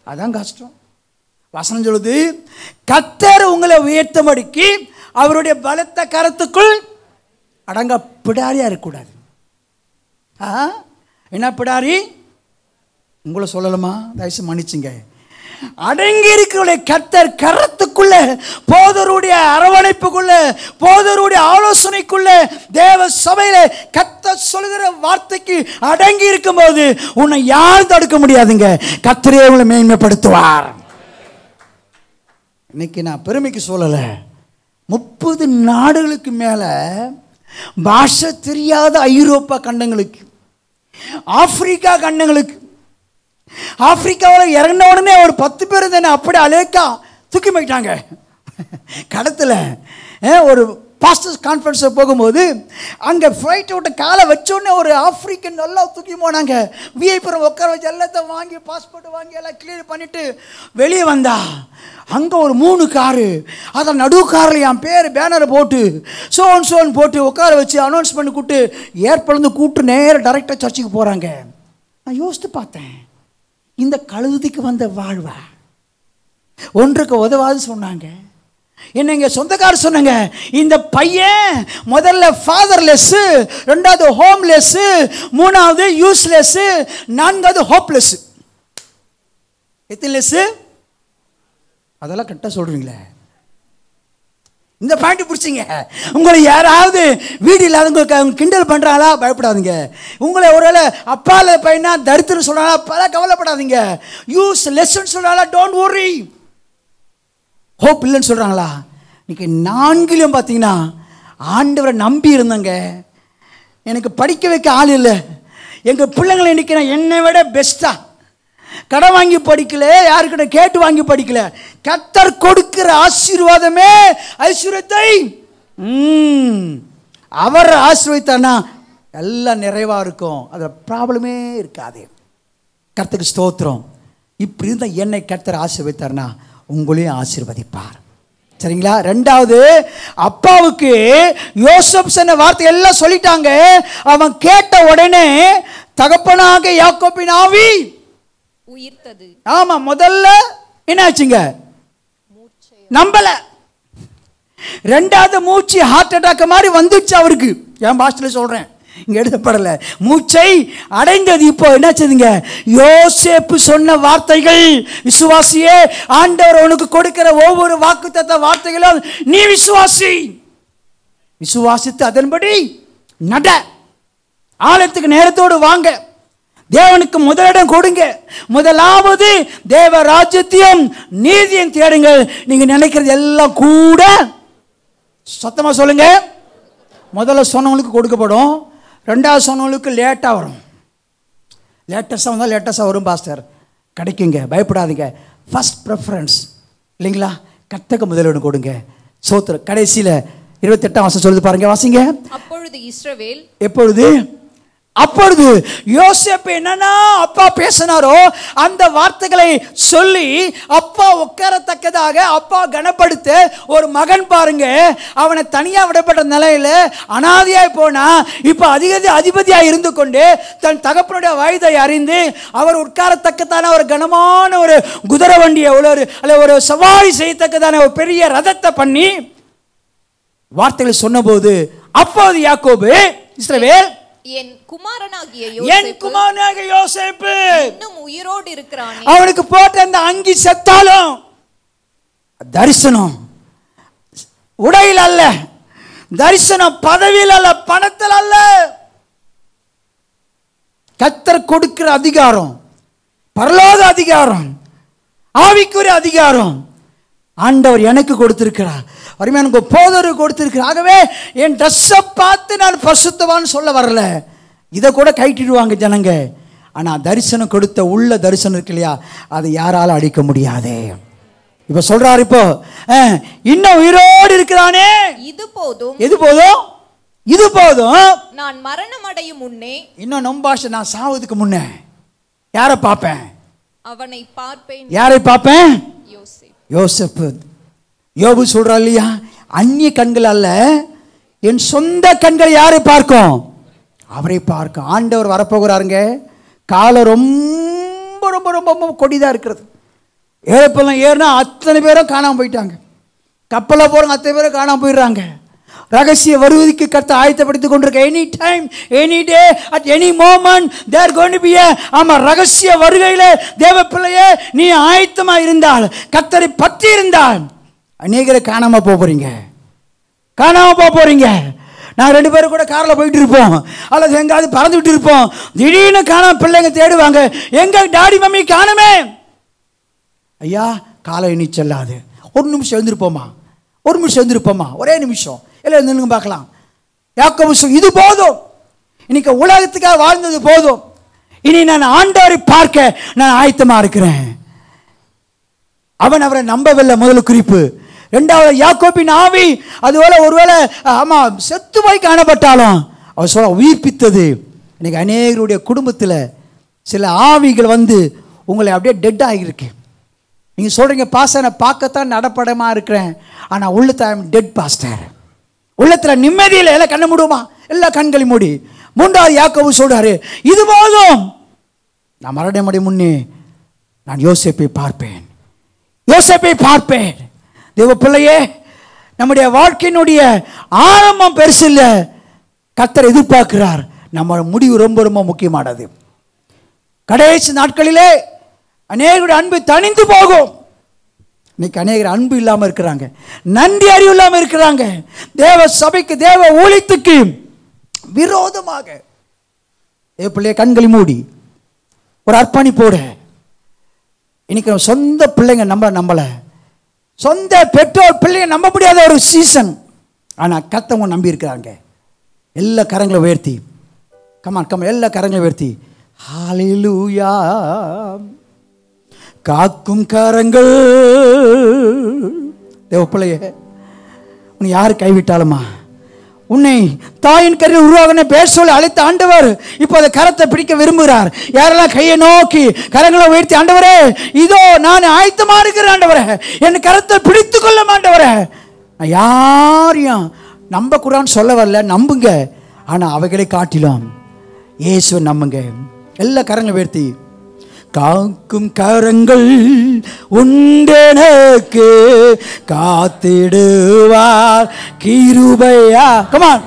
அதான் கஷ்டம். வசனம் சொல்லுது, கர்த்தர் உங்களை உயர்த்தபடிக்கு அவருடைய பலத்த கரத்துக்குள் அடங்க பிடாரியா இருக்கக்கூடாது. என்ன பிடாரி? உங்களை சொல்லலாமா? தயவுசெய்து மன்னிச்சுங்க. அடங்கி இருக்கிற கர்த்தர் கரத்துக்குள்ள, போதருடைய அரவணைப்புக்குள்ள, போதருடைய ஆலோசனைக்குள்ள, தேவ சபையில கர்த்தர் சொல்லுகிற வார்த்தைக்கு அடங்கி இருக்கும் போது உன்னை யாரும் தடுக்க முடியாதுங்க. கர்த்தரே உங்களை மேன்மைப்படுத்துவார். இன்னைக்கு நான் பெருமைக்கு சொல்லல, 30 நாடுகளுக்கு மேல பாஷை தெரியாத ஐரோப்பா கண்டங்களுக்கு, ஆப்பிரிக்கா கண்டங்களுக்கு, ஆப்பிரிக்காவில் இறங்கின உடனே ஒரு 10 பேர் தானே அப்படியே அலேக்கா தூக்கி போயிட்டாங்க. கடத்தில் ஒரு பாஸ்டர்ஸ் கான்ஃபரன்ஸ் போகும்போது அங்கே ஃப்ளைட் விட்டு காலை வச்சோடனே ஒரு ஆப்பிரிக்கன் நல்லா தூக்கி போனாங்க. விஐபுரம் உட்கார வச்சு எல்லாத்தையும் வாங்கி பாஸ்போர்ட் வாங்கி எல்லாம் கிளியர் பண்ணிட்டு வெளியே வந்தா அங்கே ஒரு 3 காரு, அதை நடு காரில் என் பேர் பேனரை போட்டு சோன் போட்டு உட்கார வச்சு அனௌன்ஸ் பண்ணி கூப்பிட்டு ஏர்போர்ட்லேருந்து கூப்பிட்டு நேராக டைரெக்டாக சர்ச்சுக்கு போகிறாங்க. நான் யோசித்து பார்த்தேன், இந்த கழுதிக்கு வந்த வாழ்வா? ஒன்றுக்கு உதவாது சொன்னாங்க. என்னங்க சொந்தக்காரர் சொன்னாங்க, இந்த பையன் முதல்ல ஃபாதர்லெஸ், 2வது ஹோம்லெஸ், 3வது யூஸ்லெஸ், 4வது ஹோப்லெஸ். எத்தனை லெஸ்? அதெல்லாம் கரெக்டாக சொல்றீங்களே. இந்த பாயிண்ட் பிடிச்சிங்க. உங்களை யாராவது வீடு இல்லாதவங்க கிண்டல் பண்ணுறாங்களா? பயப்படாதீங்க. உங்களை ஒருவேளை அப்பால பையனா தரித்திரம் சொல்கிறாங்களா? பல கவலைப்படாதீங்க. யூஸ் லெசன் சொல்கிறாங்களா? Don't worry. ஹோப் இல்லைன்னு சொல்கிறாங்களா? இன்னைக்கு 4லும் பார்த்தீங்கன்னா ஆண்டவரை நம்பி இருந்தங்க. எனக்கு படிக்க வைக்க ஆள் இல்லை, எங்கள் பிள்ளைங்களை இன்னைக்கு நான் என்னை விட பெஸ்ட்டாக கடன் வாங்கி படிக்கல, யாருக்கிட்ட கேட்டு வாங்கி படிக்கல. கர்த்தர் கொடுக்கிற ஆசீர்வாதமே ஐஸ்வர்யத்தை அவர் ஆசீர்வதித்தானா எல்லாம் நிறைவாக இருக்கும். அதில் ப்ராப்ளமே இருக்காது. கர்த்தருக்கு ஸ்தோத்திரம். இப்படி இருந்தால் என்னை கர்த்தர் ஆசீர்வதித்தார்னா உங்களையும் ஆசீர்வதிப்பார். சரிங்களா? 2வது, அப்பாவுக்கு யோசேப் சொன்ன வார்த்தை எல்லாம் சொல்லிட்டாங்க. அவன் கேட்ட உடனே தகப்பனாக யாக்கோபின் ஆவி உயிர்த்தது. ஆமா, முதல்ல என்னாச்சுங்க? நம்பல. 2வது மூச்சு ஹார்ட் அட்டாக் மாதிரி வந்துச்சு அவருக்கு. என் பாஷையில சொல்றேன், இங்க எழுதப்படல. மூச்சை அடைந்தது. இப்போ என்னாச்சுங்க? யோசேப்பு சொன்ன வார்த்தைகள், விசுவாசியே, ஆண்டவர் உனக்கு கொடுக்கிற ஒவ்வொரு வாக்குத்தத்த வார்த்தைகளும் நீ விசுவாசி, விசுவாசித்து அதன்படி நட, ஆலயத்துக்கு நேரத்தோடு வாங்க, தேவனுக்கு முதலிடம் கொடுங்க. முதலாவது தேவ ராஜ்யத்தையும் நீதியையும் தேடுங்கள். நீங்க நினைக்கிறது எல்லாம் கூட, சத்தமா சொல்லுங்க, முதல்ல சொன்னவங்களுக்கு கொடுக்கப்படும், ரெண்டாவது சொன்னவங்களுக்கு லேட்டாக வரும். லேட்டஸ்டாக வந்தால் லேட்டஸ்டாக வரும் பாஸ்டர், கிடைக்குங்க, பயப்படாதீங்க. ஃபர்ஸ்ட் ப்ரிஃபரன்ஸ் இல்லைங்களா? கர்த்தருக்கு முதலிடம் கொடுங்க. சோத்திரம். கடைசியில் 28ஆம் வசனம் சொல்லுது பாருங்க, வாசிங்க. அப்பொழுது இஸ்ரவேல், எப்பொழுது? அப்பொழுது யோசேப்பு என்னன்னா அப்பா பேசினாரோ அந்த வார்த்தைகளை சொல்லி அப்பா உட்காரத்தக்கதாக அப்பா கனப்படுத்த ஒரு மகன் பாருங்க, அவனை தனியா விடப்பட்ட நிலையில அனாதையாய் போனா இப்ப அதிபதியாக இருந்து கொண்டு தன் தகப்பனுடைய வயதை அறிந்து அவர் உட்காரத்தக்கதான ஒரு கனமான ஒரு குதிரை வண்டியை ஒரு சவாரி செய்யத்தக்கதான ஒரு பெரிய ரதத்தை பண்ணி வார்த்தைகள் சொன்னபோது அப்போது யாக்கோபு இஸ்ரவேல் என் குமாரனாகிய யோசேப்பு இன்னும் உயிரோடு இருக்கிறானே, அவனுக்கு போட்ட அந்த அங்கி செத்தாலும் தரிசனம் உடையில் அல்ல, தரிசனம் பதவியில் அல்ல, பணத்தில் அல்ல. கர்த்தர் கொடுக்கிற அதிகாரம், பரலோக அதிகாரம், ஆவிக்குரிய அதிகாரம் ஆண்டவர் எனக்கு கொடுத்திருக்கிறார். எனக்கு போதரு கொடுத்திருக்கிறார். ஆகவே என் ட்ரெஸ்ஸை பார்த்து நான் பரிசுத்தவான்னு சொல்ல வரல, இதை கூட கைட்டிடுவாங்க ஜனங்க. ஆனால் தரிசனம் கொடுத்த உள்ள தரிசனம் இருக்கு இல்லையா, அதை யாராலும் அடிக்க முடியாது. இப்ப சொல்றாரு, இப்போ இன்னும் உயிரோடு இருக்கிறானே, இது போதும், எது போதும்? இது போதும். நான் மரணம் அடையும் முன்னே, இன்னும் நம் பாஷை, நான் சாவதுக்கு முன்னே யாரை பார்ப்பேன்? அவனை பார்ப்பேன். யாரை பார்ப்பேன்? யோசேப்பு. யோபு சொல்றா இல்லையா, அந்நிய கண்கள் அல்ல, என் சொந்த கண்கள் யாரை பார்க்கும்? அவரை பார்க்கும். ஆண்டவர் வரப்போகிறாருங்க. காலம் ரொம்ப ரொம்ப ரொம்ப கொடிதா இருக்கிறது. ஏரோப்ளேன் ஏறினா அத்தனை பேரும் காணாமல் போயிட்டாங்க. கப்பலில் போகிறவங்க அத்தனை பேரும் காணாமல் போயிடுறாங்க. ரகசிய வருவதற்கு கர்த்தர் ஆயத்தப்படுத்திக் கொண்டிருக்க. Any time, any day, at any moment they're going to be எ, ஆமா, ரகசிய வருகையில தேவ பிள்ளையே நீ ஆயத்தமா இருந்தால், கர்த்தரை பற்றி இருந்தால், அநேகரை காணாம போறீங்க, காணாம போறீங்க. நான் 2 பேரும் கூட கார்ல போயிட்டு இருப்போம், அல்லது எங்காவது பறந்துட்டு இருப்போம், திடீர்னு காணாம பிள்ளைங்க தேடுவாங்க, எங்க டாடி மம்மி காணுமே. ஐயா, காலை எண்ணி செல்லாது, ஒரு நிமிஷம் எழுந்திருப்போமா, ஒரு நிமிஷம் எழுந்திருப்போமா, ஒரே நிமிஷம் எல்லாம் எழுந்துங்க பார்க்கலாம். யாக்கோபு, இது போதும், இன்னைக்கு உலகத்துக்காக வாழ்ந்தது போதும், இனி நான் ஆண்டவரை பார்க்க நான் ஆயத்தமா இருக்கிறேன். அவன் அவரை நம்பவில்லை, முதல் குறிப்பு. இரண்டாவது, யாக்கோபின் ஆவி அதுபோல ஒருவேளை ஆமா செத்து போய் காணப்பட்டாலும் அவர் சொல்ல உயிர்ப்பித்தது. இன்னைக்கு அநேகருடைய குடும்பத்தில் சில ஆவிகள் வந்து உங்களை அப்படியே டெட் ஆகியிருக்கு. நீங்கள் சொல்கிறீங்க, பாஸ்டர் நான் பார்க்கத்தான் நடப்படமாக இருக்கிறேன், ஆனால் உள்ளத்தில் டெட் பாஸ்டர், உள்ளத்தில் நிம்மதியில் எல்லாம் கண்ணை மூடுமா, எல்லா கண்களையும் மூடி. மூன்றாவது யாக்கோபு சொல்றாரு, இது போதும், நான் மரணமடை முன்னே நான் யோசேப்பை பார்ப்பேன், யோசேப்பை பார்ப்பேன். தேவ பிள்ளையே, நம்முடைய வாழ்க்கையினுடைய ஆரம்பம் பெருசு இல்லை, கர்த்தர் எதிர்பார்க்கிறார். நம்ம முடிவு ரொம்ப ரொம்ப முக்கியமானது. கடைசி நாட்களிலே அநேகருடைய அன்பு தணிந்து போகும். இன்னைக்கு அநேகர் அன்பு இல்லாமல் இருக்கிறாங்க, நன்றி அறிவு இல்லாமல் இருக்கிறாங்க. தேவ சபைக்கு, தேவ ஊழியத்துக்கு விரோதமாக தேவ பிள்ளைய கண்களை மூடி ஒரு அர்ப்பணிப்போடு. இன்னைக்கு சொந்த பிள்ளைங்க நம்பல, சொந்த பெற்றோர் பிள்ளைங்க நம்ப முடியாத ஒரு சீசன். ஆனால் கர்த்தவங்க நம்பி இருக்கிறாங்க. எல்லா கரங்களை உயர்த்தி, கமான் எல்லா கரங்களை உயர்த்தி, ஹல்லேலூயா. காக்கும் கரங்கள், தேவ பிள்ளையே, உன்னை யார் கைவிட்டாலுமா, உன்னை தாயின் கரையில் உருவாக பேர் சொல்லி அழைத்த ஆண்டவர் இப்போ அதை கரத்தை பிடிக்க விரும்புகிறார். யாரெல்லாம் கையை நோக்கி கரங்களை உயர்த்தி, ஆண்டவரே இதோ நான் ஆயத்தமா இருக்கிறேன், ஆண்டவரே என் கரத்தை பிடித்து கொள்ள ஆண்டவரே. நான் யாரையும் நம்ப கூடாதுன்னு சொல்ல வரல, நம்புங்க. ஆனால் அவைகளை காட்டிலும் இயேசுவை நம்புங்க. எல்லா கரங்களை உயர்த்தி, காக்கும் கரங்கள் உண்டெனக்கு காத்திடுவார் கிருபையா. கமான்.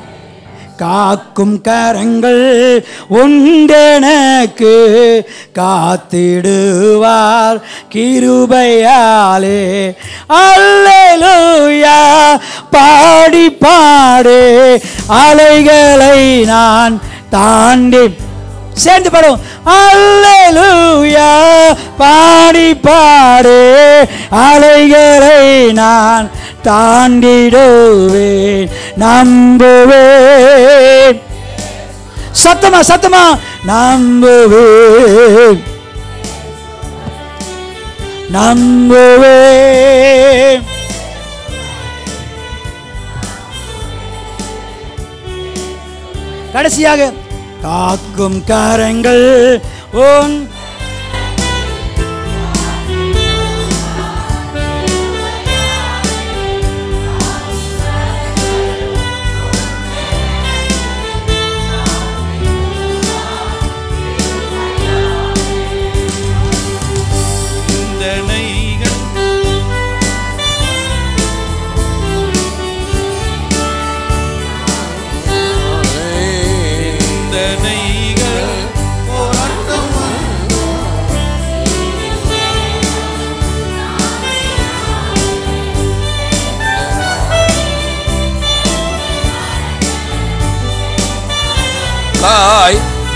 காக்கும் கரங்கள் உண்டெனக்கு காத்திடுவார் கிருபையாலே. அல்லேலூயா பாடி பாடே அலைகளை நான் தாண்டி சேர்ந்து பாடுவோம். அல்லேலூயா பாடி பாடு அலைகளை நான் தாண்டிடுவேன் நம்புவேன். சத்தமா சத்தமா நம்புவேன் நம்புவேன். கடைசியாக காக்கும் கரங்கள் உன்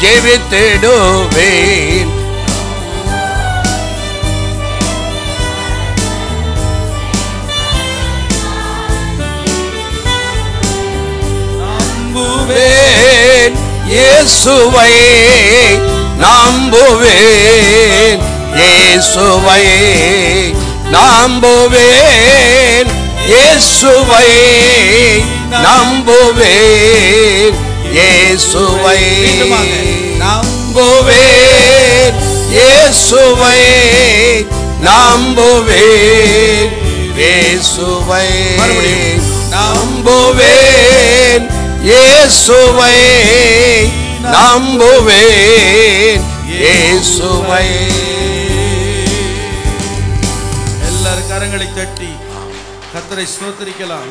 ஜெபித்திடுவேன். நம்புவேன் இயேசுவை நம்புவேன் இயேசுவை நம்புவேன் இயேசுவை நம்புவேன் இயேசுவை நம்புவேன் இயேசுவை நம்புவேன் இயேசுவை நம்புவேன் இயேசுவை நம்புவேன் இயேசுவை. எல்லாரும் கரங்களை தட்டி கர்த்தரை ஸ்தோத்திரிக்கலாம்.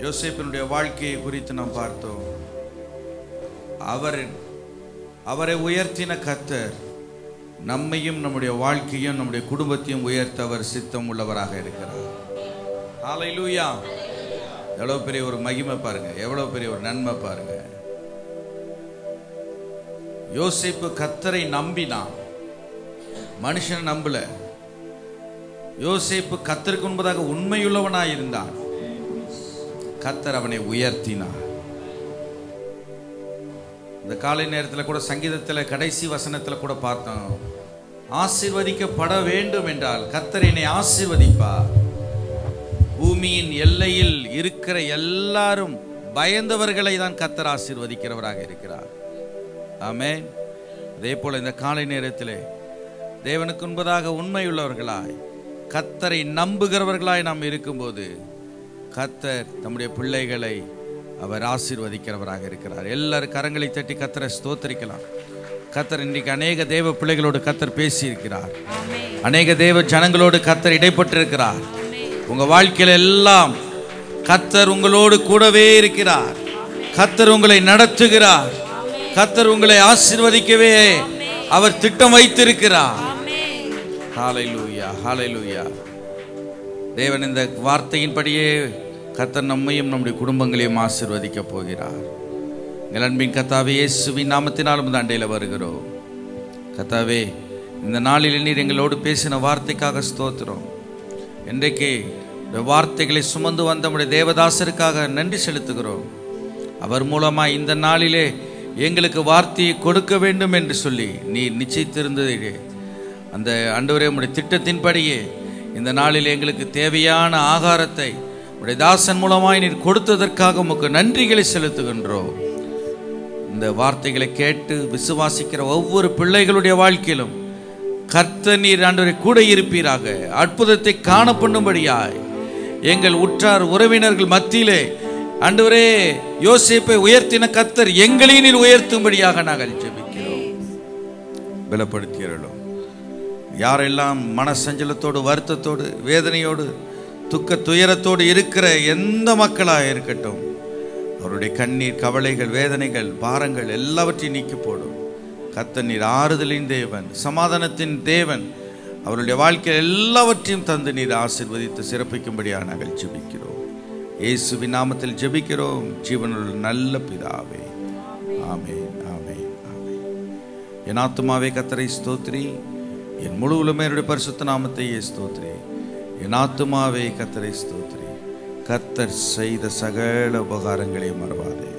யோசேப்பினுடைய வாழ்க்கையை குறித்து நாம் பார்த்தோம். அவரை உயர்த்தின கர்த்தர் நம்மையும் நம்முடைய வாழ்க்கையும் நம்முடைய குடும்பத்தையும் உயர்த்த அவர் சித்தம் உள்ளவராக இருக்கிறார். ஹல்லேலூயா. எவ்வளவு பெரிய ஒரு மகிமை பாருங்க, எவ்வளவு பெரிய ஒரு நன்மை பாருங்க. யோசேப்பு கர்த்தரை நம்பினான், மனுஷன் நம்பல. யோசேப்பு கர்த்தருக்கு முன்பதாக உண்மையுள்ளவனாய் இருந்தான், கர்த்தர் அவனை உயர்த்தினார். இந்த காலை நேரத்தில் கூட சங்கீதத்தில் கடைசி வசனத்தில் கூட பார்த்தோம், ஆசீர்வதிக்கப்பட வேண்டும் என்றால் கர்த்தர் என்னை ஆசீர்வதிப்பார். பூமியின் எல்லையில் இருக்கிற எல்லாரும் பயந்தவர்களை தான் கர்த்தர் ஆசீர்வதிக்கிறவராக இருக்கிறார். ஆமென். அதே போல இந்த காலை நேரத்தில் தேவனுக்கு முன்பதாக உண்மையுள்ளவர்களாய் கர்த்தரை நம்புகிறவர்களாய் நாம் இருக்கும்போது கர்த்தர் நம்முடைய பிள்ளைகளை அவர் ஆசீர்வதிக்கிறவராக இருக்கிறார். எல்லாரும் கரங்களை தட்டி கர்த்தரை ஸ்தோத்திரிக்கலாம். கர்த்தர் இன்றைக்கு அநேக தேவ பிள்ளைகளோடு கர்த்தர் பேசி இருக்கிறார். அநேக தேவ ஜனங்களோடு கர்த்தர் இடைப்பட்டிருக்கிறார். உங்க வாழ்க்கையில எல்லாம் கர்த்தர் உங்களோடு கூடவே இருக்கிறார். கர்த்தர் உங்களை நடத்துகிறார். கர்த்தர் உங்களை ஆசீர்வதிக்கவே அவர் திட்டம் வைத்திருக்கிறார். ஹல்லேலூயா, ஹல்லேலூயா. தேவன் இந்த வார்த்தையின்படியே கர்த்தர் நம்மையும் நம்முடைய குடும்பங்களையும் ஆசீர்வதிக்க போகிறார். எங்கள் அன்பின் கர்த்தாவே, இயேசுவின் நாமத்தினாலும் இந்த அண்டையில் வருகிறோம். கர்த்தாவே, இந்த நாளில் நீர் எங்களோடு பேசின வார்த்தைக்காக ஸ்தோத்திரம். இன்றைக்கு இந்த வார்த்தைகளை சுமந்து வந்த நம்முடைய தேவதாசருக்காக நன்றி செலுத்துகிறோம். அவர் மூலமாக இந்த நாளிலே எங்களுக்கு வார்த்தையை கொடுக்க வேண்டும் என்று சொல்லி நீர் நிச்சயித்திருந்தது. அந்த ஆண்டவரே, உம்முடைய திட்டத்தின்படியே இந்த நாளில் எங்களுக்கு தேவையான ஆகாரத்தை உடைய தாசன் மூலமாய் நீர் கொடுத்ததற்காக உமக்கு நன்றிகளை செலுத்துகின்றோம். இந்த வார்த்தைகளை கேட்டு விசுவாசிக்கிற ஒவ்வொரு பிள்ளைகளுடைய வாழ்க்கையிலும் கர்த்தர் நீர் ஆண்டவரே கூட இருப்பீராக. அற்புதத்தை காண பண்ணும்படியாய் எங்கள் உற்றார் உறவினர்கள் மத்தியிலே ஆண்டவரே யோசேப்பை உயர்த்தின கர்த்தர் எங்களையும் நீர் உயர்த்தும்படியாக நாங்கள் ஜெபிக்கிறோம். பலப்படுத்தியறோம். யாரெல்லாம் மனசஞ்சலத்தோடு, வருத்தத்தோடு, வேதனையோடு, துக்க துயரத்தோடு இருக்கிற எந்த மக்களாக இருக்கட்டும், அவருடைய கண்ணீர், கவலைகள், வேதனைகள், பாரங்கள் எல்லாவற்றையும் நீக்கி போடும். கர்த்தர் நீர் ஆறுதலின் தேவன், சமாதானத்தின் தேவன். அவருடைய வாழ்க்கையில் எல்லாவற்றையும் தந்து நீர் ஆசீர்வதித்து சிறப்பிக்கும்படியாக நாங்கள் ஜெபிக்கிறோம். இயேசுவின் நாமத்தில் ஜெபிக்கிறோம் ஜீவனுள்ள நல்ல பிதாவே. ஆமென், ஆமென், ஆமென். என் ஆத்துமாவே கர்த்தரை ஸ்தோத்திரி, என் முழு உலகமே பரிசுத்த நாமத்தையே ஸ்தோத்திரி. என் ஆத்துமாவே கர்த்தரை ஸ்தோத்திரி, கர்த்தர் செய்த சகல உபகாரங்களை மறவாதே.